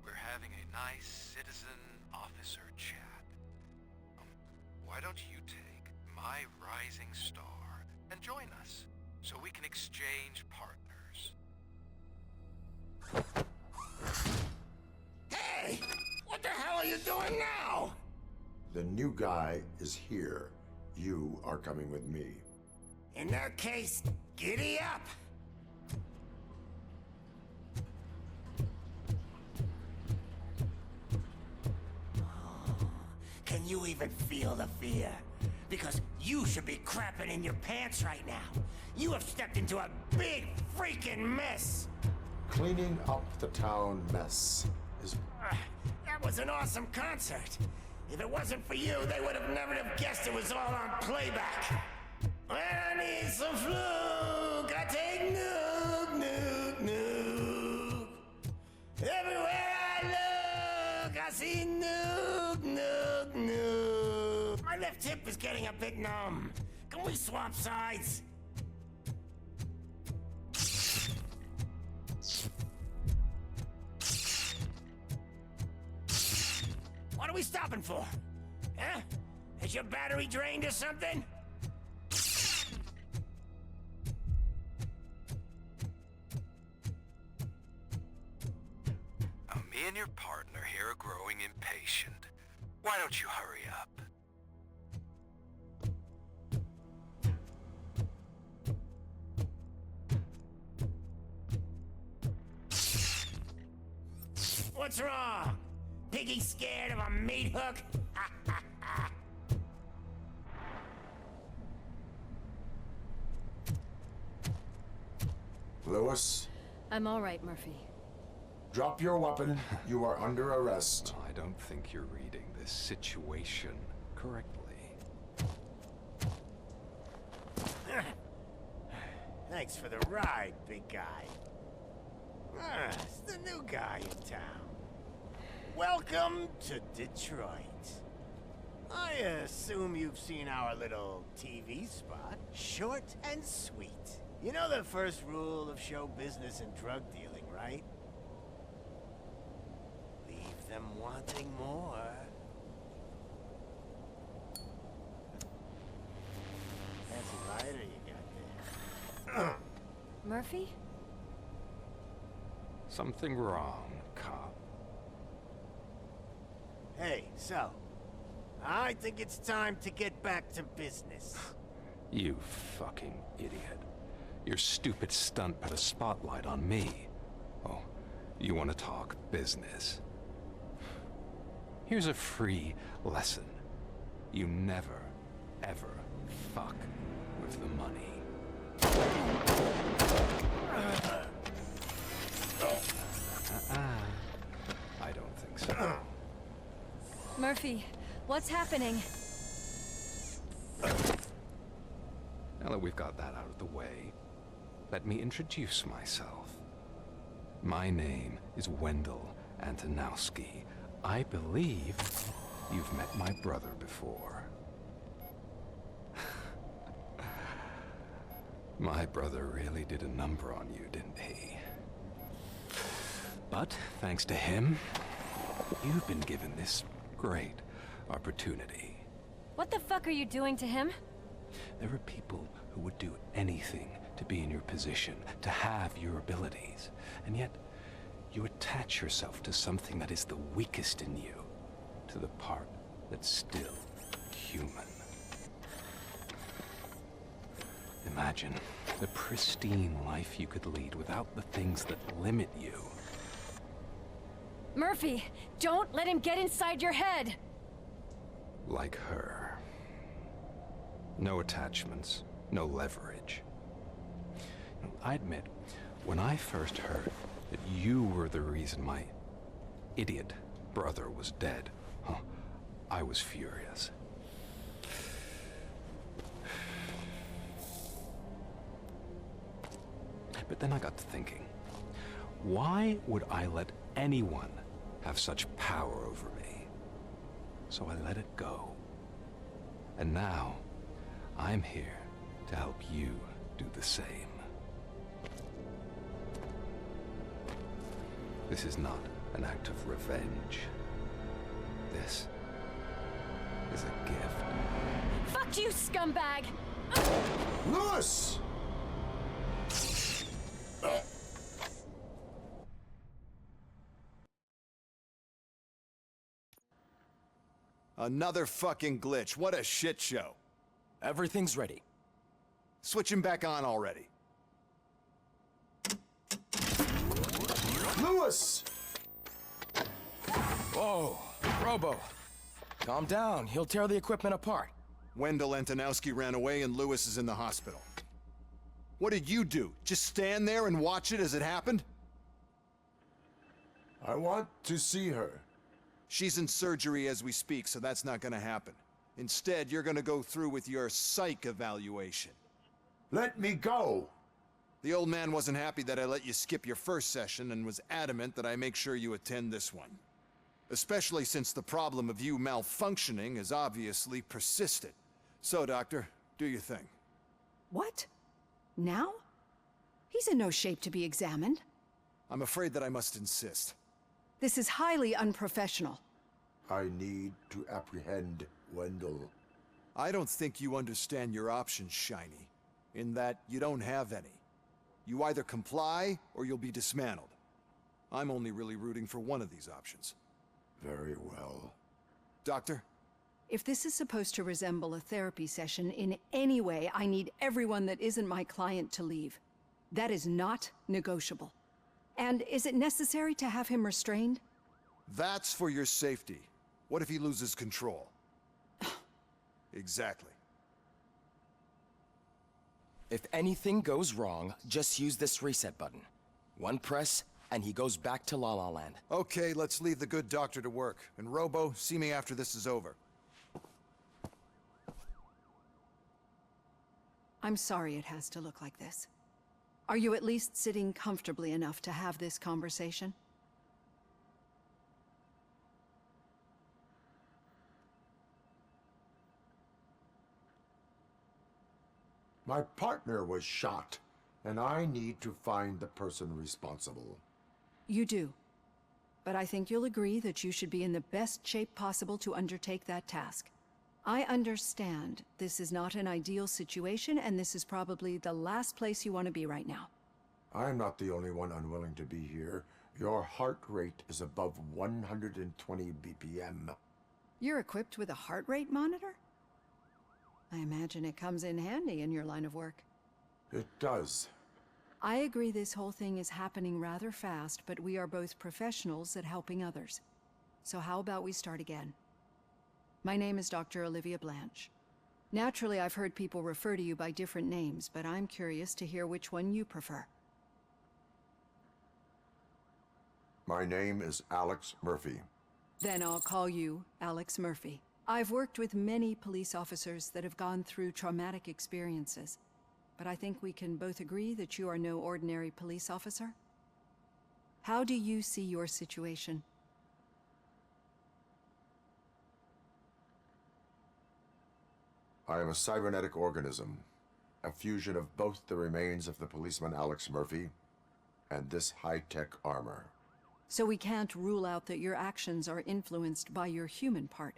We're having a nice citizen-officer chat. Why don't you take my rising star and join us, so we can exchange partners? Hey! What the hell are you doing now? The new guy is here. You are coming with me. In that case, giddy up! Can you even feel the fear? Because you should be crapping in your pants right now. You have stepped into a big freaking mess. Cleaning up the town mess is... That was an awesome concert. If it wasn't for you, they would have never have guessed it was all on playback. When I need some fluke, I take nuke, nuke, nuke. Everywhere I look, I see nuke, nuke, nuke. My left hip is getting a bit numb. Can we swap sides? What are we stopping for? Huh? Is your battery drained or something? Me and your partner here are growing impatient. Why don't you hurry up? What's wrong? Piggy scared of a meat hook? Lewis? I'm all right, Murphy. Drop your weapon. You are under arrest. I don't think you're reading this situation correctly. Thanks for the ride, big guy. It's the new guy in town. Welcome to Detroit. I assume you've seen our little TV spot. Short and sweet. You know the first rule of show business and drug dealing, right? Leave them wanting more. Fancy lighter you got there. Murphy? Something wrong, cop. Hey, so, I think it's time to get back to business. You fucking idiot. Your stupid stunt put a spotlight on me. Oh, you want to talk business? Here's a free lesson. You never, ever fuck worth the money. I don't think so. Murphy, what's happening? Now that we've got that out of the way, let me introduce myself. My name is Wendell Antonowski. I believe you've met my brother before. My brother really did a number on you, didn't he? But thanks to him, you've been given this great opportunity. What the fuck are you doing to him? There are people who would do anything to be in your position, to have your abilities, and yet you attach yourself to something that is the weakest in you, to the part that's still human. Imagine the pristine life you could lead without the things that limit you. Murphy, don't let him get inside your head! Like her. No attachments, no leverage. I admit, when I first heard that you were the reason my idiot brother was dead, I was furious. But then I got to thinking, why would I let anyone have such power over me? So I let it go. And now, I'm here to help you do the same. This is not an act of revenge. This is a gift. Fuck you, scumbag! Lewis! Another fucking glitch. What a shit show. Everything's ready. Switch him back on already. Lewis! Whoa, Robo. Calm down. He'll tear the equipment apart. Wendell Antonowski ran away and Lewis is in the hospital. What did you do? Just stand there and watch it as it happened? I want to see her. She's in surgery as we speak, so that's not gonna happen. Instead, you're gonna go through with your psych evaluation. Let me go! The old man wasn't happy that I let you skip your first session and was adamant that I make sure you attend this one. Especially since the problem of you malfunctioning has obviously persisted. So, Doctor, do your thing. What? Now? He's in no shape to be examined. I'm afraid that I must insist. This is highly unprofessional. I need to apprehend Wendell. I don't think you understand your options, Shiny. In that you don't have any. You either comply, or you'll be dismantled. I'm only really rooting for one of these options. Very well. Doctor? If this is supposed to resemble a therapy session in any way, I need everyone that isn't my client to leave. That is not negotiable. And is it necessary to have him restrained? That's for your safety. What if he loses control? Exactly. If anything goes wrong, just use this reset button. One press, and he goes back to La La Land. Okay, let's leave the good doctor to work. And Robo, see me after this is over. I'm sorry it has to look like this. Are you at least sitting comfortably enough to have this conversation? My partner was shot, and I need to find the person responsible. You do. But I think you'll agree that you should be in the best shape possible to undertake that task. I understand this is not an ideal situation, and this is probably the last place you want to be right now. I'm not the only one unwilling to be here. Your heart rate is above 120 BPM. You're equipped with a heart rate monitor? I imagine it comes in handy in your line of work. It does. I agree this whole thing is happening rather fast, but we are both professionals at helping others. So how about we start again? My name is Dr. Olivia Blanche. Naturally, I've heard people refer to you by different names, but I'm curious to hear which one you prefer. My name is Alex Murphy. Then I'll call you Alex Murphy. I've worked with many police officers that have gone through traumatic experiences, but I think we can both agree that you are no ordinary police officer. How do you see your situation? I am a cybernetic organism, a fusion of both the remains of the policeman Alex Murphy and this high-tech armor. So we can't rule out that your actions are influenced by your human part.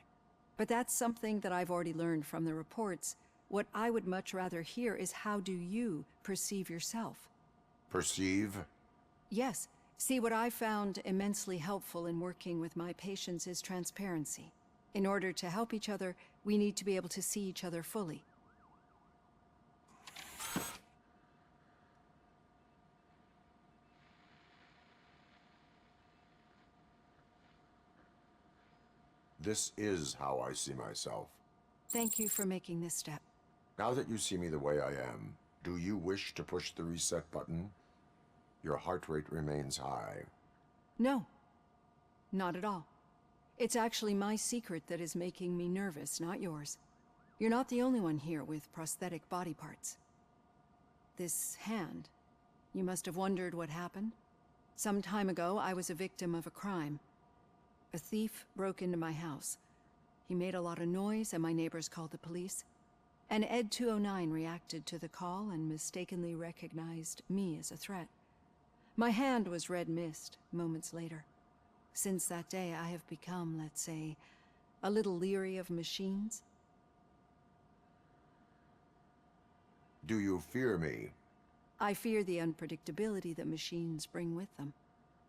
But that's something that I've already learned from the reports. What I would much rather hear is how do you perceive yourself? Perceive? Yes. See, what I found immensely helpful in working with my patients is transparency. In order to help each other, we need to be able to see each other fully. This is how I see myself. Thank you for making this step. Now that you see me the way I am, do you wish to push the reset button? Your heart rate remains high. No, not at all. It's actually my secret that is making me nervous, not yours. You're not the only one here with prosthetic body parts. This hand, you must have wondered what happened. Some time ago, I was a victim of a crime. A thief broke into my house. He made a lot of noise and my neighbors called the police. And Ed 209 reacted to the call and mistakenly recognized me as a threat. My hand was red mist moments later. Since that day, I have become, let's say, a little leery of machines. Do you fear me? I fear the unpredictability that machines bring with them.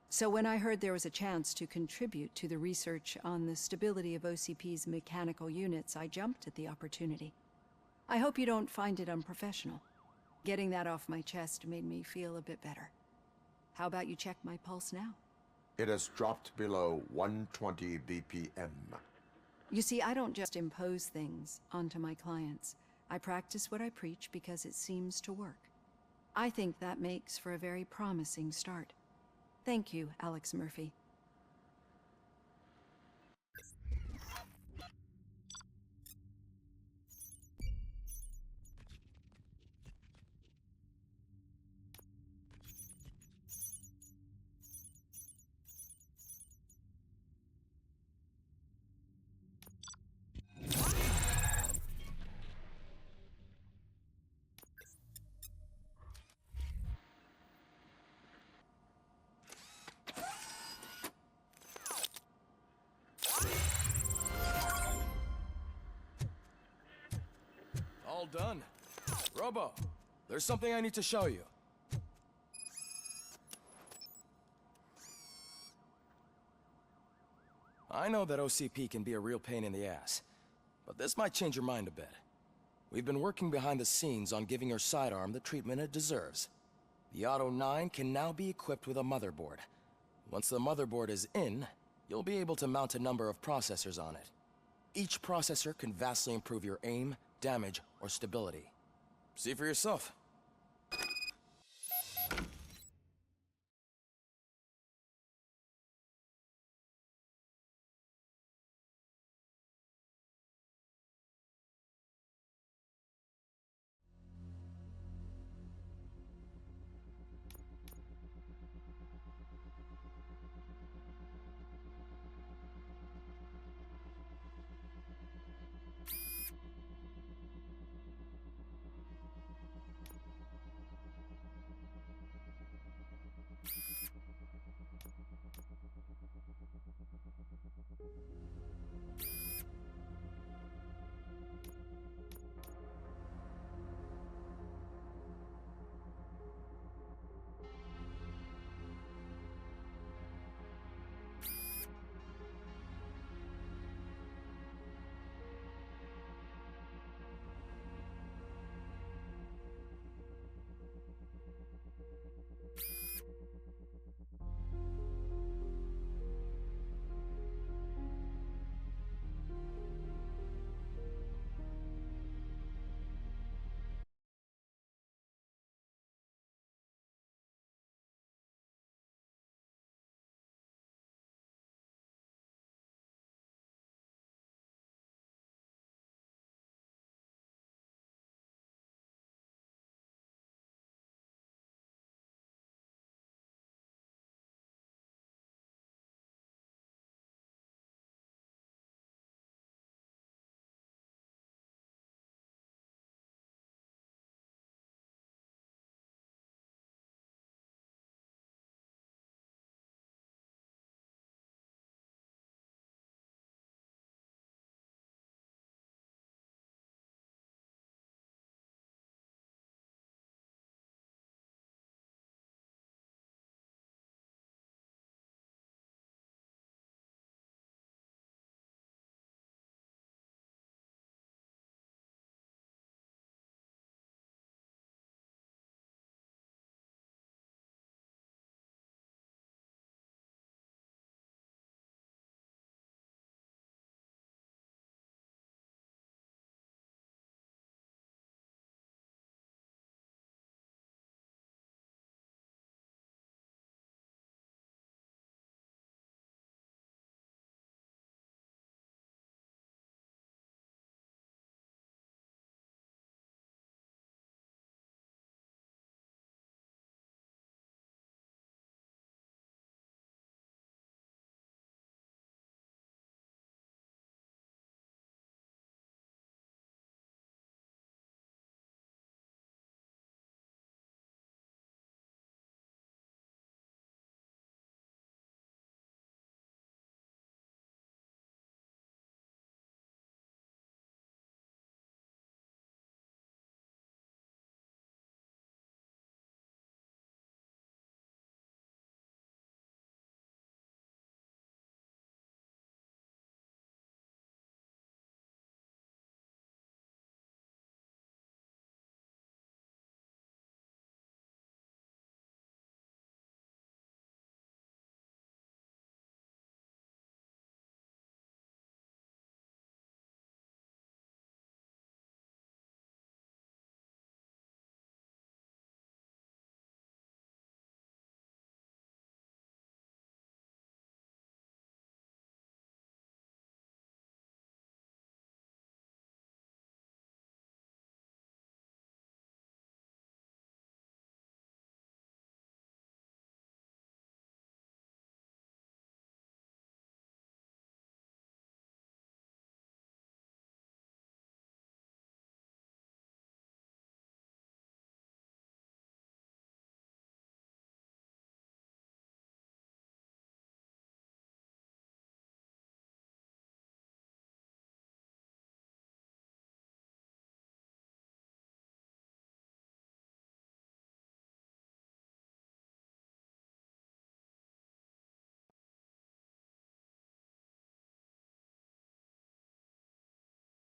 So when I heard there was a chance to contribute to the research on the stability of OCP's mechanical units, I jumped at the opportunity. I hope you don't find it unprofessional. Getting that off my chest made me feel a bit better. How about you check my pulse now? It has dropped below 120 BPM. You see, I don't just impose things onto my clients. I practice what I preach because it seems to work. I think that makes for a very promising start. Thank you, Alex Murphy. All done. Robo, there's something I need to show you. I know that OCP can be a real pain in the ass, but this might change your mind a bit. We've been working behind the scenes on giving your sidearm the treatment it deserves. The Auto 9 can now be equipped with a motherboard. Once the motherboard is in, you'll be able to mount a number of processors on it. Each processor can vastly improve your aim, damage, or stability. See for yourself.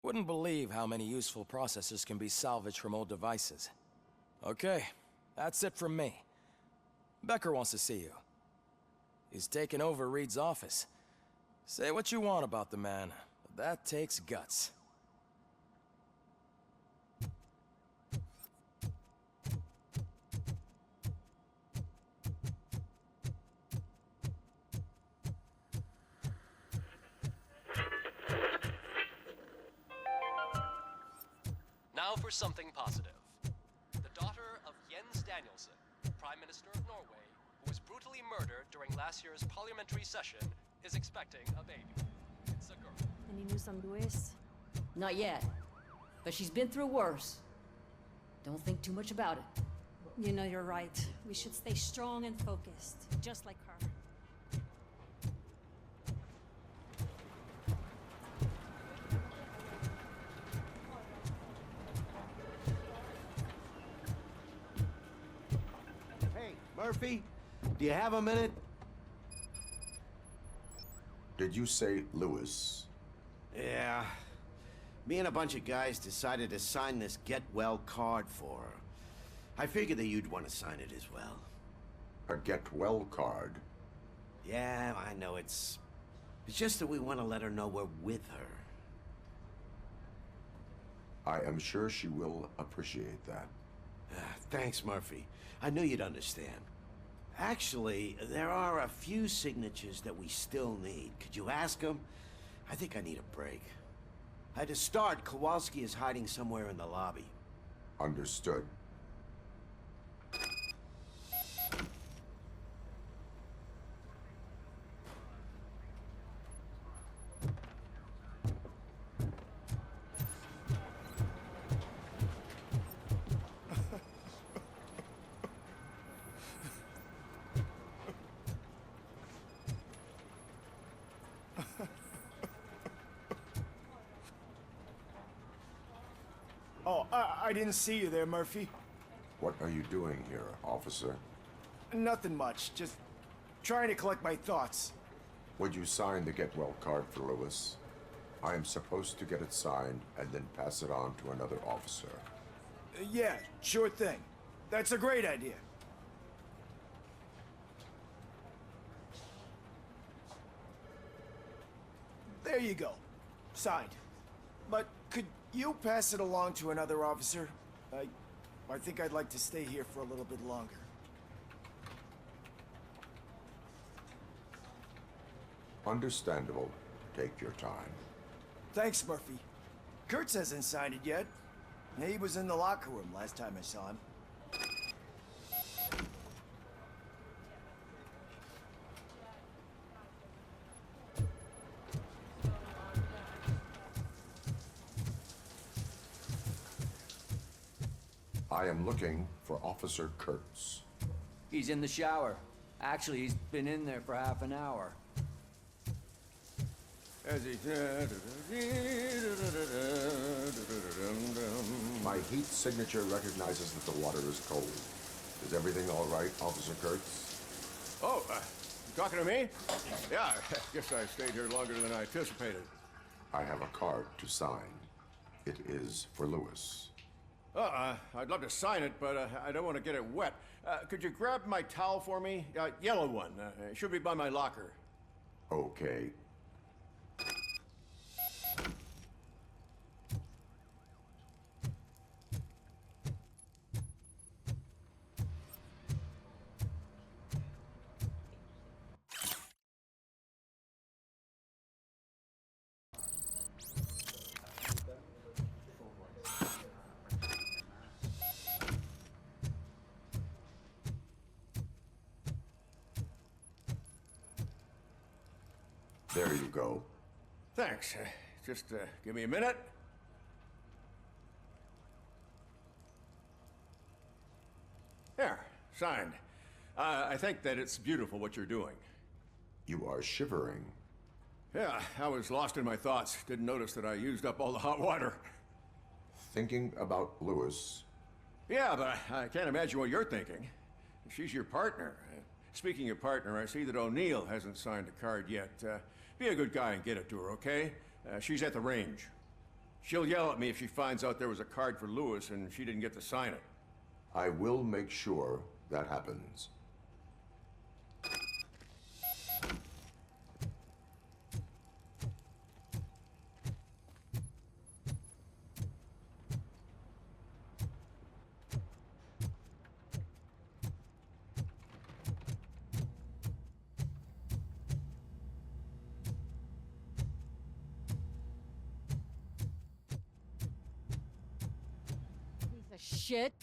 Wouldn't believe how many useful processors can be salvaged from old devices. Okay, that's it from me. Becker wants to see you. He's taken over Reed's office. Say what you want about the man, but that takes guts. Now for something positive. The daughter of Jens Danielson, Prime Minister of Norway, who was brutally murdered during last year's parliamentary session, is expecting a baby. It's a girl. Any news on Luis? Not yet. But she's been through worse. Don't think too much about it. You know you're right. We should stay strong and focused, just like her. Hey, Murphy, do you have a minute? Did you say Lewis? Yeah. Me and a bunch of guys decided to sign this get well card for her. I figured that you'd want to sign it as well. A get well card? Yeah, I know it's just that we want to let her know we're with her. I am sure she will appreciate that. Thanks, Murphy. I knew you'd understand. Actually, there are a few signatures that we still need. Could you ask them? I think I need a break. To start, Kowalski is hiding somewhere in the lobby. Understood. Oh, I didn't see you there, Murphy. What are you doing here, officer? Nothing much, just trying to collect my thoughts. Would you sign the get well card for Lewis? I am supposed to get it signed and then pass it on to another officer. Yeah, sure thing. That's a great idea. There you go. Signed. But could you pass it along to another officer? I think I'd like to stay here for a little bit longer. Understandable. Take your time. Thanks, Murphy. Kurtz hasn't signed it yet. He was in the locker room last time I saw him. I am looking for Officer Kurtz. He's in the shower. Actually, he's been in there for half an hour. As he... My heat signature recognizes that the water is cold. Is everything all right, Officer Kurtz? Oh, you talking to me? Yeah, I guess I stayed here longer than I anticipated. I have a card to sign. It is for Lewis. I'd love to sign it, but I don't want to get it wet. Could you grab my towel for me? Yellow one. It should be by my locker. Okay. There you go. Thanks. Just give me a minute. There, signed. I think that it's beautiful what you're doing. You are shivering. Yeah, I was lost in my thoughts. Didn't notice that I used up all the hot water. Thinking about Lewis. Yeah, but I can't imagine what you're thinking. She's your partner. Speaking of partner, I see that O'Neill hasn't signed a card yet. Be a good guy and get it to her, okay? She's at the range. She'll yell at me if she finds out there was a card for Lewis and she didn't get to sign it. I will make sure that happens. Piece of shit.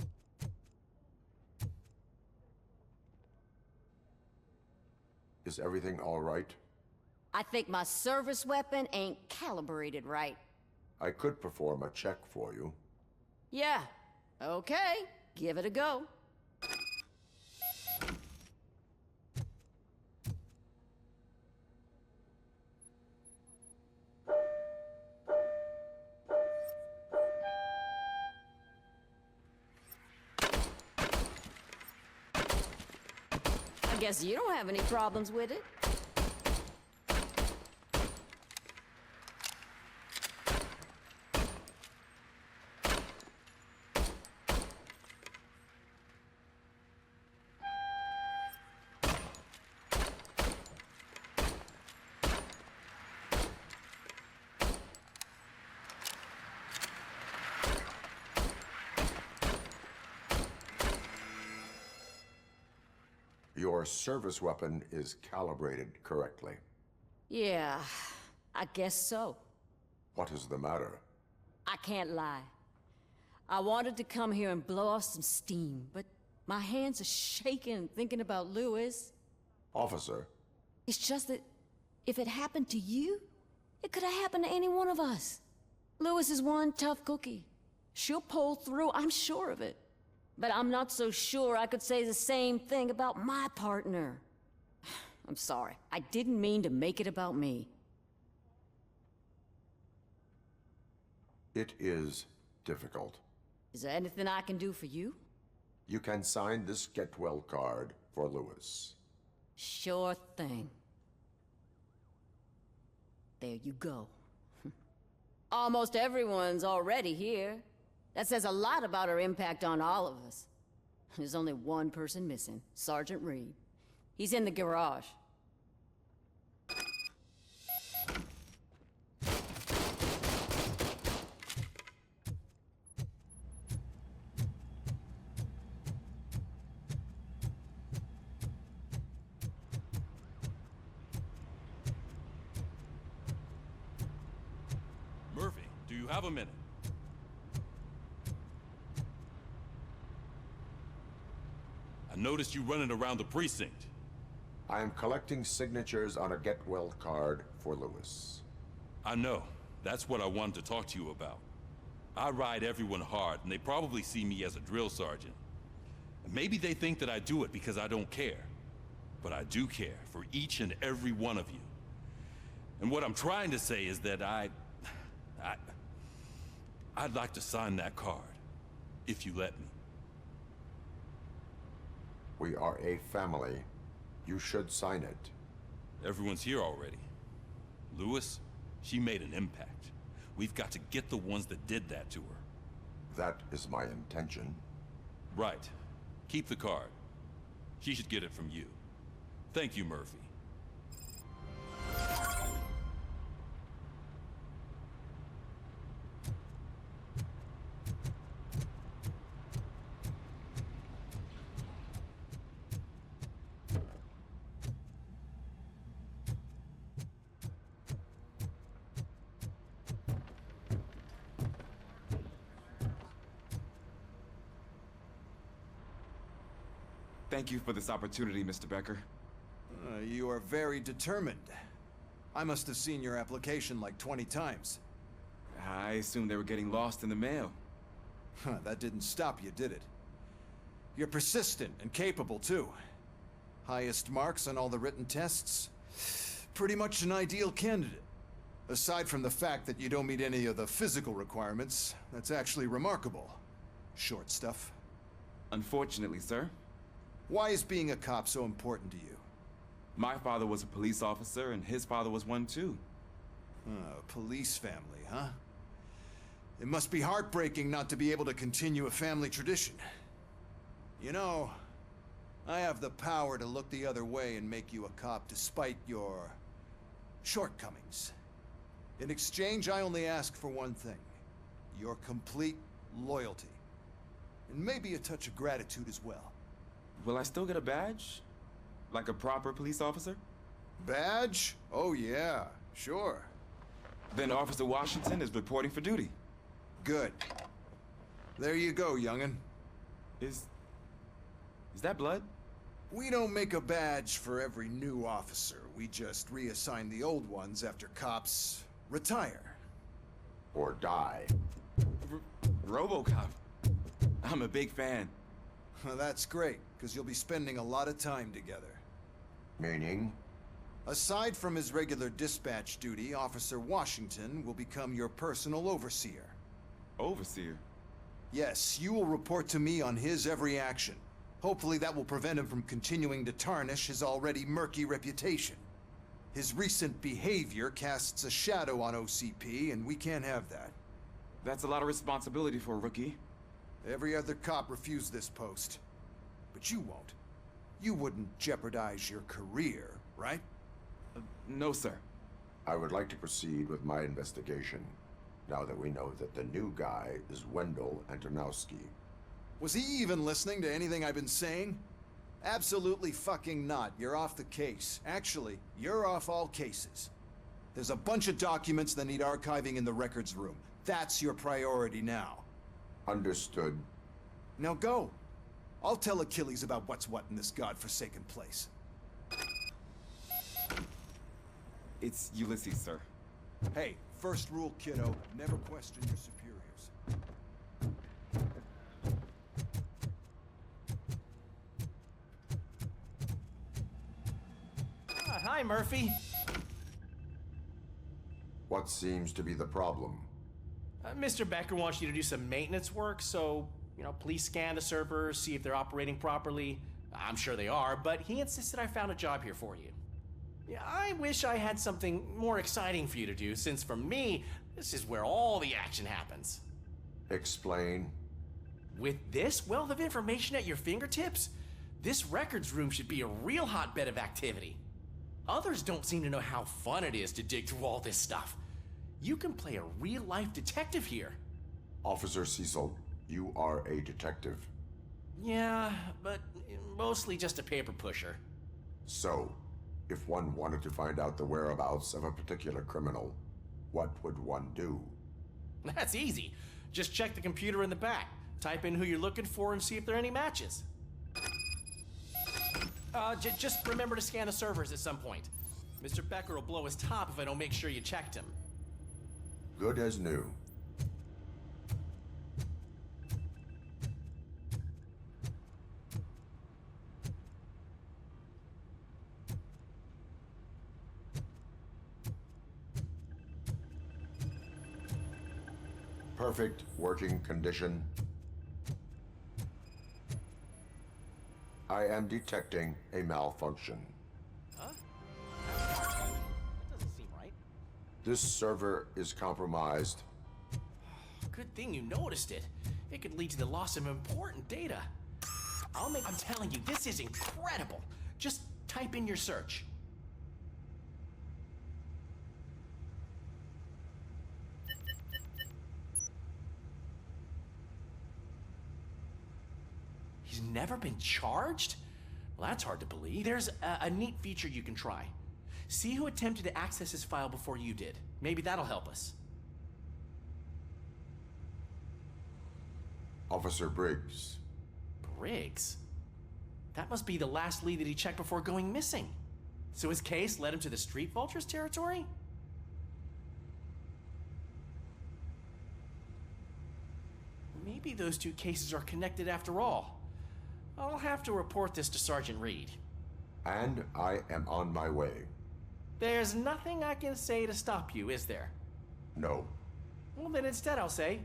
Is everything all right? I think my service weapon ain't calibrated right. I could perform a check for you. Yeah. Okay. Give it a go. I guess you don't have any problems with it. Your service weapon is calibrated correctly. Yeah, I guess so. What is the matter? I can't lie. I wanted to come here and blow off some steam, but my hands are shaking thinking about Lewis. Officer, It's just that if it happened to you, it could have happened to any one of us. Lewis is one tough cookie. She'll pull through, I'm sure of it. But I'm not so sure I could say the same thing about my partner. I'm sorry. I didn't mean to make it about me. it is difficult. Is there anything I can do for you? You can sign this Get Well card for Lewis. Sure thing. There you go. Almost everyone's already here. That says a lot about her impact on all of us. There's only one person missing, Sergeant Reed. He's in the garage. Murphy, do you have a minute? I noticed you running around the precinct. I am collecting signatures on a Get Well card for Lewis. I know. That's what I wanted to talk to you about. I ride everyone hard, and they probably see me as a drill sergeant. Maybe they think that I do it because I don't care. But I do care for each and every one of you. And what I'm trying to say is that I'd like to sign that card, if you let me. We are a family. You should sign it. Everyone's here already. Lewis, she made an impact. We've got to get the ones that did that to her. That is my intention. Right. Keep the card. She should get it from you. Thank you, Murphy. Thank you for this opportunity, Mr. Becker. You are very determined. I must have seen your application like 20 times. I assumed they were getting lost in the mail. That didn't stop you, did it? You're persistent and capable, too. Highest marks on all the written tests. Pretty much an ideal candidate. Aside from the fact that you don't meet any of the physical requirements, that's actually remarkable. Short stuff. Unfortunately, sir. Why is being a cop so important to you? My father was a police officer, and his father was one too. Police family, huh? It must be heartbreaking not to be able to continue a family tradition. You know, I have the power to look the other way and make you a cop despite your shortcomings. In exchange, I only ask for one thing. Your complete loyalty. And maybe a touch of gratitude as well. Will I still get a badge? Like a proper police officer? Badge? Oh yeah, sure. Then Officer Washington is reporting for duty. Good. There you go, young'un. Is that blood? We don't make a badge for every new officer. We just reassign the old ones after cops retire. Or die. RoboCop. I'm a big fan. Well, that's great, because you'll be spending a lot of time together. Meaning? Aside from his regular dispatch duty, Officer Washington will become your personal overseer. Overseer? Yes, you will report to me on his every action. Hopefully that will prevent him from continuing to tarnish his already murky reputation. His recent behavior casts a shadow on OCP, and we can't have that. That's a lot of responsibility for a rookie. Every other cop refused this post. But you won't. You wouldn't jeopardize your career, right? No, sir. I would like to proceed with my investigation, now that we know that the new guy is Wendell Antonowski. Was he even listening to anything I've been saying? Absolutely fucking not. You're off the case. Actually, you're off all cases. There's a bunch of documents that need archiving in the records room. That's your priority now. Understood. Now go. I'll tell Achilles about what's what in this godforsaken place. It's Ulysses, sir. Hey, first rule, kiddo, never question your superiors. Hi, Murphy. What seems to be the problem? Mr. Becker wants you to do some maintenance work, so, please scan the servers, see if they're operating properly. I'm sure they are, but he insisted I found a job here for you. Yeah, I wish I had something more exciting for you to do, since for me, this is where all the action happens. Explain. With this wealth of information at your fingertips, this records room should be a real hotbed of activity. Others don't seem to know how fun it is to dig through all this stuff. You can play a real-life detective here. Officer Cecil, you are a detective. Yeah, but mostly just a paper pusher. So, if one wanted to find out the whereabouts of a particular criminal, what would one do? That's easy. Just check the computer in the back, type in who you're looking for, and see if there are any matches. Just remember to scan the servers at some point. Mr. Becker will blow his top if I don't make sure you checked him. Good as new. Perfect working condition. I am detecting a malfunction. Huh? That doesn't seem right. This server is compromised. Good thing you noticed it. It could lead to the loss of important data. I'm telling you, this is incredible. Just type in your search. He's never been charged? Well, that's hard to believe. There's a neat feature you can try. See who attempted to access his file before you did. Maybe that'll help us. Officer Briggs. Briggs? That must be the last lead that he checked before going missing. So his case led him to the Street Vultures territory? Maybe those two cases are connected after all. I'll have to report this to Sergeant Reed. And I am on my way. There's nothing I can say to stop you, is there? No. Well, then instead I'll say,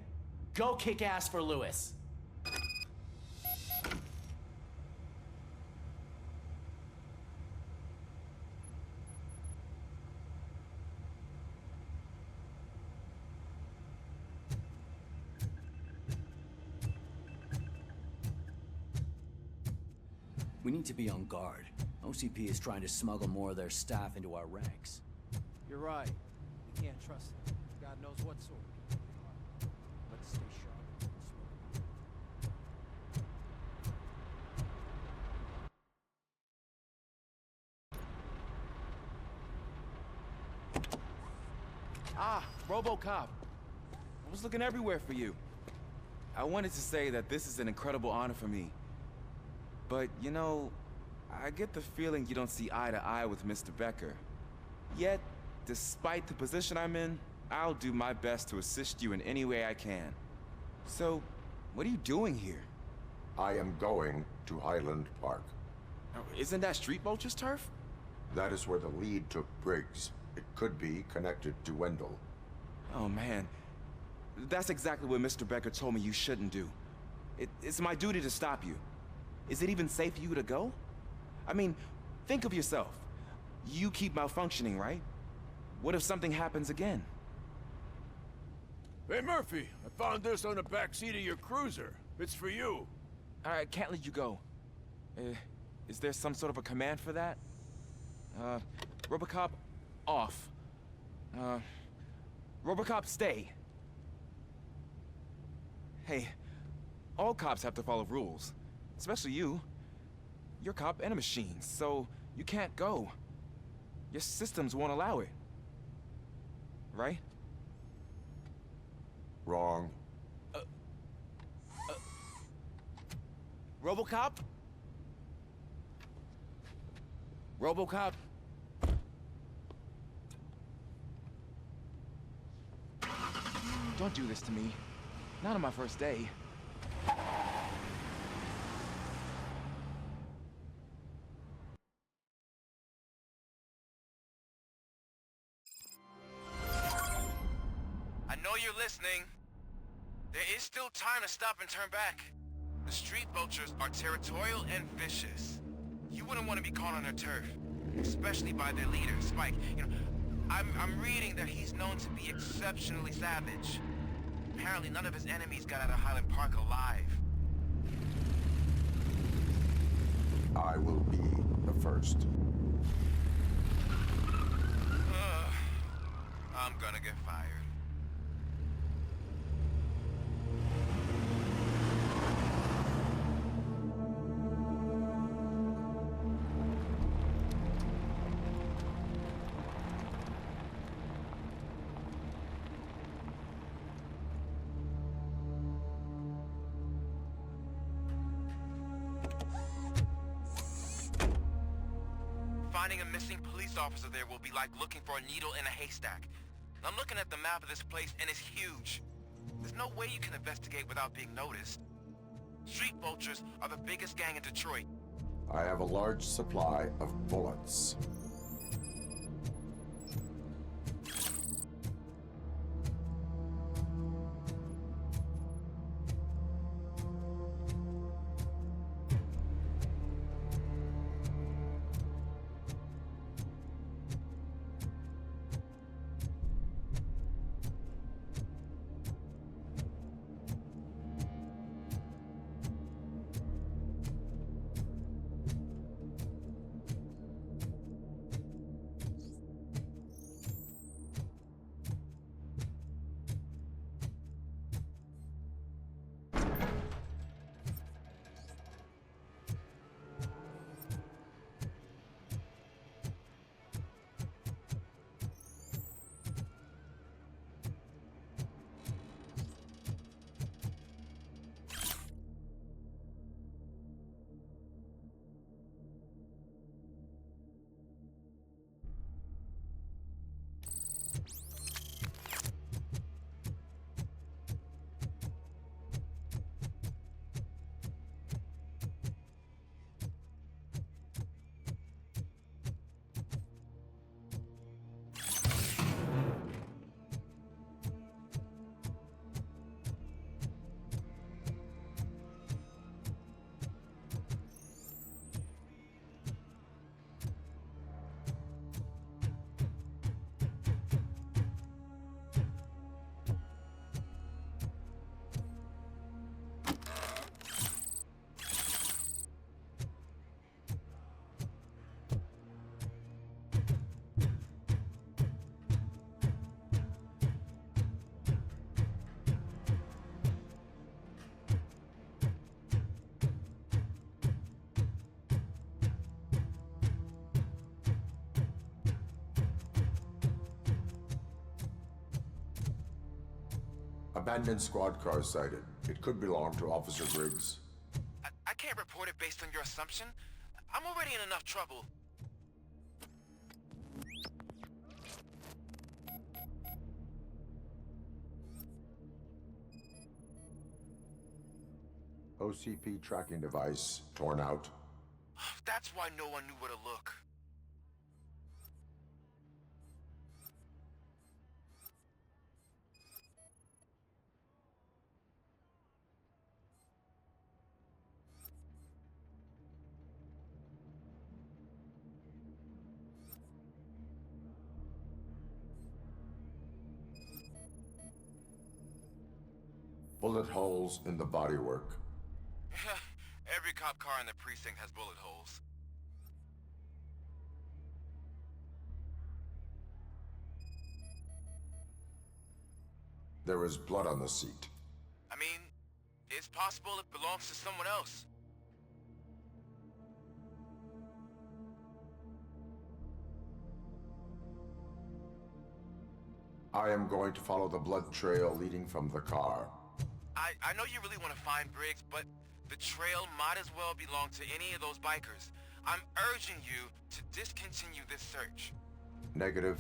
go kick ass for Lewis. We need to be on guard. OCP is trying to smuggle more of their staff into our ranks. You're right. We can't trust them. God knows what sort of people they are. Let's stay sharp. Ah, RoboCop. I was looking everywhere for you. I wanted to say that this is an incredible honor for me. But, you know, I get the feeling you don't see eye to eye with Mr. Becker. Yet, despite the position I'm in, I'll do my best to assist you in any way I can. So, what are you doing here? I am going to Highland Park. Isn't that Street Vulture's turf? That is where the lead took Briggs. It could be connected to Wendell. Oh, man. That's exactly what Mr. Becker told me you shouldn't do. It's my duty to stop you. Is it even safe for you to go? I mean, think of yourself. You keep malfunctioning, right? What if something happens again? Hey, Murphy, I found this on the back seat of your cruiser. It's for you. I can't let you go. Is there some sort of a command for that? RoboCop, off. RoboCop, stay. Hey, all cops have to follow rules. Especially you. You're a cop and a machine, so you can't go. Your systems won't allow it. Right? Wrong. RoboCop? RoboCop? Don't do this to me. Not on my first day. I know you're listening. There is still time to stop and turn back. The street vultures are territorial and vicious. You wouldn't want to be caught on their turf, especially by their leader, Spike. You know, I'm reading that he's known to be exceptionally savage. Apparently none of his enemies got out of Highland Park alive. I will be the first. I'm gonna get fired. Finding a missing police officer there will be like looking for a needle in a haystack. I'm looking at the map of this place and it's huge. There's no way you can investigate without being noticed. Street vultures are the biggest gang in Detroit. I have a large supply of bullets. Abandoned squad car sighted. It could belong to Officer Briggs. I can't report it based on your assumption. I'm already in enough trouble. OCP tracking device torn out. That's why no one knew where to look. Bullet holes in the bodywork. Every cop car in the precinct has bullet holes. There is blood on the seat. I mean, it's possible it belongs to someone else. I am going to follow the blood trail leading from the car. I know you really want to find Briggs, but the trail might as well belong to any of those bikers. I'm urging you to discontinue this search. Negative.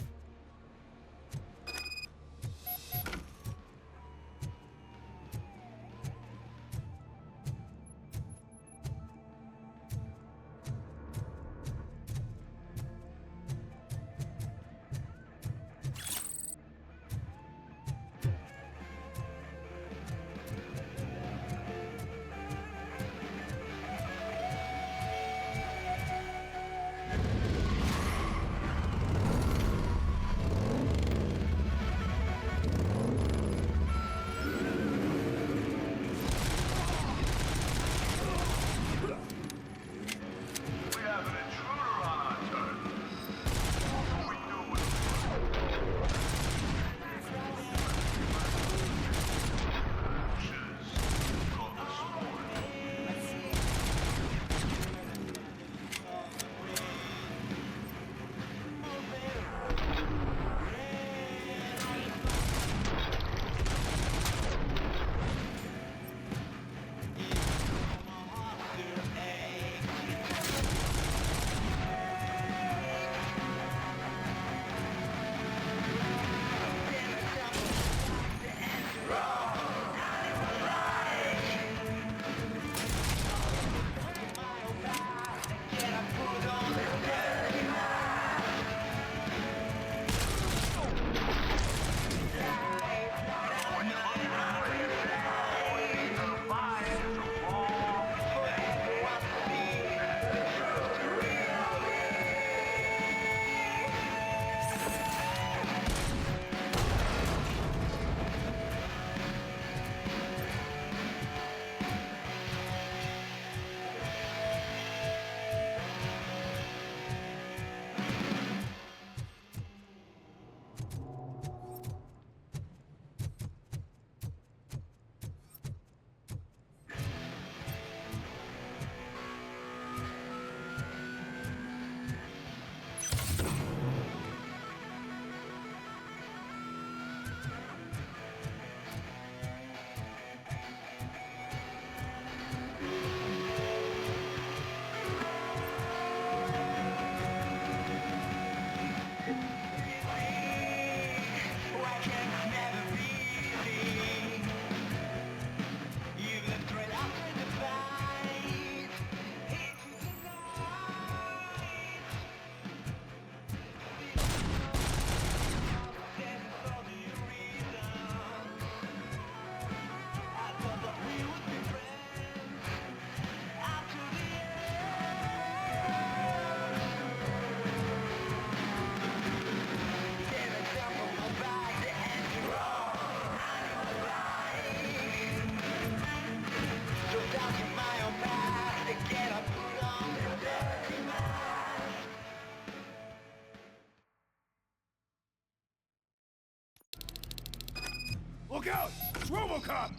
Look out! It's RoboCop!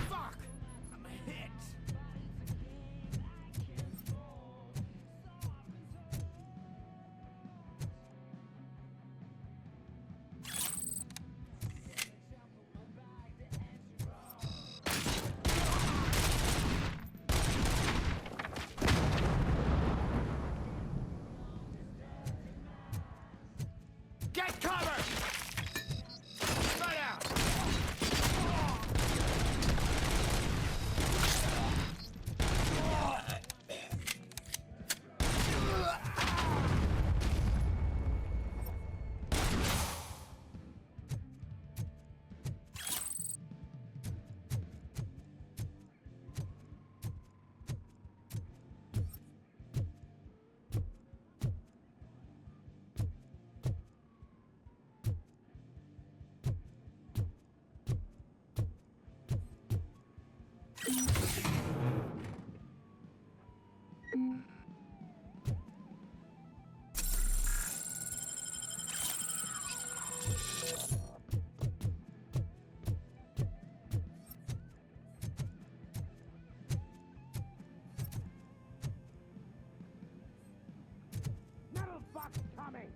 Fuck! I'm hit! Get cover! Spread out! Metal box coming!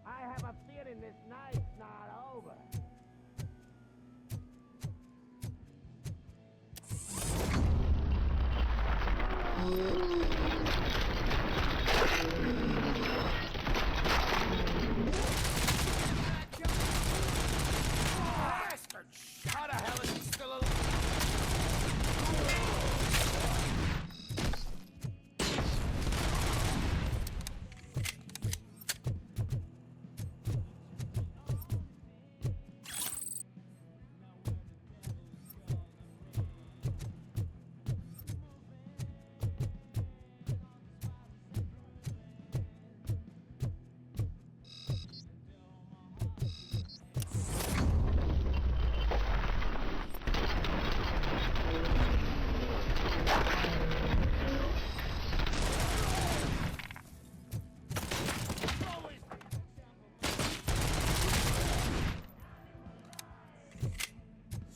I have a feeling this night's not over. Bastard! How the hell is he still alive?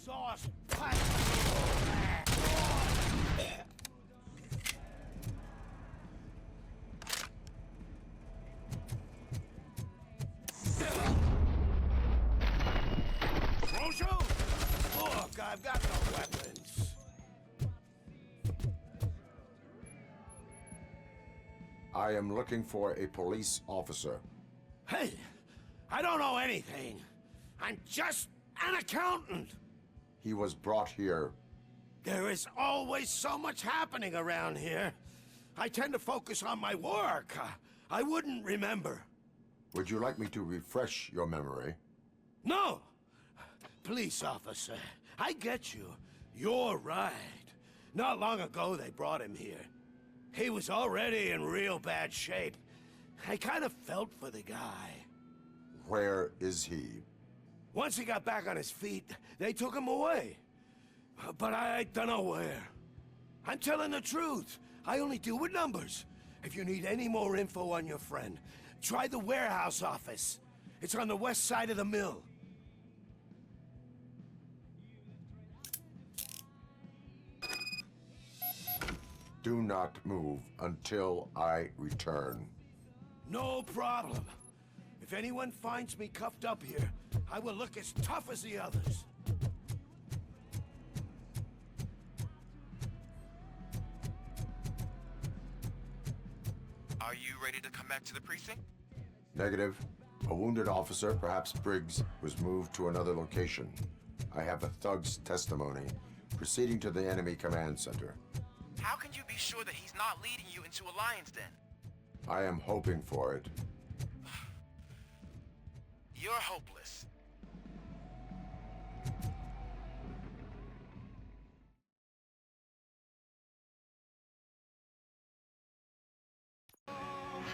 Sauce! Rojo! Look, I've got no weapons. I am looking for a police officer. Hey, I don't know anything. I'm just an accountant. He was brought here. There is always so much happening around here. I tend to focus on my work. I wouldn't remember. Would you like me to refresh your memory? No! Police officer, I get you. You're right. Not long ago they brought him here. He was already in real bad shape. I kind of felt for the guy. Where is he? Once he got back on his feet, they took him away. But I don't know where. I'm telling the truth. I only deal with numbers. If you need any more info on your friend, try the warehouse office. It's on the west side of the mill. Do not move until I return. No problem. If anyone finds me cuffed up here, I will look as tough as the others. Are you ready to come back to the precinct? Negative. A wounded officer, perhaps Briggs, was moved to another location. I have a thug's testimony, proceeding to the enemy command center. How can you be sure that he's not leading you into a lion's den? I am hoping for it. You're hopeless.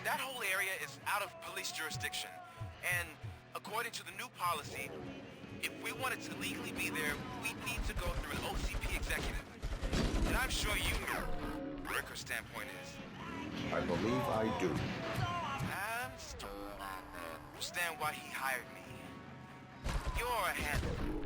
That whole area is out of police jurisdiction, and according to the new policy, if we wanted to legally be there, we'd need to go through an OCP executive. And I'm sure you know what Ricker's standpoint is. I believe I do. I'm still not understand why he hired me. You're a handful.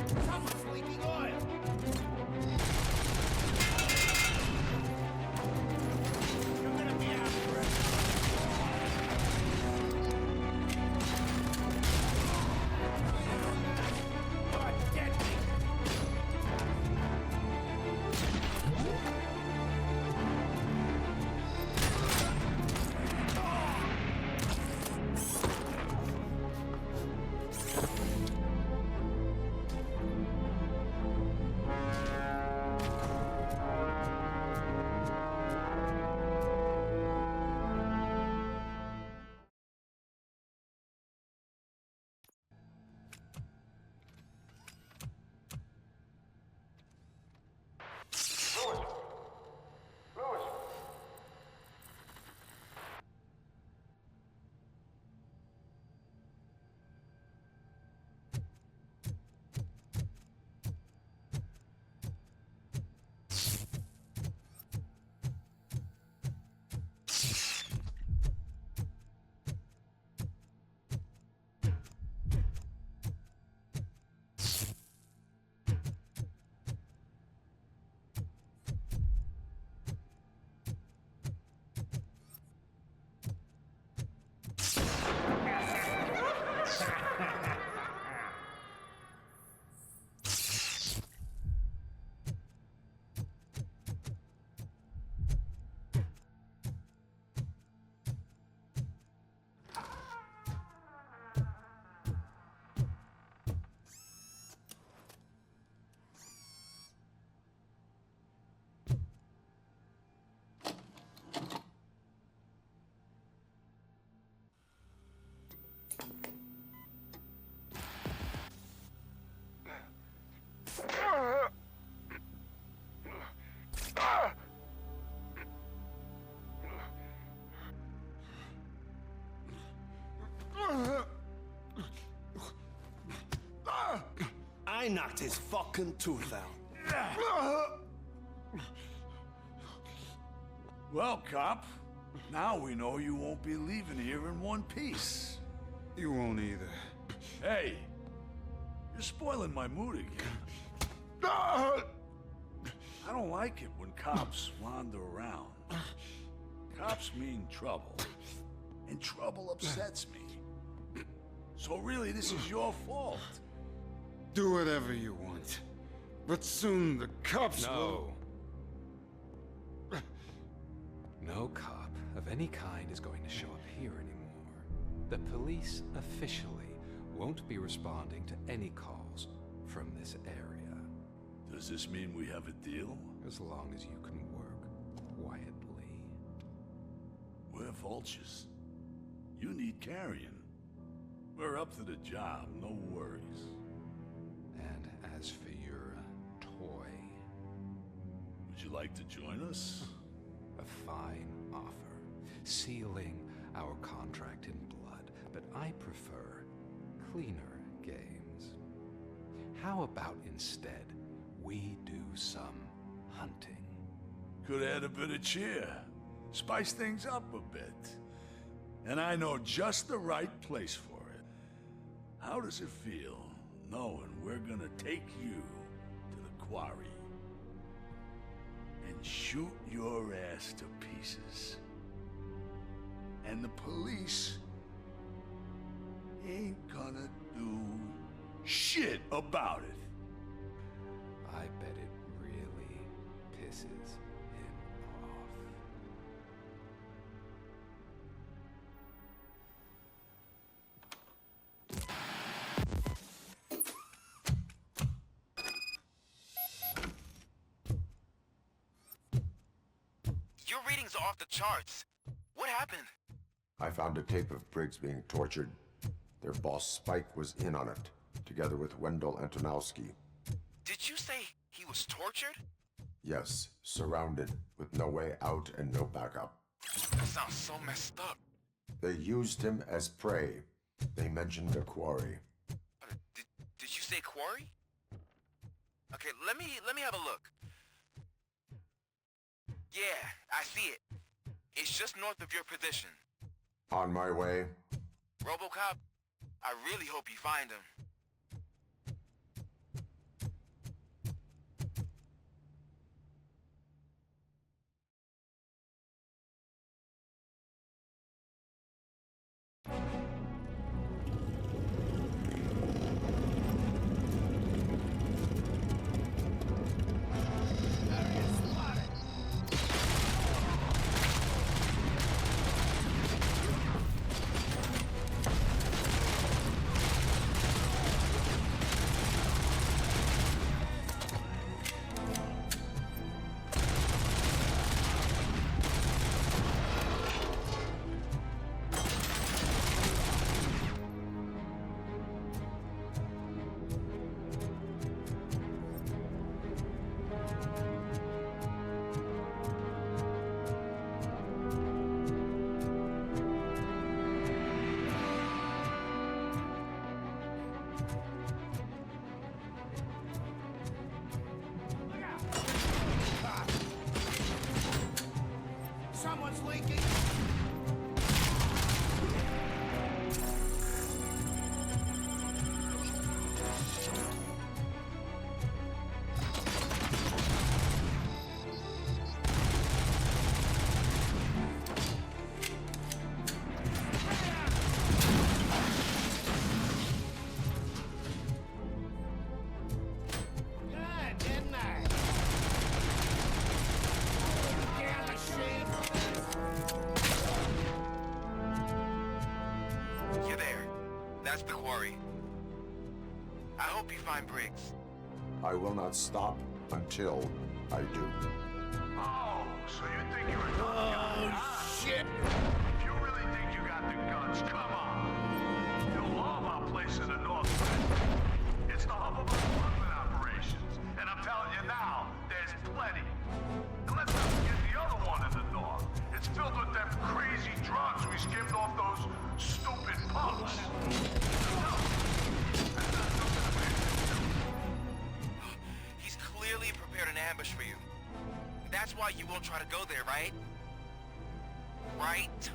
Someone's leaking oil! You're gonna be out forever! You're dead! I knocked his fucking tooth out. Well, cop, now we know you won't be leaving here in one piece. You won't either. Hey, you're spoiling my mood again. I don't like it when cops wander around. Cops mean trouble, and trouble upsets me. So really, this is your fault. Do whatever you want. But soon the cops will... No cop of any kind is going to show up here anymore. The police officially won't be responding to any calls from this area. Does this mean we have a deal? As long as you can work quietly. We're vultures. You need carrion. We're up to the job, no worries. And as for your toy... Would you like to join us? A fine offer, sealing our contract in blood, but I prefer cleaner games. How about instead we do some hunting? Could add a bit of cheer, spice things up a bit. And I know just the right place for it. How does it feel knowing we're gonna take you to the quarry and shoot your ass to pieces? And the police ain't gonna do shit about it. I bet it really pisses him off. Your readings are off the charts. What happened? I found a tape of Briggs being tortured. Their boss Spike was in on it, together with Wendell Antonowski. Did you say he was tortured? Yes, surrounded, with no way out and no backup. That sounds so messed up. They used him as prey. They mentioned a quarry. Did you say quarry? Okay, let me have a look. Yeah, I see it. It's just north of your position. On my way. RoboCop, I really hope you find him. Someone's leaking! Good, didn't I? Damn machine! You're there. That's the quarry. I hope you find Briggs. I will not stop until I do. Oh, so you think you're a tough guy? Oh, shit! If you really think you got the guns, come on. You'll love our place in the north. It's the hub of our operations. And I'm telling you now, there's plenty. And let's not forget the other one in the north. It's filled with them crazy drugs we skimmed off those stupid punks. He's clearly prepared an ambush for you. That's why you won't try to go there, right? Right?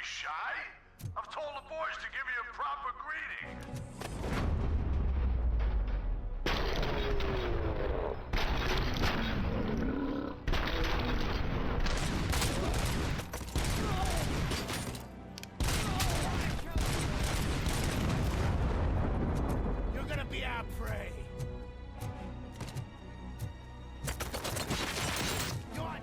shy? I've told the boys to give you a proper greeting. You're gonna be our prey. Yawn.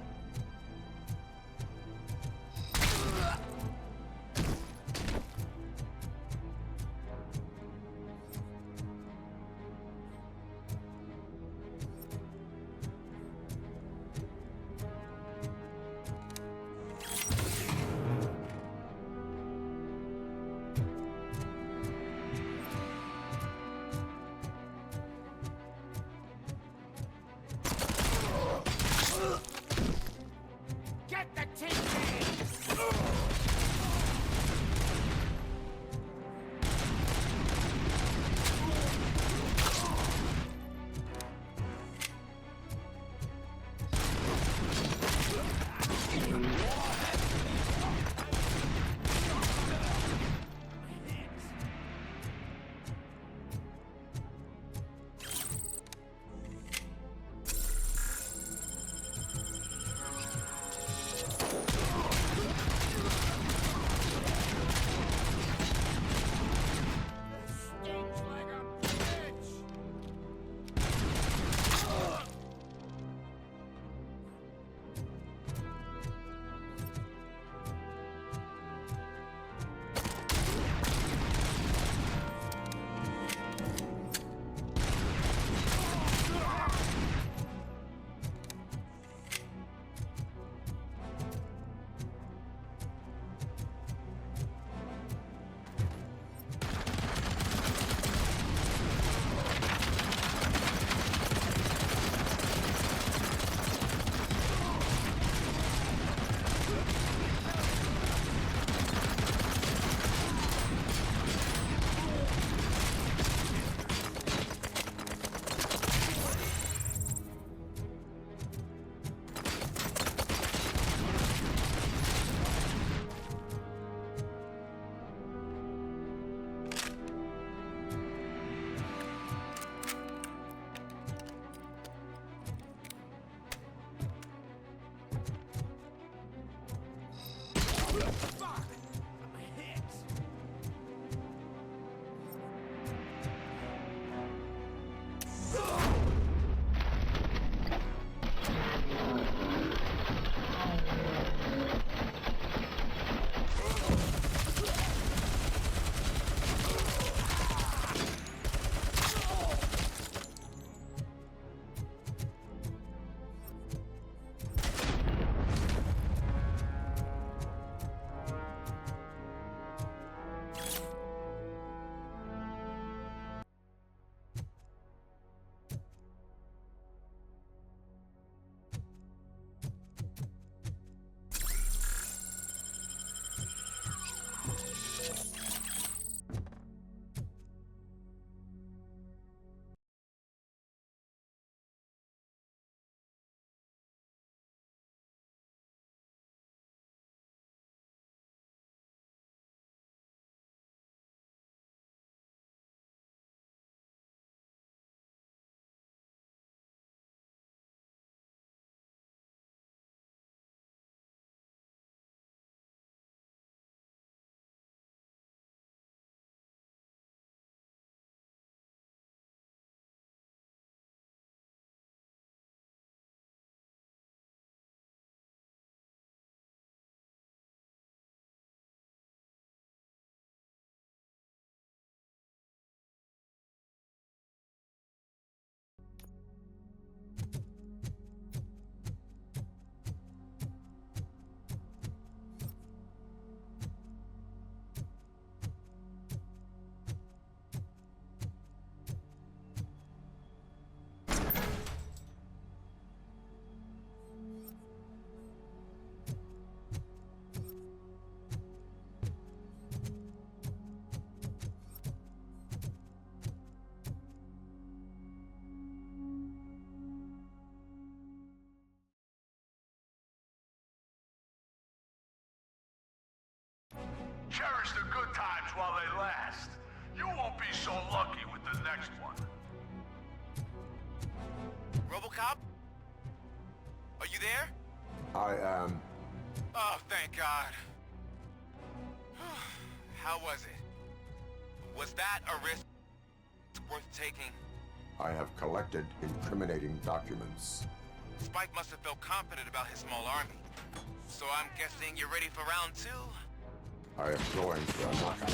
Get the tin Cherish the good times while they last. You won't be so lucky with the next one. RoboCop? Are you there? I am. Oh, thank God. How was it? Was that a risk worth taking? I have collected incriminating documents. Spike must have felt confident about his small army. So I'm guessing you're ready for round 2? I am going for a knockout.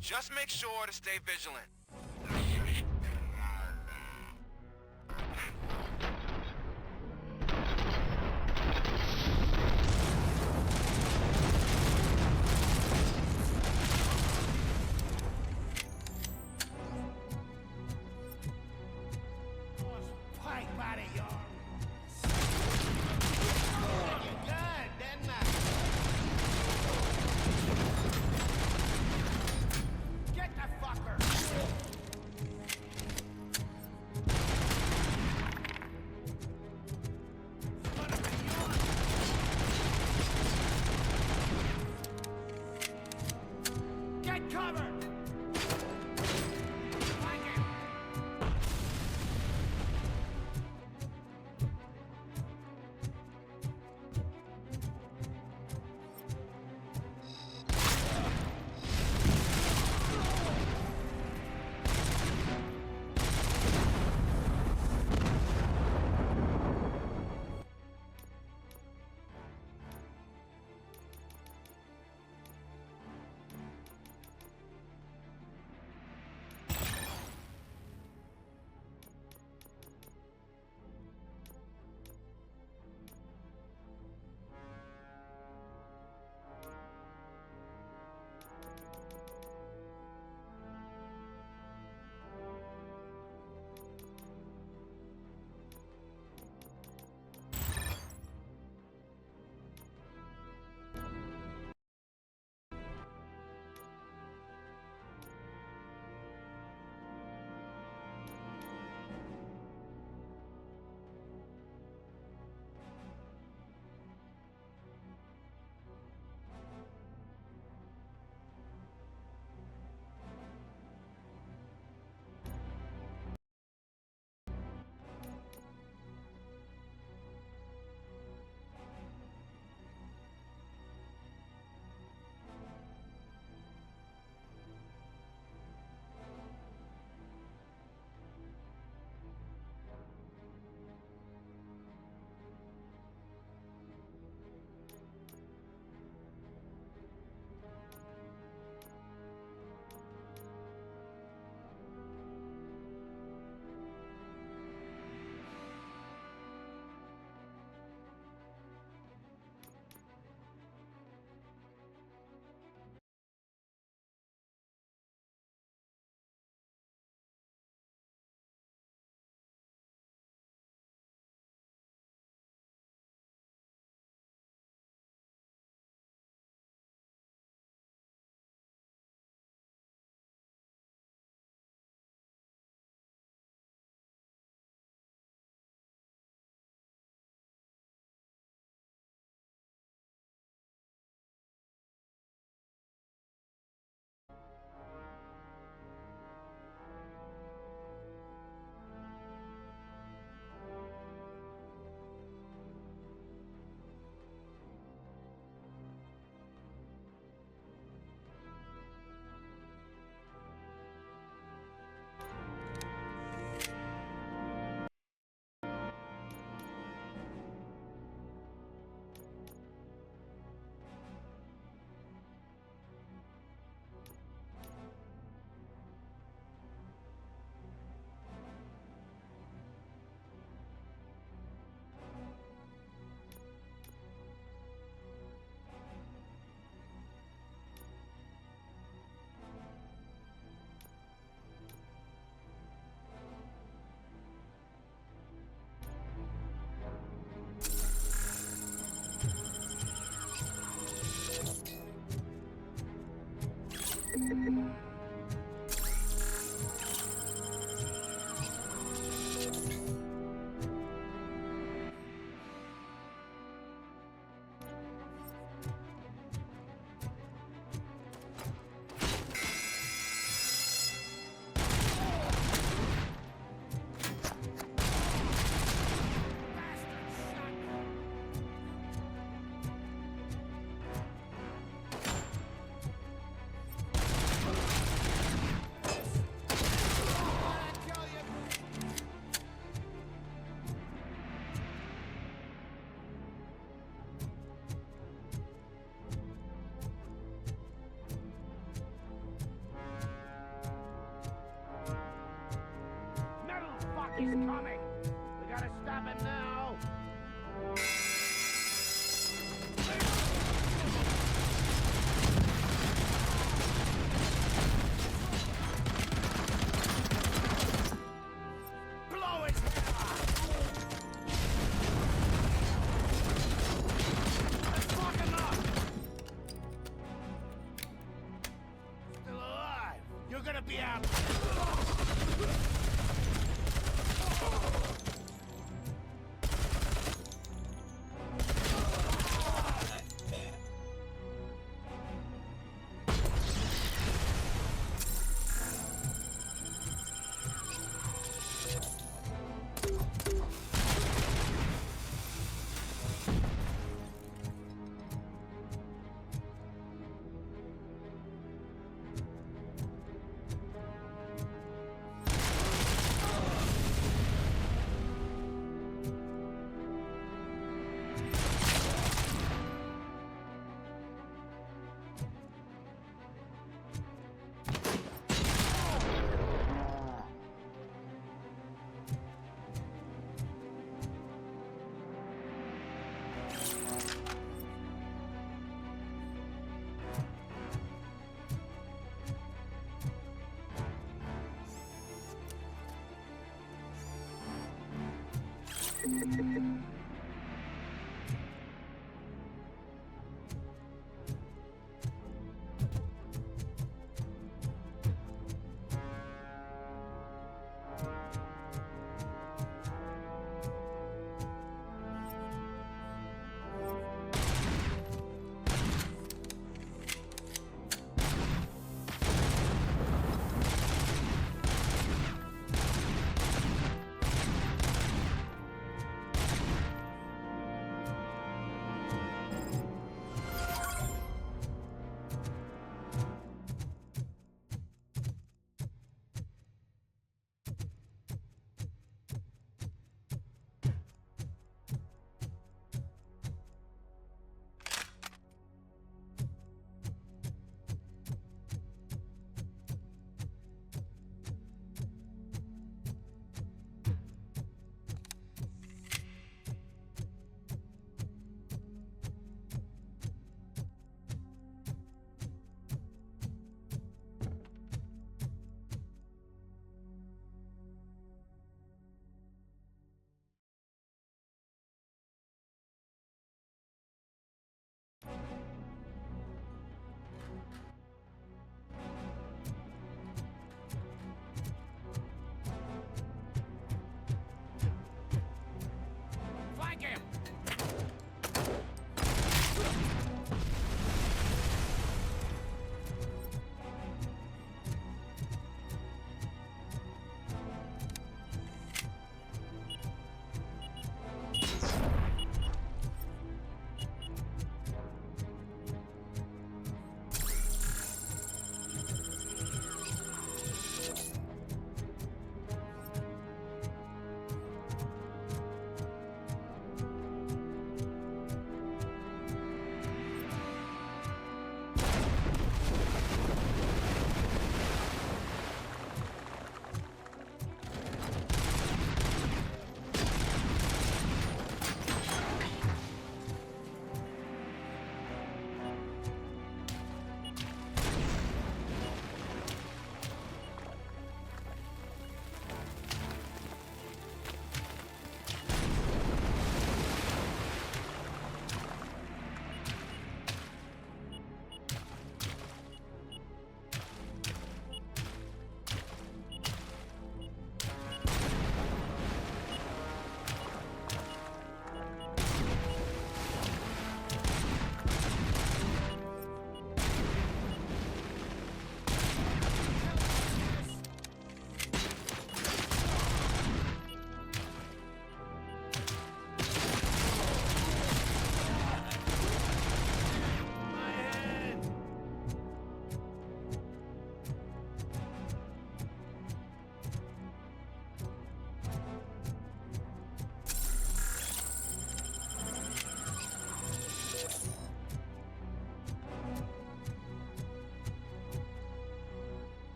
Just make sure to stay vigilant. Get the fucker! He's coming! We gotta stop him now! Blow his head off! Let's fuck him up! Still alive! You're gonna be out!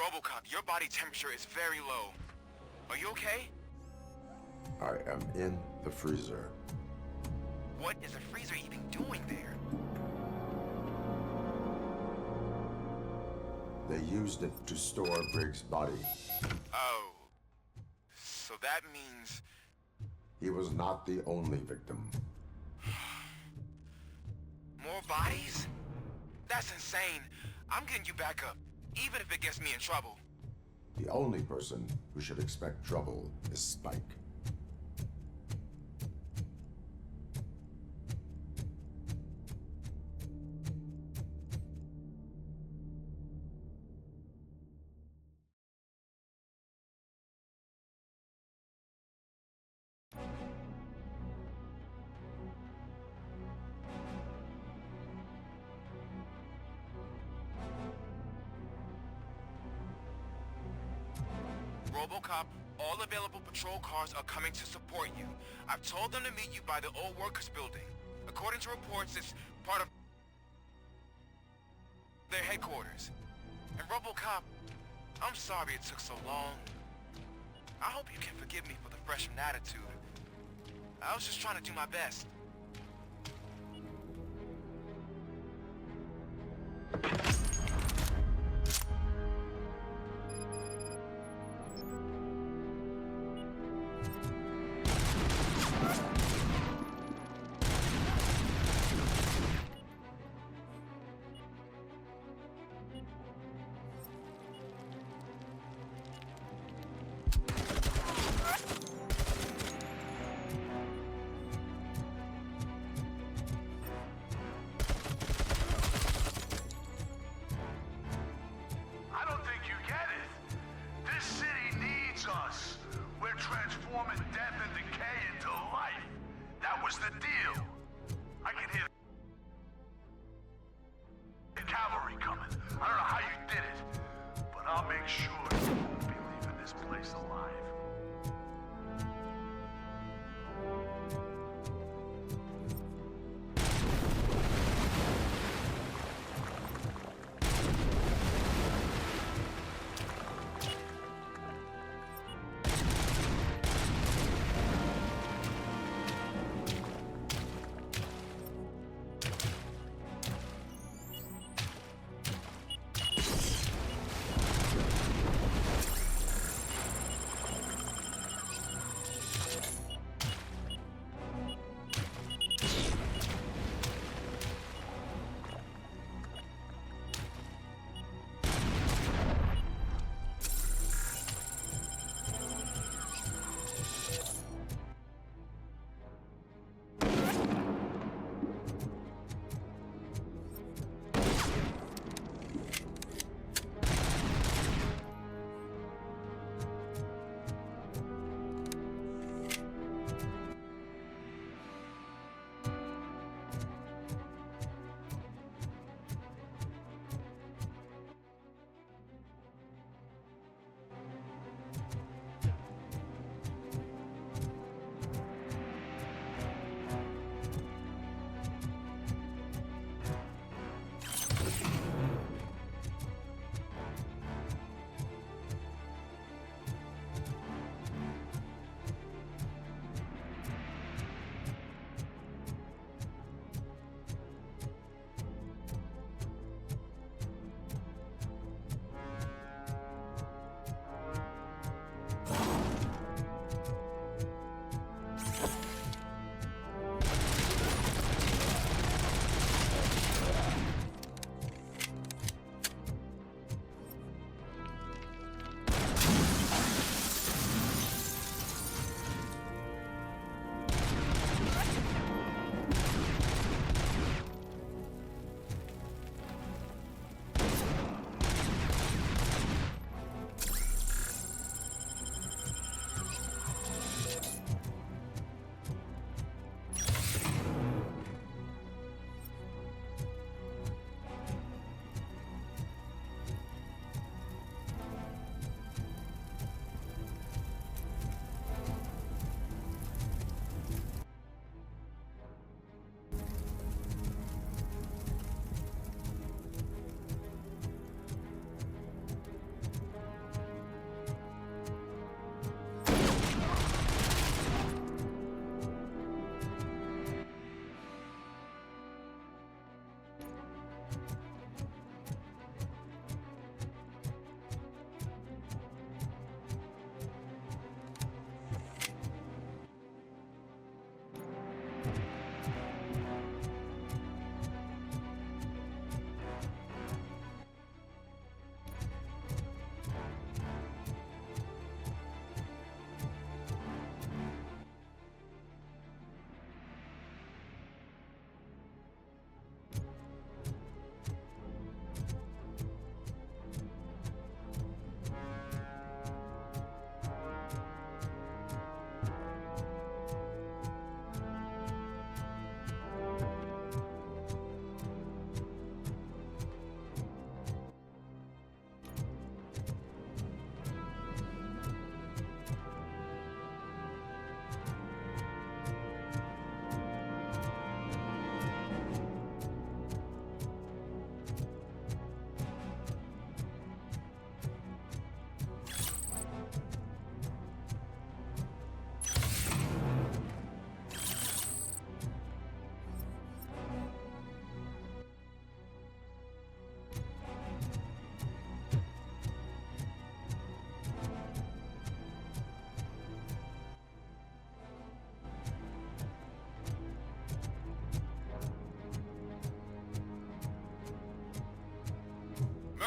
RoboCop, your body temperature is very low. Are you okay? I am in the freezer. What is a freezer even doing there? They used it to store Briggs' body. Oh. So that means... He was not the only victim. More bodies? That's insane. I'm getting you back up, even if it gets me in trouble. The only person who should expect trouble is Spike. RoboCop, all available patrol cars are coming to support you. I've told them to meet you by the old workers building. According to reports, it's part of their headquarters. And RoboCop, I'm sorry it took so long. I hope you can forgive me for the freshman attitude. I was just trying to do my best.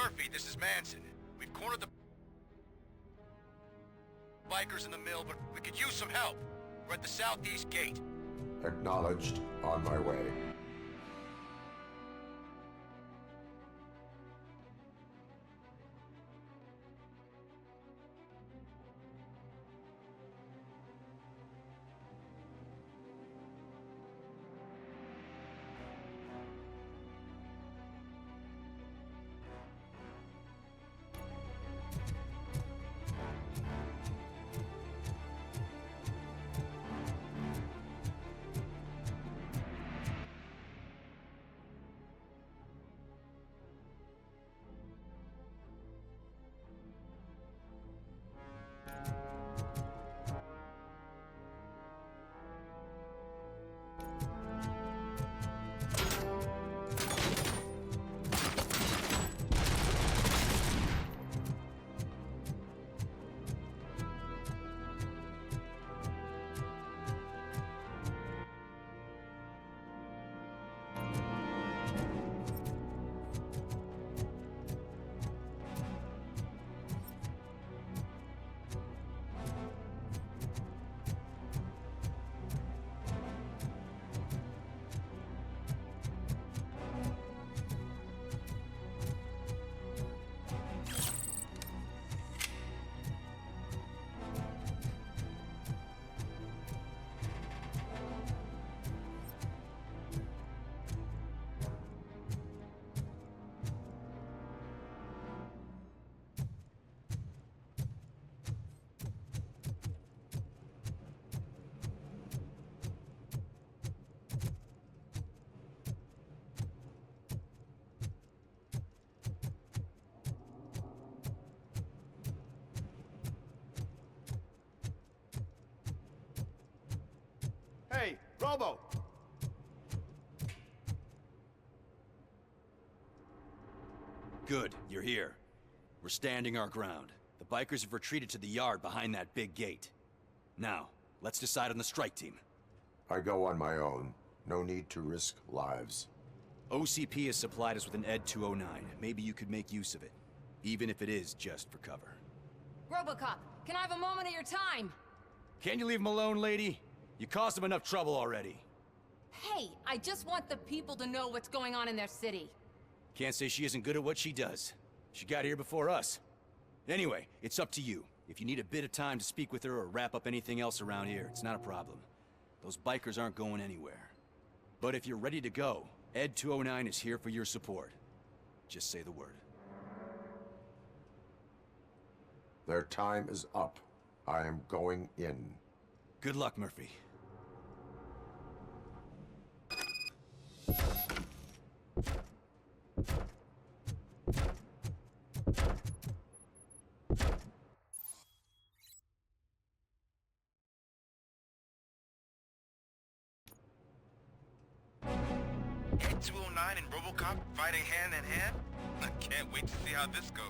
Murphy, this is Manson. We've cornered the bikers in the mill, but we could use some help. We're at the southeast gate. Acknowledged. On my way. Hey, Robo! Good, you're here. We're standing our ground. The bikers have retreated to the yard behind that big gate. Now, let's decide on the strike team. I go on my own. No need to risk lives. OCP has supplied us with an ED 209. Maybe you could make use of it, even if it is just for cover. RoboCop, can I have a moment of your time? Can't you leave him alone, lady? You caused him enough trouble already. Hey, I just want the people to know what's going on in their city. Can't say she isn't good at what she does. She got here before us. Anyway, it's up to you. If you need a bit of time to speak with her or wrap up anything else around here, it's not a problem. Those bikers aren't going anywhere. But if you're ready to go, ED 209 is here for your support. Just say the word. Their time is up. I am going in. Good luck, Murphy. ED 209 and RoboCop fighting hand in hand? I can't wait to see how this goes.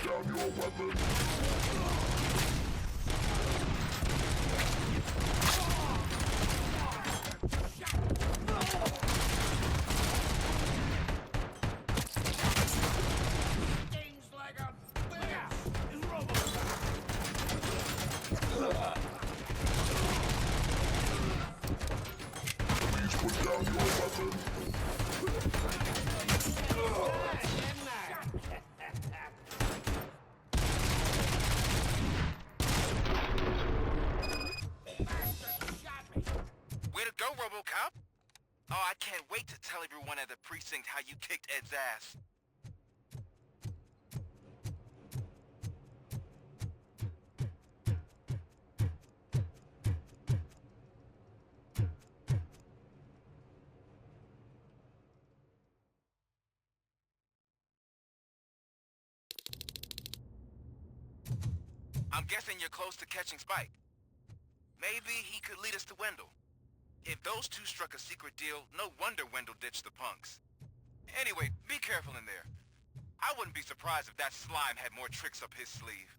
Down your weapon! Way to go, RoboCop! Oh, I can't wait to tell everyone at the precinct how you kicked Ed's ass. I'm guessing you're close to catching Spike. Maybe he could lead us to Wendell. If those two struck a secret deal, no wonder Wendell ditched the punks. Anyway, be careful in there. I wouldn't be surprised if that slime had more tricks up his sleeve.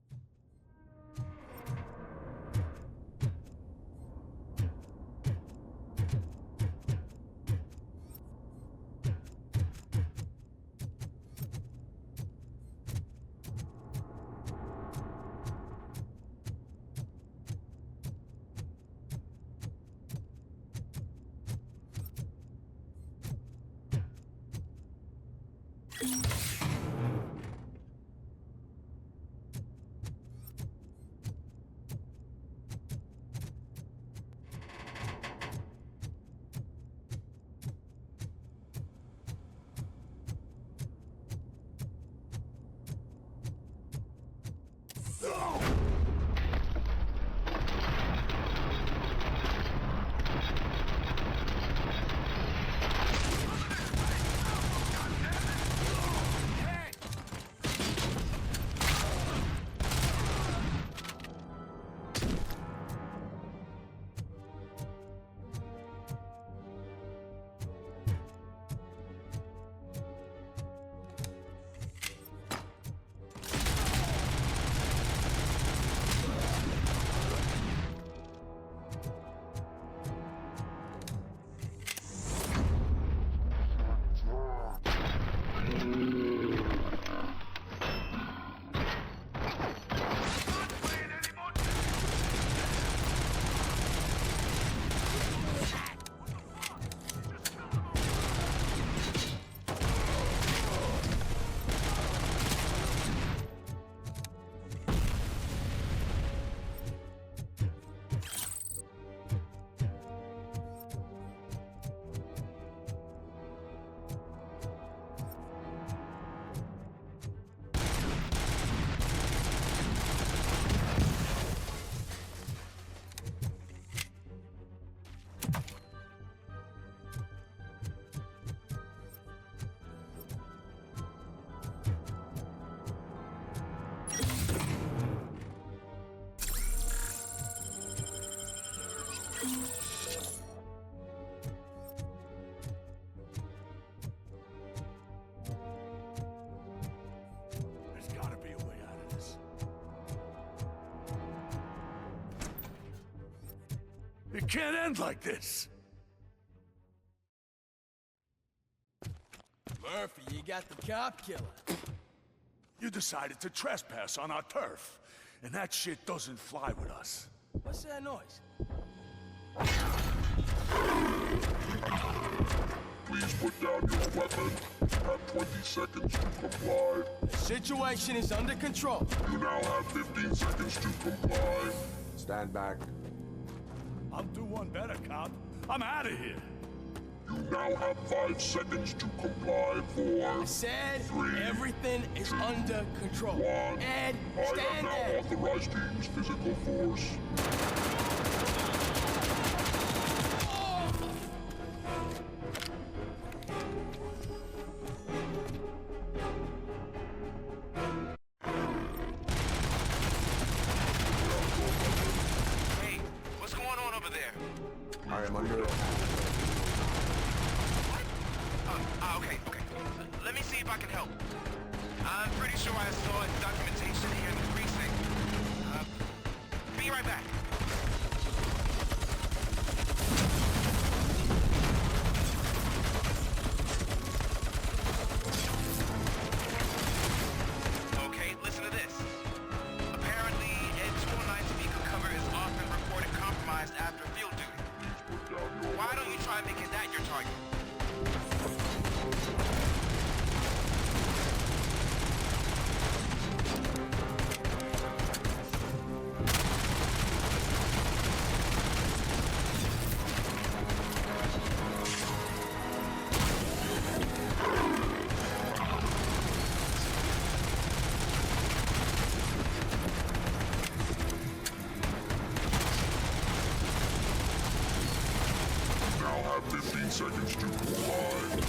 It can't end like this. Murphy, you got the cop killer. You decided to trespass on our turf, and that shit doesn't fly with us. What's that noise? Please put down your weapon. You have 20 seconds to comply. The situation is under control. You now have 15 seconds to comply. Stand back. I'll do one better, cop. I'm out of here. You now have 5 seconds to comply. 4, I said 3, everything is under control. 1. Ed, I stand am now there. authorized to use physical force. Hey, what's going on over there? I am under attack. Okay. Let me see if I can help. I'm pretty sure I saw documentation here in the precinct. Be right back. Okay, listen to this. Apparently, Ed 209's vehicle cover is often reported compromised after field duty. Why don't you try making that your target. Now have 15 seconds to collide.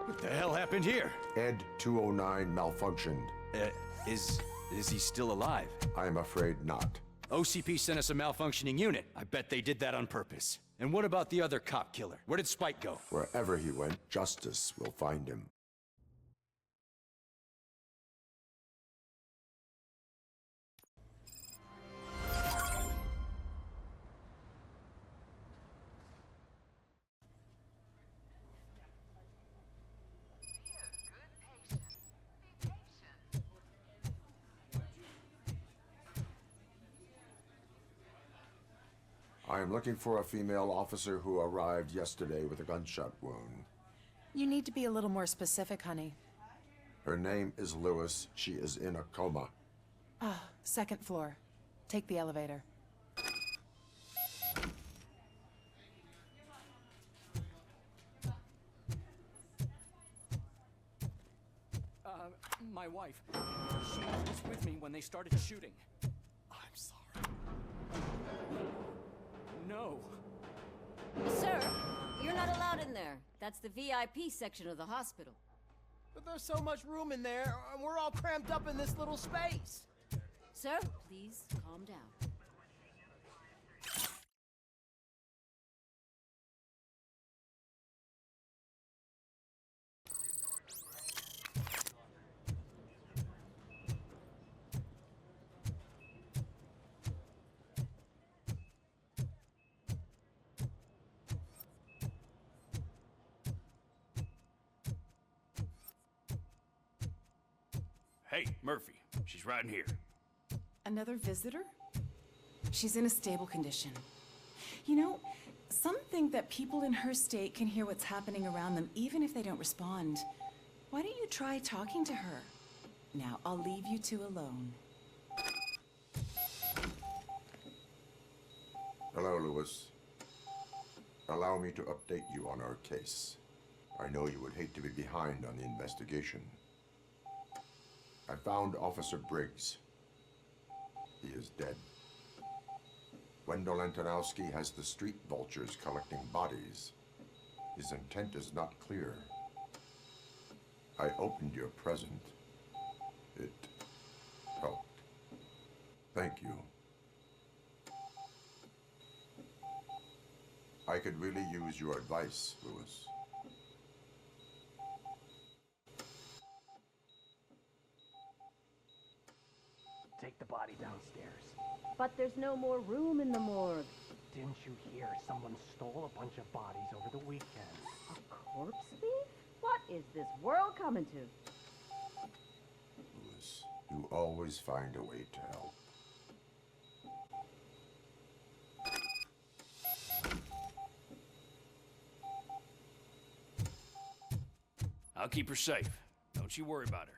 What the hell happened here? Ed 209 malfunctioned. Is he still alive? I'm afraid not. OCP sent us a malfunctioning unit. I bet they did that on purpose. And what about the other cop killer? Where did Spike go? Wherever he went, justice will find him. I am looking for a female officer who arrived yesterday with a gunshot wound. You need to be a little more specific, honey. Her name is Lewis. She is in a coma. Ah, second floor. Take the elevator. My wife. She was with me when they started shooting. I'm sorry. No. Sir, you're not allowed in there. That's the VIP section of the hospital. But there's so much room in there, and we're all cramped up in this little space. Sir, please calm down. Hey, Murphy. She's right in here. Another visitor? She's in a stable condition. You know, some think that people in her state can hear what's happening around them even if they don't respond. Why don't you try talking to her? Now, I'll leave you two alone. Hello, Lewis. Allow me to update you on our case. I know you would hate to be behind on the investigation. I found Officer Briggs. He is dead. Wendell Antonowski has the street vultures collecting bodies. His intent is not clear. I opened your present. It helped. Thank you. I could really use your advice, Lewis. take the body downstairs. But there's no more room in the morgue. Didn't you hear someone stole a bunch of bodies over the weekend? A corpse thief? What is this world coming to? Lewis, you always find a way to help. I'll keep her safe. Don't you worry about her.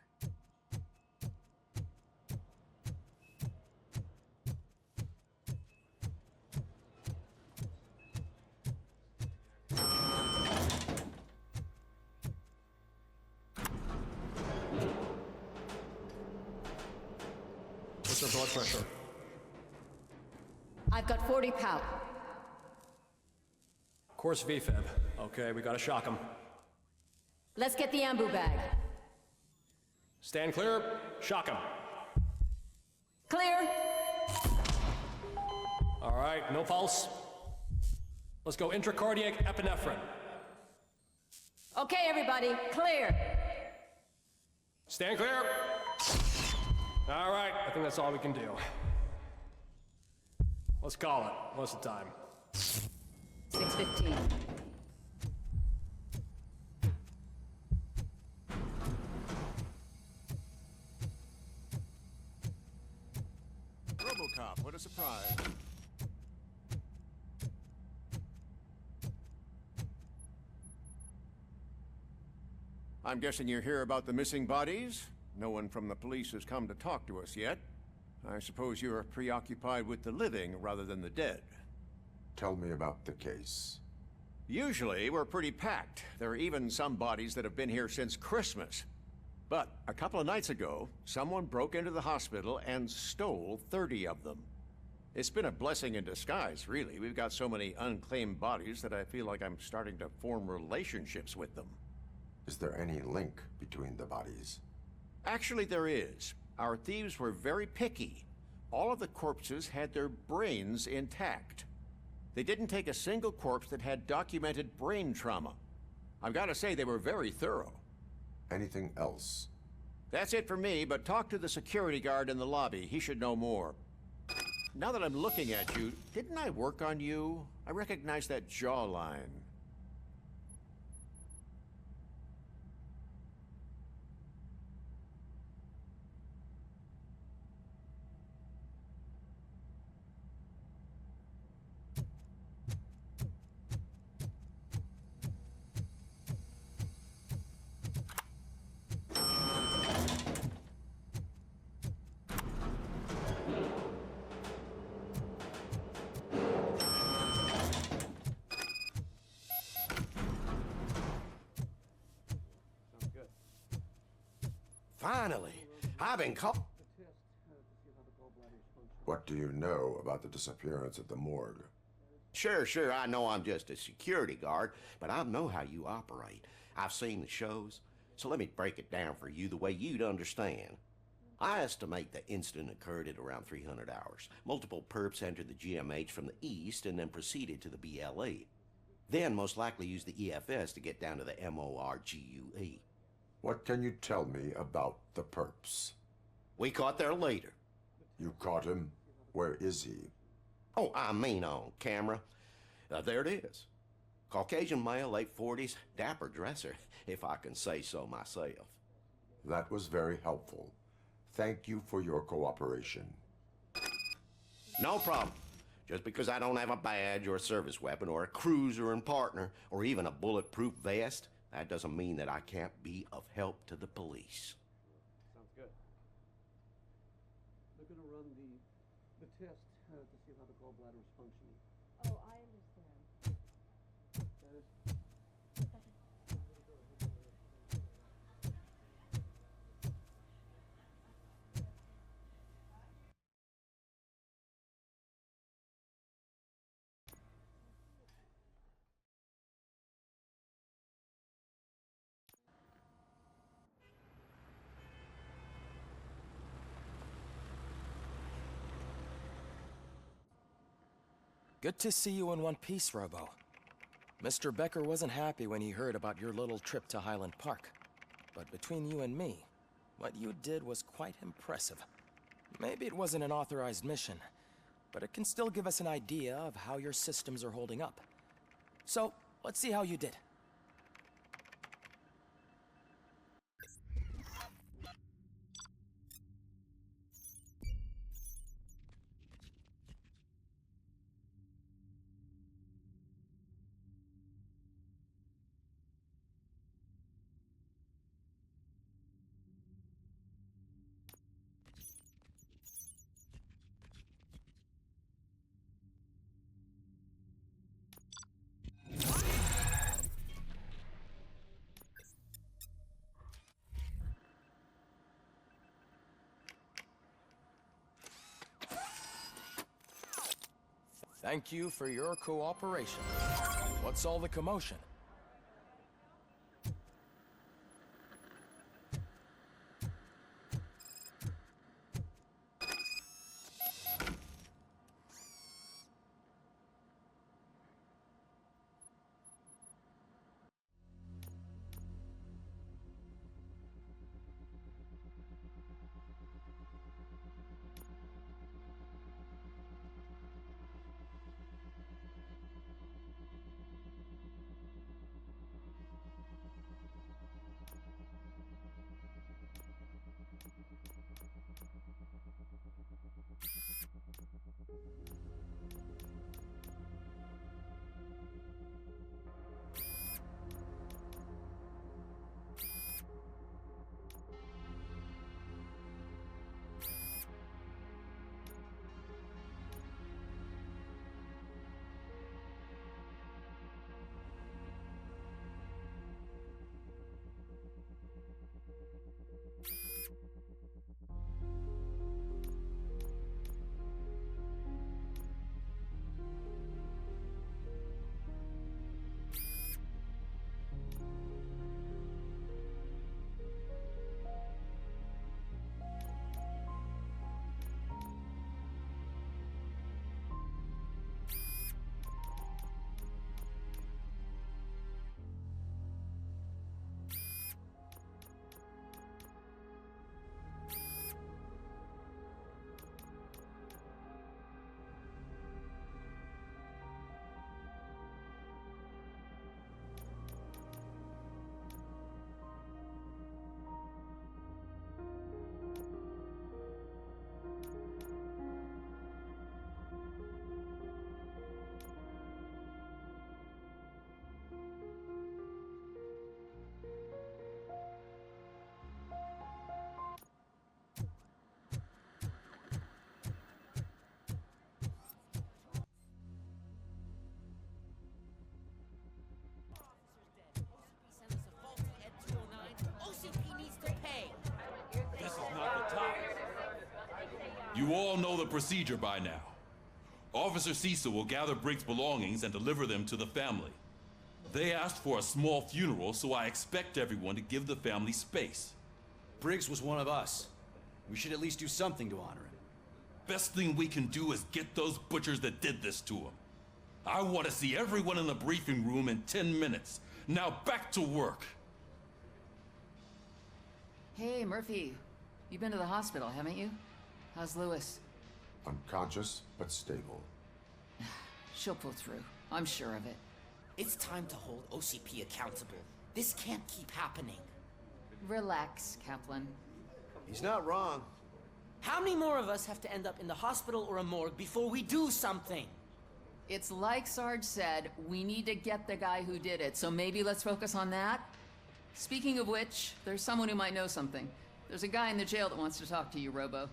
What's her blood pressure? I've got 40 pout. Course VFib. Okay, we gotta shock him. Let's get the ambu bag. Stand clear. Shock him. Clear. All right, no pulse. Let's go intracardiac epinephrine. Okay, everybody, clear. Stand clear. All right, I think that's all we can do. Let's call it. What's the time? 6:15. RoboCop, what a surprise. I'm guessing you're here about the missing bodies? No one from the police has come to talk to us yet. I suppose you're preoccupied with the living rather than the dead. Tell me about the case. Usually, we're pretty packed. There are even some bodies that have been here since Christmas. But a couple of nights ago, someone broke into the hospital and stole 30 of them. It's been a blessing in disguise, really. We've got so many unclaimed bodies that I feel like I'm starting to form relationships with them. Is there any link between the bodies? Actually, there is. Our thieves were very picky. All of the corpses had their brains intact. They didn't take a single corpse that had documented brain trauma. I've got to say, they were very thorough. Anything else? That's it for me, but talk to the security guard in the lobby. He should know more. Now that I'm looking at you, didn't I work on you? I recognize that jawline. Finally, I've been caught. What do you know about the disappearance at the morgue? Sure, I know I'm just a security guard, but I know how you operate. I've seen the shows, so let me break it down for you the way you'd understand. I estimate the incident occurred at around 300 hours. Multiple perps entered the GMH from the east and then proceeded to the BLE. Then most likely used the EFS to get down to the MORGUE. What can you tell me about the perps? We caught their leader. You caught him? Where is he? Oh, I mean on camera. There it is. Caucasian male, late 40s, dapper dresser, if I can say so myself. That was very helpful. Thank you for your cooperation. No problem. Just because I don't have a badge or a service weapon or a cruiser and partner or even a bulletproof vest, that doesn't mean that I can't be of help to the police. Sounds good. They're gonna run the test to see how the gallbladder is functioning. Oh, I understand. Good to see you in one piece, Robo. Mr. Becker wasn't happy when he heard about your little trip to Highland Park. But between you and me, what you did was quite impressive. Maybe it wasn't an authorized mission, but it can still give us an idea of how your systems are holding up. So, let's see how you did. Thank you for your cooperation. What's all the commotion? You all know the procedure by now. Officer Cecil will gather Briggs' belongings and deliver them to the family. They asked for a small funeral, so I expect everyone to give the family space. Briggs was one of us. We should at least do something to honor him. Best thing we can do is get those butchers that did this to him. I want to see everyone in the briefing room in 10 minutes. Now back to work. Hey, Murphy. You've been to the hospital, haven't you? How's Lewis? Unconscious, but stable. She'll pull through. I'm sure of it. It's time to hold OCP accountable. This can't keep happening. Relax, Kaplan. He's not wrong. How many more of us have to end up in the hospital or a morgue before we do something? It's like Sarge said, we need to get the guy who did it, so maybe let's focus on that? Speaking of which, there's someone who might know something. There's a guy in the jail that wants to talk to you, Robo.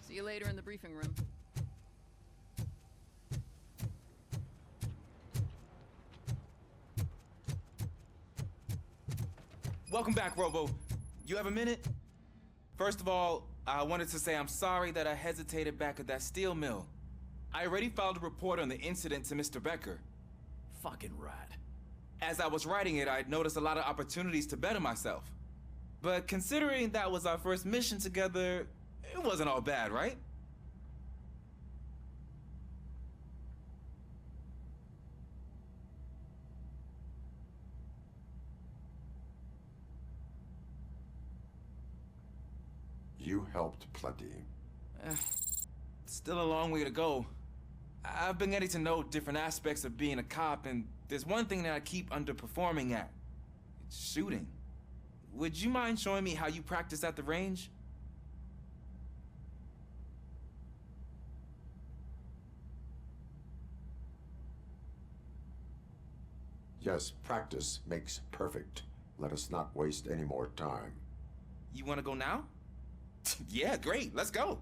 See you later in the briefing room. Welcome back, Robo. You have a minute? First of all, I wanted to say I'm sorry that I hesitated back at that steel mill. I already filed a report on the incident to Mr. Becker. Fucking rat. As I was writing it, I'd noticed a lot of opportunities to better myself. But considering that was our first mission together, it wasn't all bad, right? You helped plenty. Still a long way to go. I've been getting to know different aspects of being a cop, and there's one thing that I keep underperforming at. It's shooting. Would you mind showing me how you practice at the range? Yes, practice makes perfect. Let us not waste any more time. You want to go now? Yeah, great. Let's go.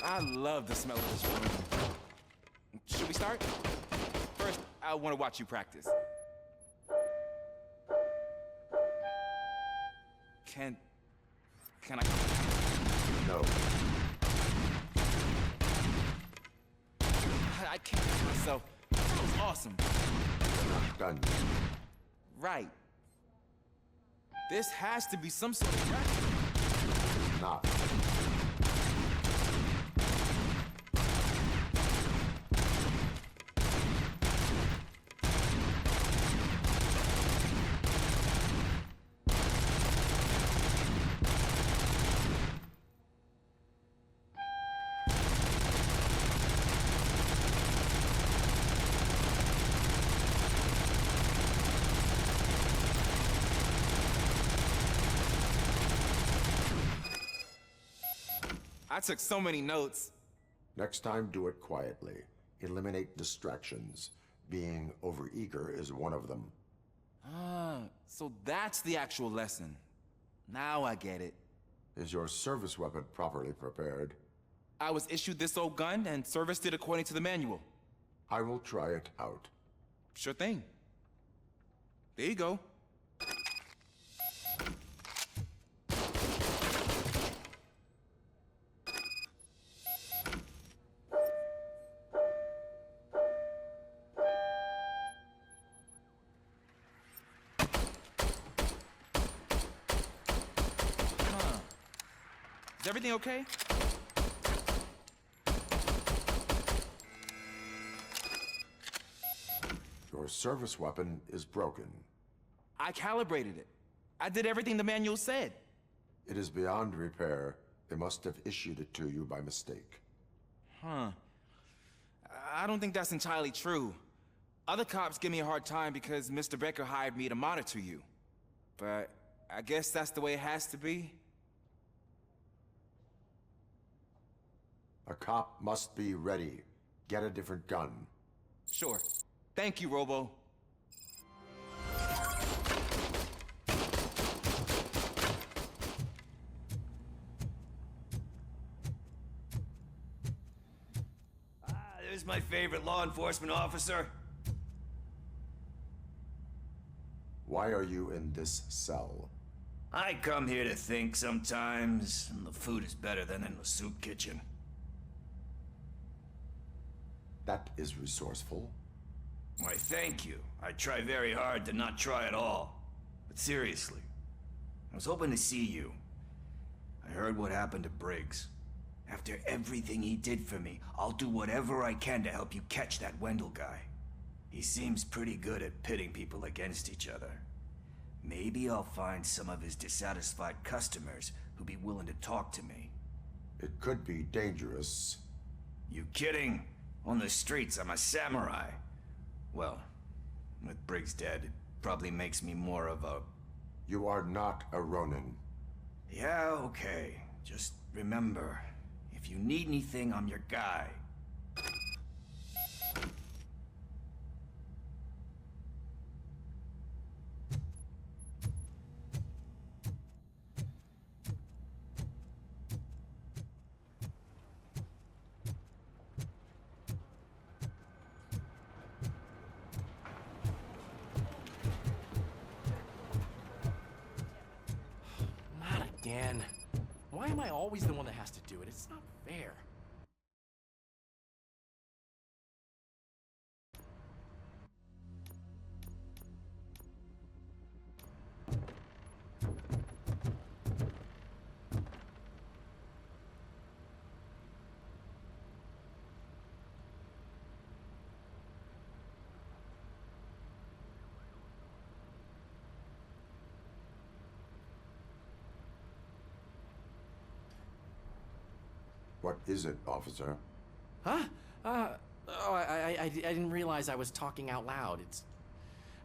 I love the smell of this room. Should we start? First, I want to watch you practice. Can I? No. I can't do myself. That was awesome. We're not done yet. Right. This has to be some sort of practice. It's not. I took so many notes. Next time, do it quietly. Eliminate distractions. Being overeager is one of them. Ah, so that's the actual lesson. Now I get it. Is your service weapon properly prepared? I was issued this old gun and serviced it according to the manual. I will try it out. Sure thing. There you go. Is everything okay? Your service weapon is broken. I calibrated it. I did everything the manual said. It is beyond repair. They must have issued it to you by mistake. Huh. I don't think that's entirely true. Other cops give me a hard time because Mr. Becker hired me to monitor you. But I guess that's the way it has to be. A cop must be ready. Get a different gun. Sure. Thank you, Robo. There's my favorite law enforcement officer. Why are you in this cell? I come here to think sometimes, and the food is better than in the soup kitchen. That is resourceful. Why, thank you. I try very hard to not try at all. But seriously, I was hoping to see you. I heard what happened to Briggs. After everything he did for me, I'll do whatever I can to help you catch that Wendell guy. He seems pretty good at pitting people against each other. Maybe I'll find some of his dissatisfied customers who'd be willing to talk to me. It could be dangerous. You kidding? On the streets, I'm a samurai. Well, with Briggs dead, it probably makes me more of a You are not a Ronin. Yeah, okay. Just remember, if you need anything, I'm your guy. Not again. Why am I always the one that has to do it? It's not fair. What is it, officer? Huh? I didn't realize I was talking out loud. It's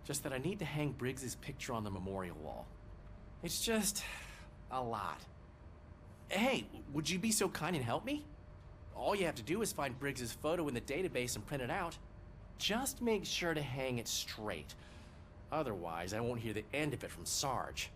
just that I need to hang Briggs's picture on the memorial wall. It's just a lot. Hey, would you be so kind and help me? All you have to do is find Briggs's photo in the database and print it out. Just make sure to hang it straight. Otherwise, I won't hear the end of it from Sarge.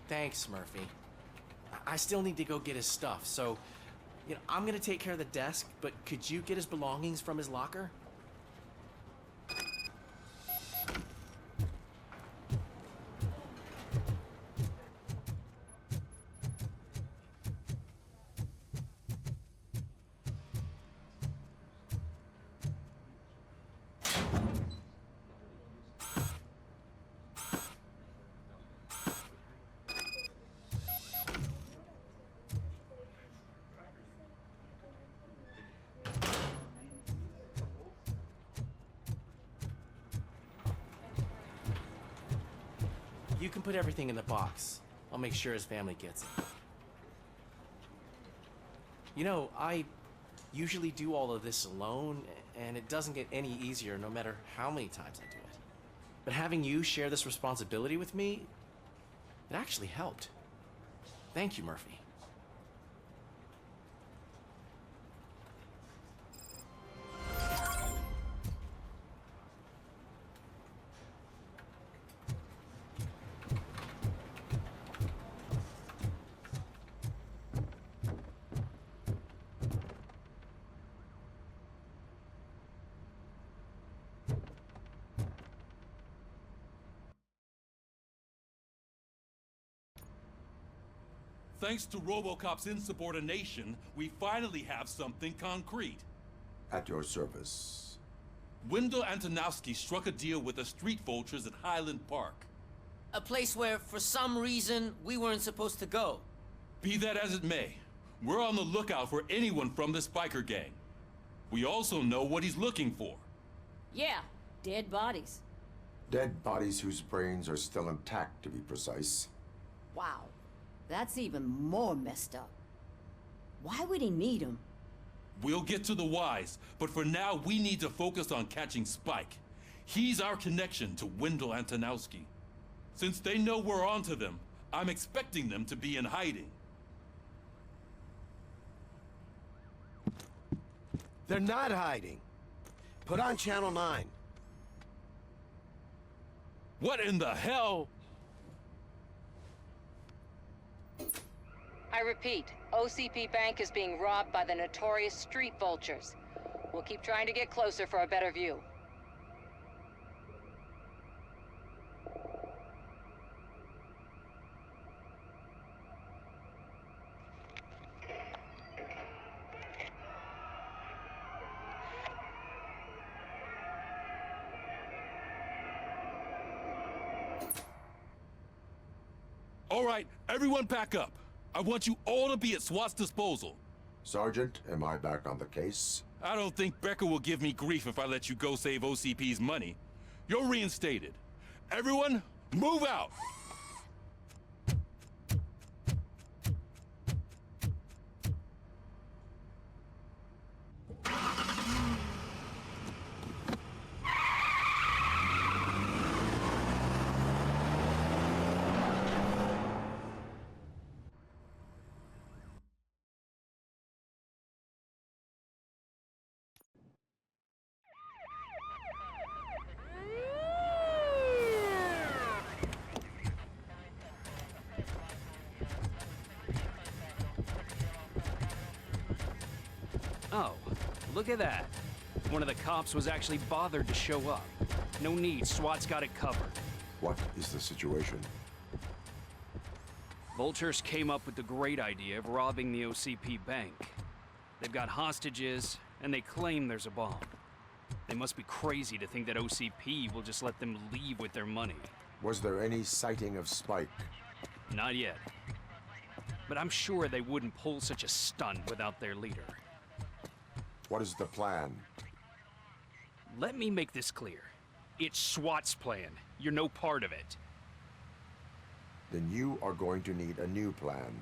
Thanks, Murphy. I still need to go get his stuff, so, I'm gonna take care of the desk, but could you get his belongings from his locker? You can put everything in the box. I'll make sure his family gets it. I usually do all of this alone, and it doesn't get any easier no matter how many times I do it. But having you share this responsibility with me, it actually helped. Thank you, Murphy. Thanks to RoboCop's insubordination, we finally have something concrete. At your service. Wendell Antonowski struck a deal with the street vultures at Highland Park. A place where, for some reason, we weren't supposed to go. Be that as it may, we're on the lookout for anyone from this biker gang. We also know what he's looking for. Yeah, dead bodies. Dead bodies whose brains are still intact, to be precise. Wow, that's even more messed up. Why would he need them? We'll get to the whys, but for now we need to focus on catching Spike. He's our connection to Wendell Antonowski. Since they know we're onto them, I'm expecting them to be in hiding. They're not hiding. Put on Channel 9. What in the hell? I repeat, OCP Bank is being robbed by the notorious street vultures. We'll keep trying to get closer for a better view. All right, everyone pack up. I want you all to be at SWAT's disposal. Sergeant, am I back on the case? I don't think Becker will give me grief if I let you go save OCP's money. You're reinstated. Everyone, move out! Oh, look at that. One of the cops was actually bothered to show up. No need, SWAT's got it covered. What is the situation? Vultures came up with the great idea of robbing the OCP bank. They've got hostages, and they claim there's a bomb. They must be crazy to think that OCP will just let them leave with their money. Was there any sighting of Spike? Not yet. But I'm sure they wouldn't pull such a stunt without their leader. What is the plan? Let me make this clear. It's SWAT's plan. You're no part of it. Then you are going to need a new plan.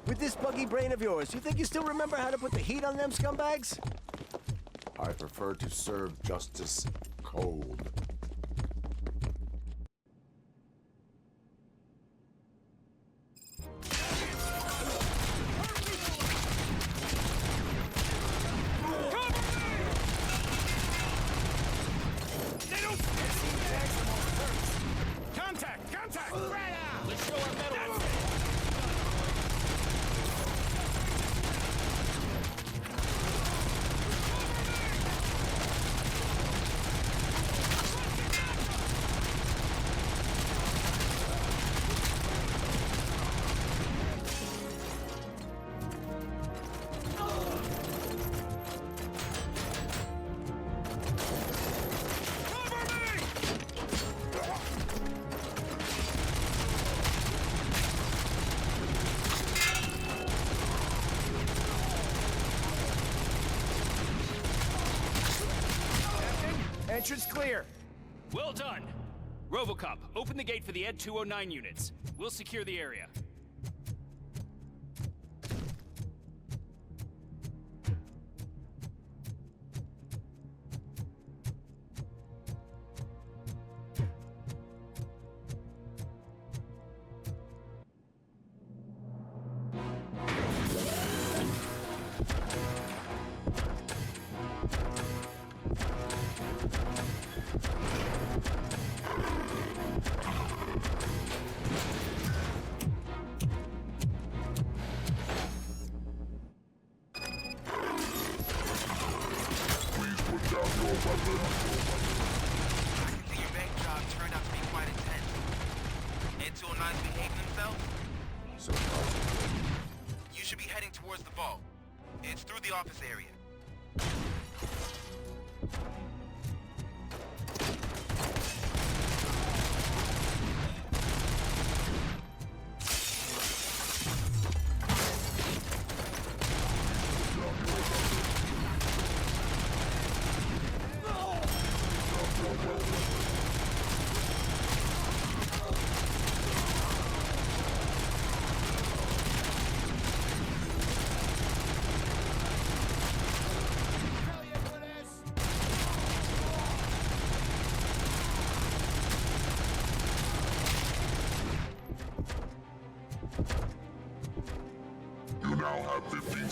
With this buggy brain of yours, you think you still remember how to put the heat on them scumbags? I prefer to serve justice cold. Contact! Contact! Right out! Let's show our metal. Entrance clear. Well done. RoboCop, open the gate for the Ed 209 units. We'll secure the area. You should be heading towards the vault. It's through the office area.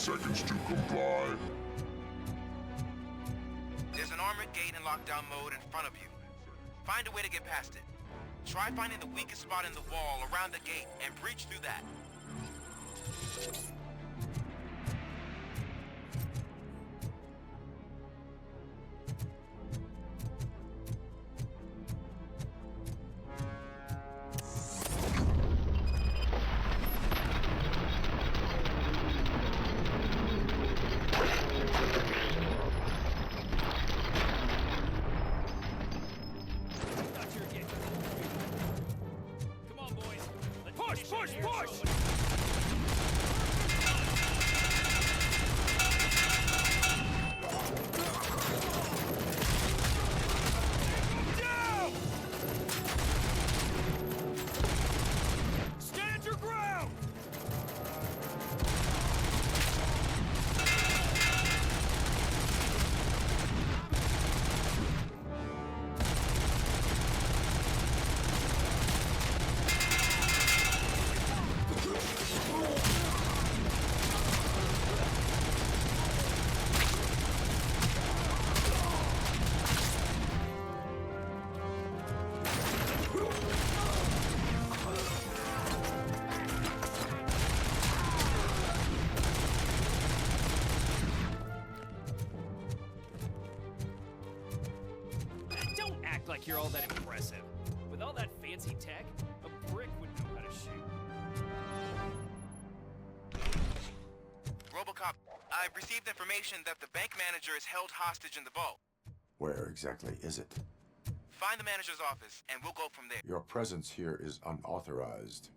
seconds to comply. There's an armored gate in lockdown mode in front of you. Find a way to get past it. Try finding the weakest spot in the wall around the gate and breach through that. Push, push, push! Down! Stand your ground! Don't act like you're all that impressive. With all that fancy tech, a brick would know how to shoot. RoboCop, I've received information that the bank manager is held hostage in the vault. Where exactly is it? Find the manager's office, and we'll go from there. Your presence here is unauthorized.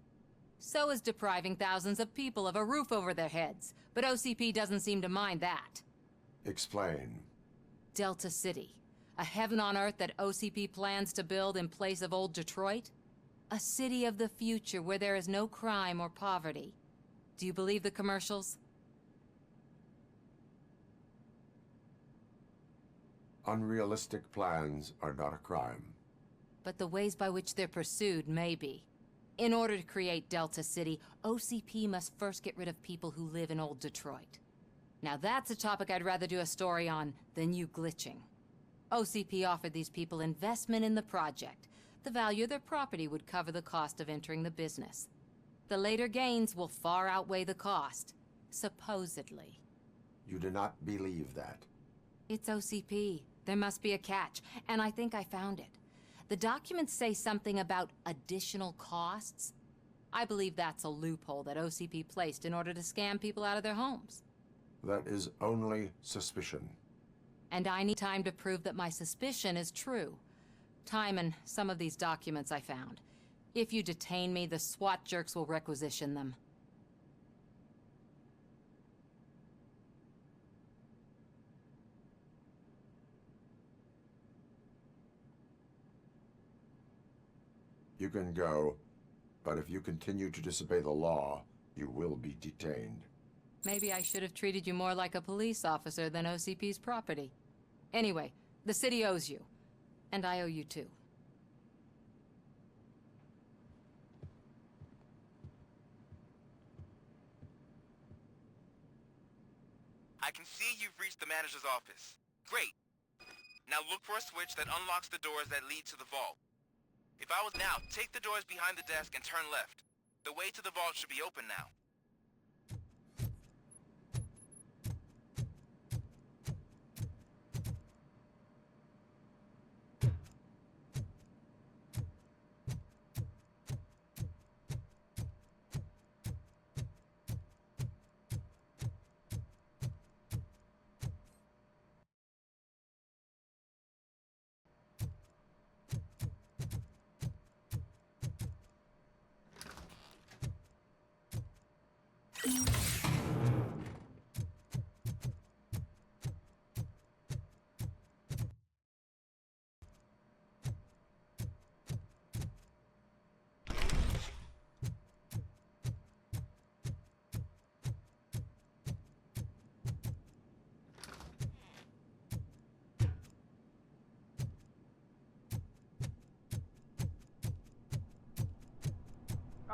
So is depriving thousands of people of a roof over their heads. But OCP doesn't seem to mind that. Explain. Delta City. A heaven on earth that OCP plans to build in place of old Detroit? A city of the future where there is no crime or poverty. Do you believe the commercials? Unrealistic plans are not a crime. But the ways by which they're pursued may be. In order to create Delta City, OCP must first get rid of people who live in old Detroit. Now that's a topic I'd rather do a story on than you glitching. OCP offered these people investment in the project. The value of their property would cover the cost of entering the business. The later gains will far outweigh the cost, supposedly. You do not believe that. It's OCP. There must be a catch, and I think I found it. The documents say something about additional costs. I believe that's a loophole that OCP placed in order to scam people out of their homes. That is only suspicion. And I need time to prove that my suspicion is true. Time and some of these documents I found. If you detain me, the SWAT jerks will requisition them. You can go, but if you continue to disobey the law, you will be detained. Maybe I should have treated you more like a police officer than OCP's property. Anyway, the city owes you. And I owe you too. I can see you've reached the manager's office. Great. Now look for a switch that unlocks the doors that lead to the vault. If I was now, take the doors behind the desk and turn left. The way to the vault should be open now.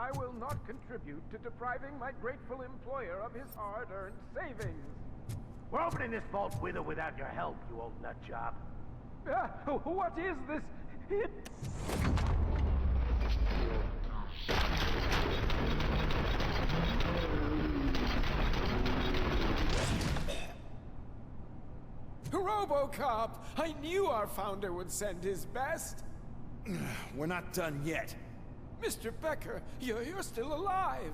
I will not contribute to depriving my grateful employer of his hard-earned savings. We're opening this vault with or without your help, you old nut job. What is this? RoboCop! I knew our founder would send his best. We're not done yet. Mr. Becker, you're still alive.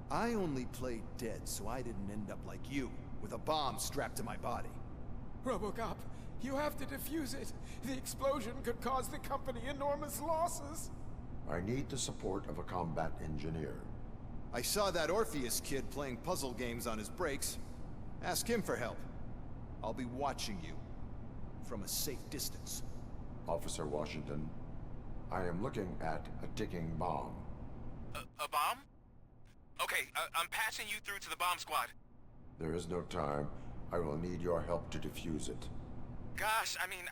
I only played dead so I didn't end up like you, with a bomb strapped to my body. RoboCop, you have to defuse it. The explosion could cause the company enormous losses. I need the support of a combat engineer. I saw that Orpheus kid playing puzzle games on his breaks. Ask him for help. I'll be watching you from a safe distance. Officer Washington, I am looking at a ticking bomb. A bomb? Okay, I'm passing you through to the bomb squad. There is no time. I will need your help to defuse it. Gosh, I mean,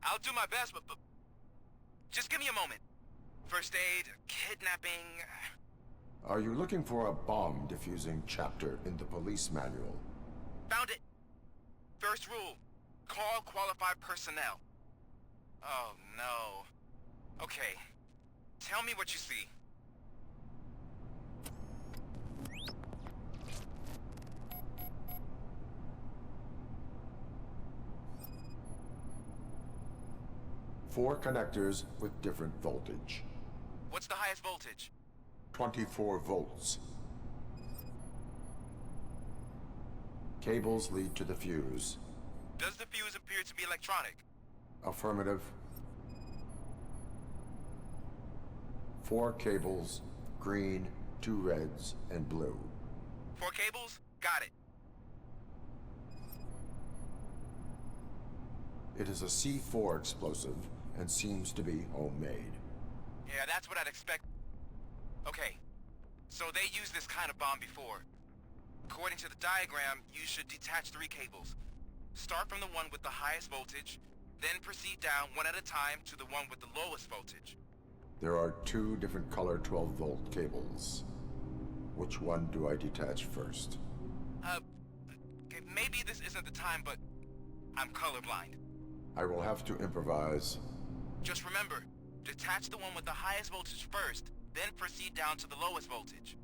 I'll do my best, but just give me a moment. First aid, kidnapping... Are you looking for a bomb defusing chapter in the police manual? Found it. First rule, call qualified personnel. Oh, no. Okay, tell me what you see. Four connectors with different voltage. What's the highest voltage? 24 volts. Cables lead to the fuse. Does the fuse appear to be electronic? Affirmative. 4 cables, green, 2 reds, and blue. 4 cables? Got it. It is a C4 explosive and seems to be homemade. Yeah, that's what I'd expect. Okay, so they used this kind of bomb before. According to the diagram, you should detach 3 cables. Start from the one with the highest voltage, then proceed down one at a time to the one with the lowest voltage. There are 2 different color 12-volt cables. Which one do I detach first? Okay, maybe this isn't the time, but I'm colorblind. I will have to improvise. Just remember, detach the one with the highest voltage first, then proceed down to the lowest voltage.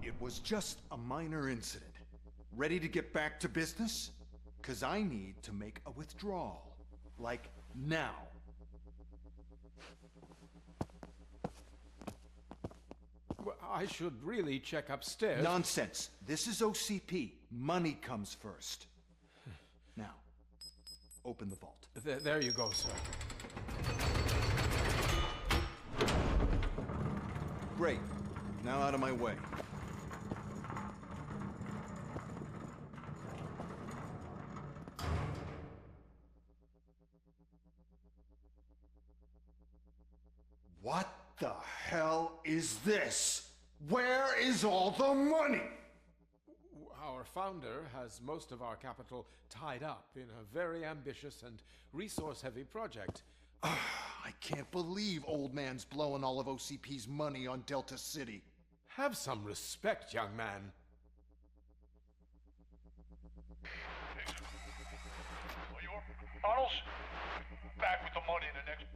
It was just a minor incident. Ready to get back to business? 'Cause I need to make a withdrawal. Like, now. Well, I should really check upstairs. Nonsense. This is OCP. Money comes first. Now, open the vault. There you go, sir. Great. Now out of my way. What the hell is this? Where is all the money? Our founder has most of our capital tied up in a very ambitious and resource-heavy project. I can't believe old man's blowing all of OCP's money on Delta City. Have some respect, young man. Arnold's back with the money in the next...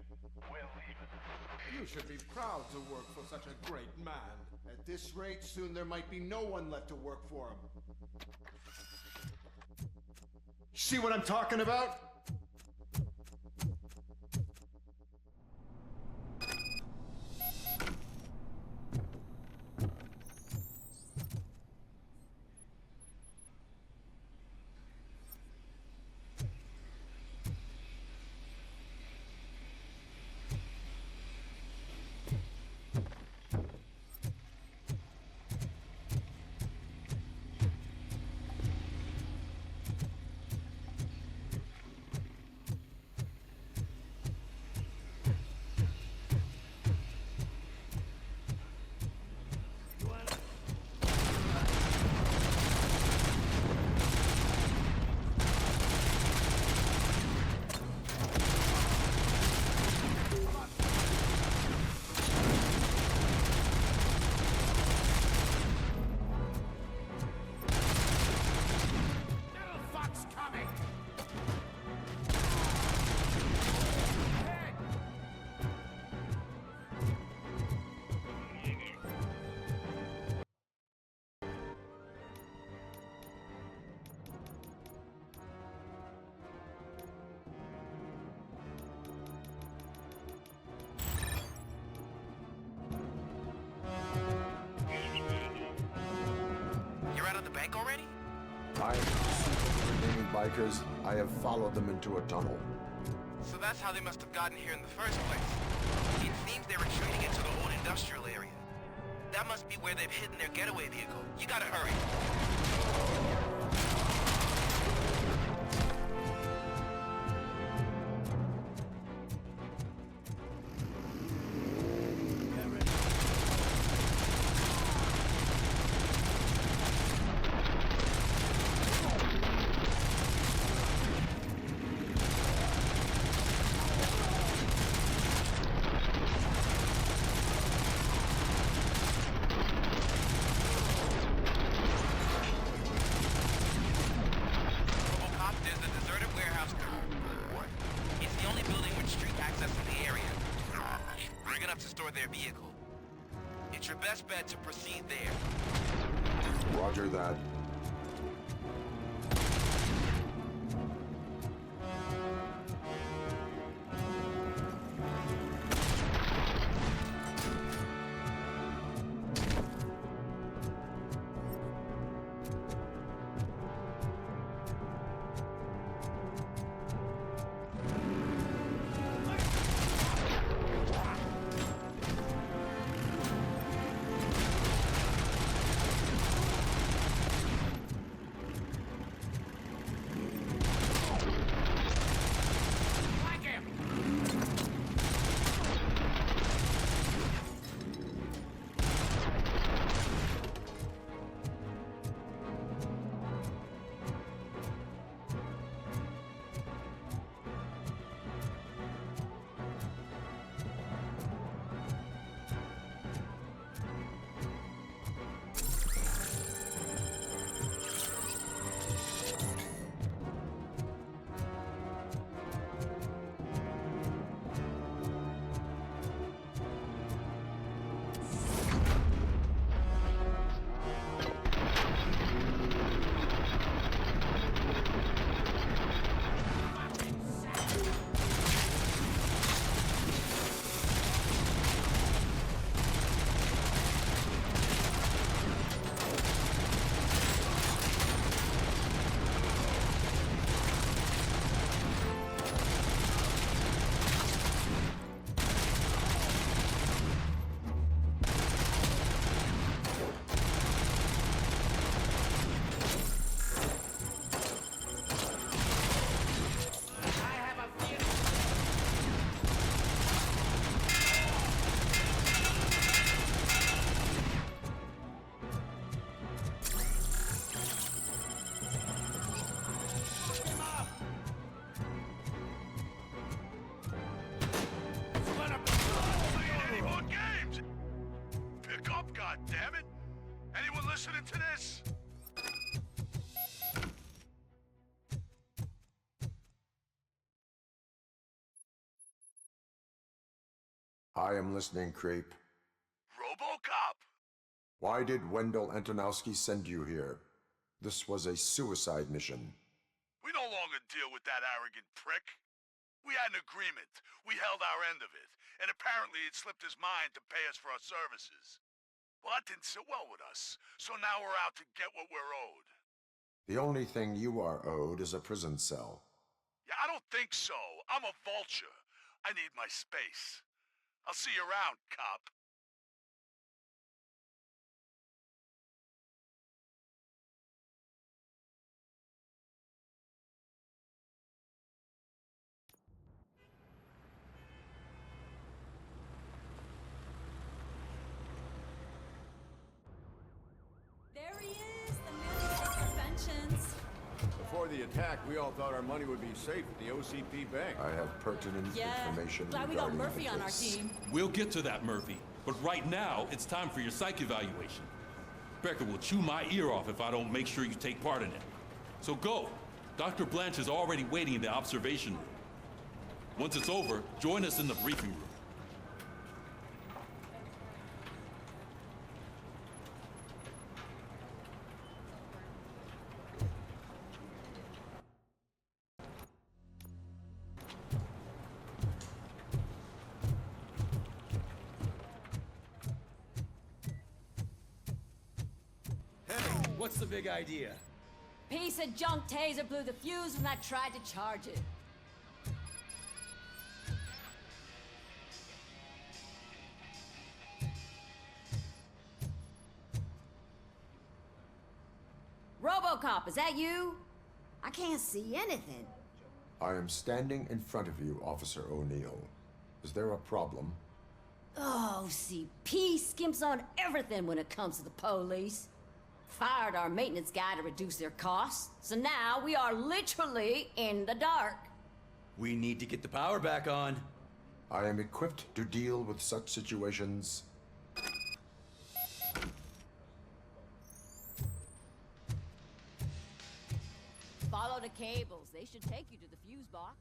We're leaving. You should be proud to work for such a great man. At this rate, soon there might be no one left to work for him. See what I'm talking about? bank already? I the remaining bikers. I have followed them into a tunnel. So that's how they must have gotten here in the first place. It seems they're retreating into the old industrial area. That must be where they've hidden their getaway vehicle. You gotta hurry. RoboCop, there's a deserted warehouse. What? It's the only building with street access in the area. Big enough to store their vehicle. It's your best bet to proceed there. Roger that. Any more games? Pick up, goddammit! Anyone listening to this? I am listening, Creep. RoboCop! Why did Wendell Antonowski send you here? This was a suicide mission. We no longer deal with that arrogant prick. We had an agreement. We held our end of it. And apparently it slipped his mind to pay us for our services. Well, that didn't sit well with us. So now we're out to get what we're owed. The only thing you are owed is a prison cell. Yeah, I don't think so. I'm a vulture. I need my space. I'll see you around, cop. There he is, the man who takes conventions. Before the attack, we all thought our money would be safe at the OCP bank. I have pertinent information Glad we got regarding Murphy the on our case. team. We'll get to that, Murphy. But right now, it's time for your psych evaluation. Becker will chew my ear off if I don't make sure you take part in it. So go. Dr. Blanche is already waiting in the observation room. Once it's over, join us in the briefing room. what's the big idea? Piece of junk taser blew the fuse when I tried to charge it. RoboCop, is that you? I can't see anything. I am standing in front of you, Officer O'Neill. Is there a problem? Oh, CP skimps on everything when it comes to the police. Fired our maintenance guy to reduce their costs, so now we are literally in the dark. We need to get the power back on. I am equipped to deal with such situations. Follow the cables. They should take you to the fuse box.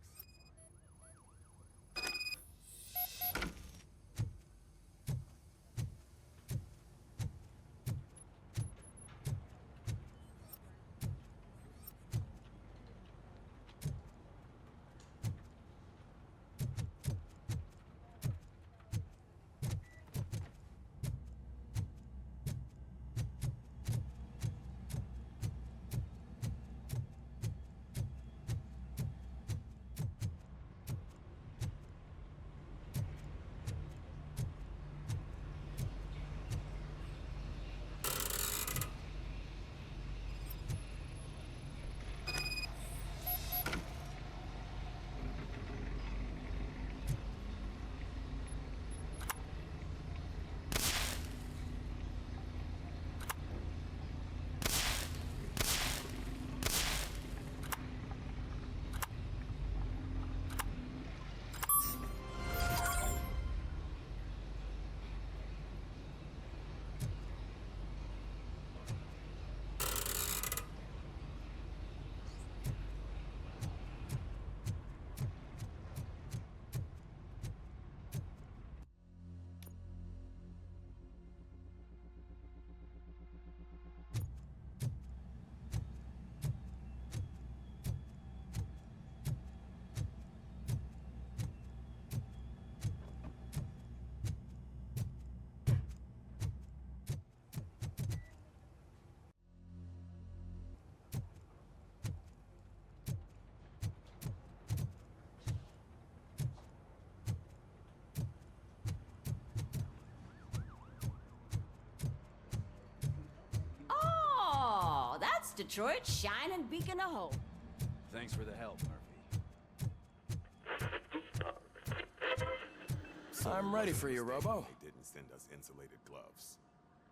Detroit's shining beacon of hope. Thanks for the help, Murphy. I'm ready for you, Robo. They didn't send us insulated gloves.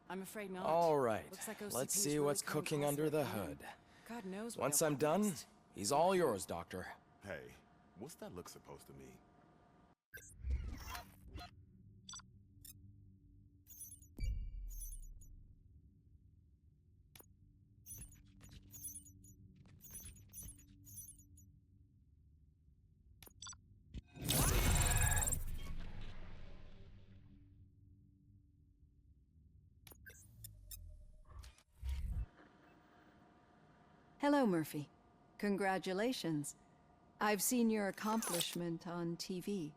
I'm afraid not. All right. Looks like OCP's Let's see really what's coming cooking close under to the the plan. hood. God knows what Once they'll I'm come done, next. he's all yours, Doctor. Hey, what's that look supposed to mean? Hello, Murphy. Congratulations. I've seen your accomplishment on TV.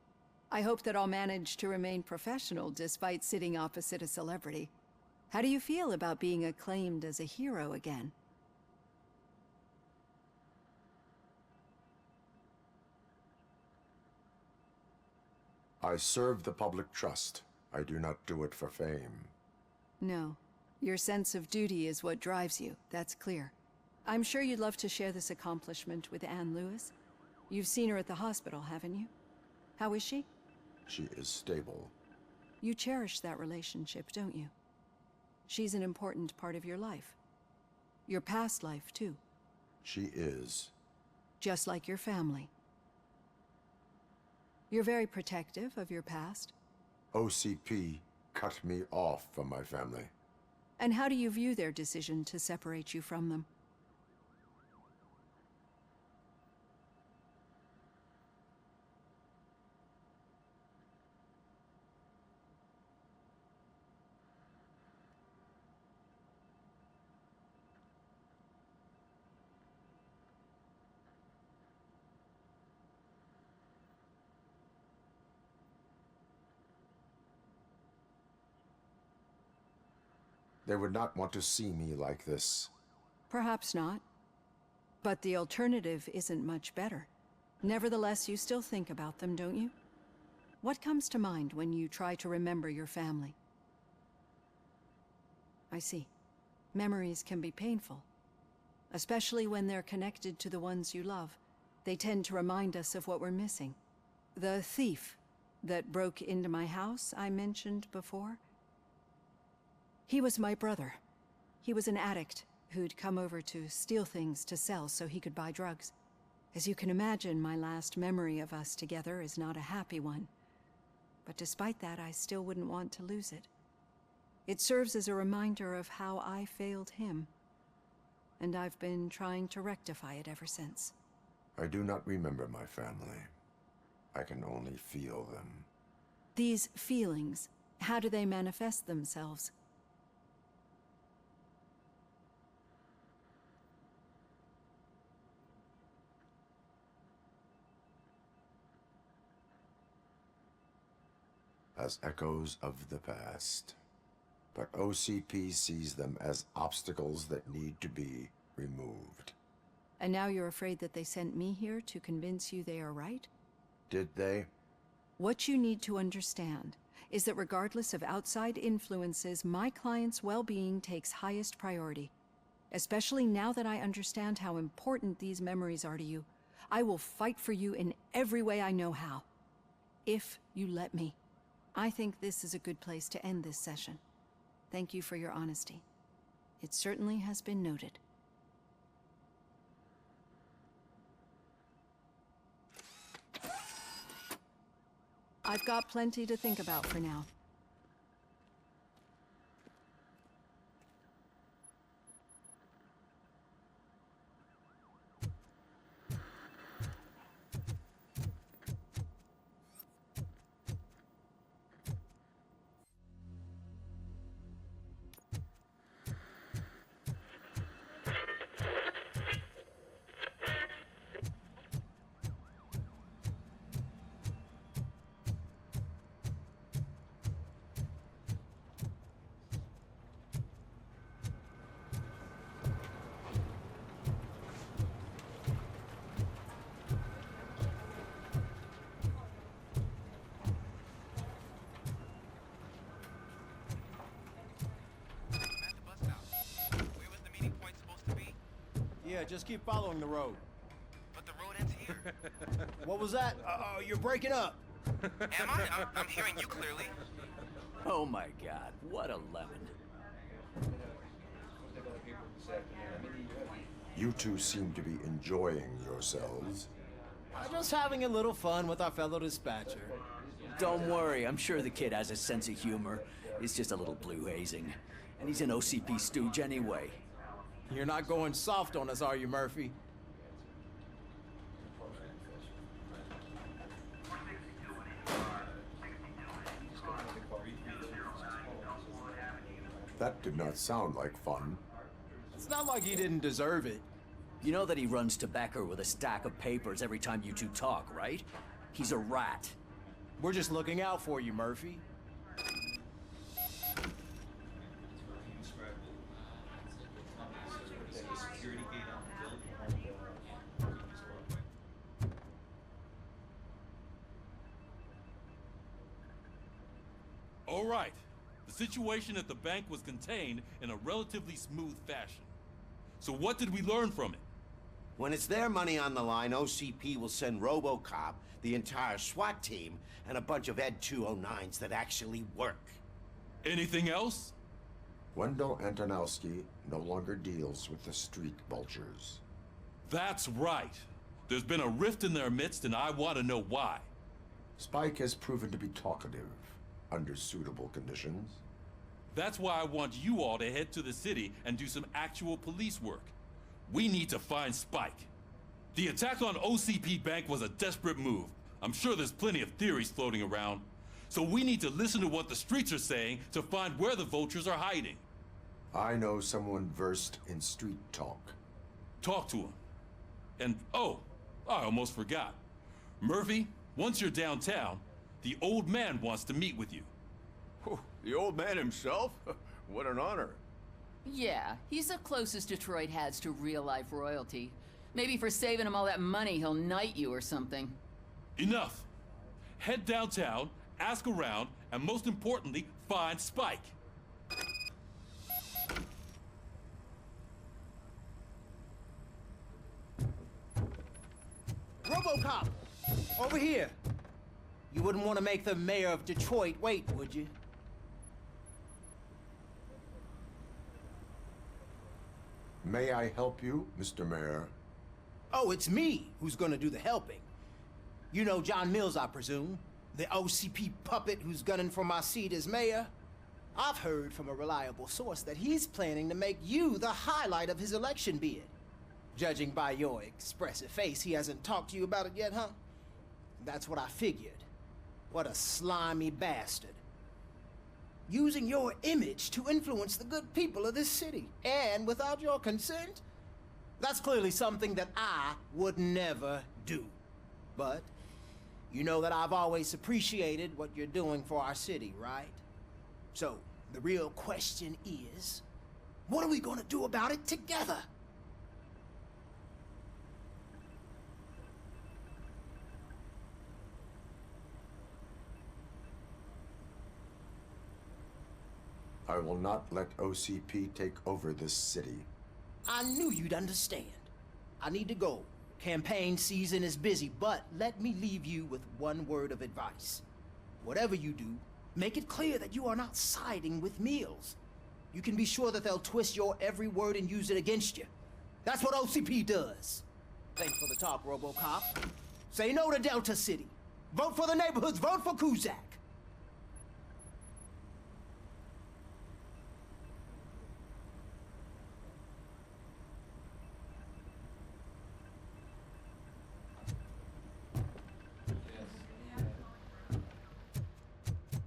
I hope that I'll manage to remain professional despite sitting opposite a celebrity. How do you feel about being acclaimed as a hero again? I serve the public trust. I do not do it for fame. No. Your sense of duty is what drives you, that's clear. I'm sure you'd love to share this accomplishment with Anne Lewis. You've seen her at the hospital, haven't you? How is she? She is stable. You cherish that relationship, don't you? She's an important part of your life. Your past life, too. She is. Just like your family. You're very protective of your past. OCP cut me off from my family. And how do you view their decision to separate you from them? They would not want to see me like this. Perhaps not. But the alternative isn't much better. Nevertheless, you still think about them, don't you? What comes to mind when you try to remember your family? I see. Memories can be painful, especially when they're connected to the ones you love. They tend to remind us of what we're missing. The thief that broke into my house I mentioned before, he was my brother. He was an addict who'd come over to steal things to sell so he could buy drugs. As you can imagine, my last memory of us together is not a happy one. But despite that, I still wouldn't want to lose it. It serves as a reminder of how I failed him. And I've been trying to rectify it ever since. I do not remember my family. I can only feel them. These feelings, how do they manifest themselves? As echoes of the past. But OCP sees them as obstacles that need to be removed. And now you're afraid that they sent me here to convince you they are right? Did they? What you need to understand is that regardless of outside influences, my client's well-being takes highest priority. Especially now that I understand how important these memories are to you. I will fight for you in every way I know how. If you let me. I think this is a good place to end this session. Thank you for your honesty. It certainly has been noted. I've got plenty to think about for now. Yeah, just keep following the road. But the road ends here. What was that? Uh-oh, you're breaking up. Am I? I'm hearing you clearly. Oh my god, what a lemon. You two seem to be enjoying yourselves. Just having a little fun with our fellow dispatcher. Don't worry, I'm sure the kid has a sense of humor. It's just a little blue hazing. And he's an OCP stooge anyway. You're not going soft on us, are you, Murphy? That did not sound like fun. It's not like he didn't deserve it. You know that he runs to Becker with a stack of papers every time you two talk, right? He's a rat. We're just looking out for you, Murphy. All right. The situation at the bank was contained in a relatively smooth fashion. So what did we learn from it? When it's their money on the line, OCP will send RoboCop, the entire SWAT team, and a bunch of Ed 209s that actually work. Anything else? Wendell Antonowski no longer deals with the street vultures. That's right. There's been a rift in their midst, and I want to know why. Spike has proven to be talkative under suitable conditions. That's why I want you all to head to the city and do some actual police work. We need to find Spike. The attack on OCP Bank was a desperate move. I'm sure there's plenty of theories floating around. So we need to listen to what the streets are saying to find where the vultures are hiding. I know someone versed in street talk. Talk to him. And oh, I almost forgot. Murphy, once you're downtown, the old man wants to meet with you. The old man himself? What an honor. Yeah, he's the closest Detroit has to real-life royalty. Maybe for saving him all that money, he'll knight you or something. Enough. Head downtown, ask around, and most importantly, find Spike. RoboCop! Over here! You wouldn't want to make the mayor of Detroit wait, would you? May I help you, Mr. Mayor? Oh, it's me who's gonna do the helping. You know John Mills, I presume? The OCP puppet who's gunning for my seat as mayor? I've heard from a reliable source that he's planning to make you the highlight of his election bid. Judging by your expressive face, he hasn't talked to you about it yet, huh? That's what I figured. What a slimy bastard. Using your image to influence the good people of this city, and without your consent? That's clearly something that I would never do. But you know that I've always appreciated what you're doing for our city, right? So, the real question is, what are we gonna do about it together? I will not let OCP take over this city. I knew you'd understand. I need to go. Campaign season is busy, but let me leave you with one word of advice. Whatever you do, make it clear that you are not siding with Mills. You can be sure that they'll twist your every word and use it against you. That's what OCP does. Thanks for the talk, RoboCop. Say no to Delta City. Vote for the neighborhoods. Vote for Kuzak.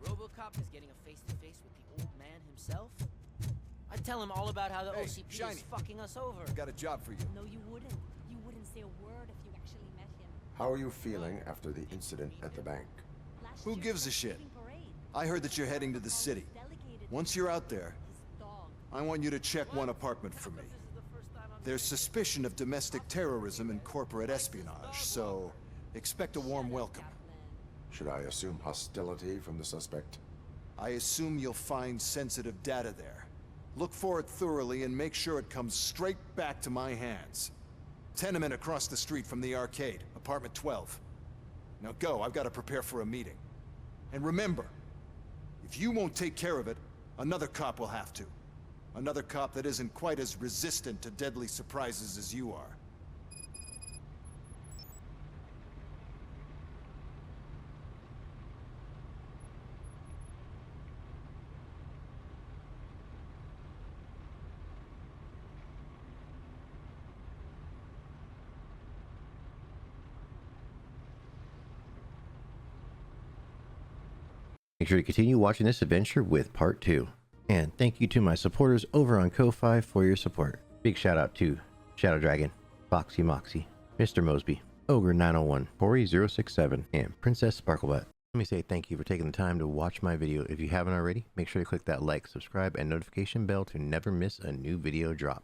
RoboCop is getting a face-to-face with the old man himself? I'd tell him all about how the OCP is fucking us over. Got a job for you. No, you wouldn't. You wouldn't say a word if you actually met him. How are you feeling after the incident at the bank? Who gives a shit? I heard that you're heading to the city. Once you're out there, I want you to check one apartment for me. There's suspicion of domestic terrorism and corporate espionage, so expect a warm welcome. Should I assume hostility from the suspect? I assume you'll find sensitive data there. Look for it thoroughly and make sure it comes straight back to my hands. Tenement across the street from the arcade, apartment 12. Now go, I've got to prepare for a meeting. And remember, if you won't take care of it, another cop will have to. Another cop that isn't quite as resistant to deadly surprises as you are. Make sure to continue watching this adventure with part 2. And thank you to my supporters over on Ko-Fi for your support. Big shout out to Shadow Dragon, Foxy Moxie, Mr. Mosby, Ogre 901, Corey 067, and Princess Sparklebutt. Let me say thank you for taking the time to watch my video. If you haven't already, make sure to click that like, subscribe, and notification bell to never miss a new video drop.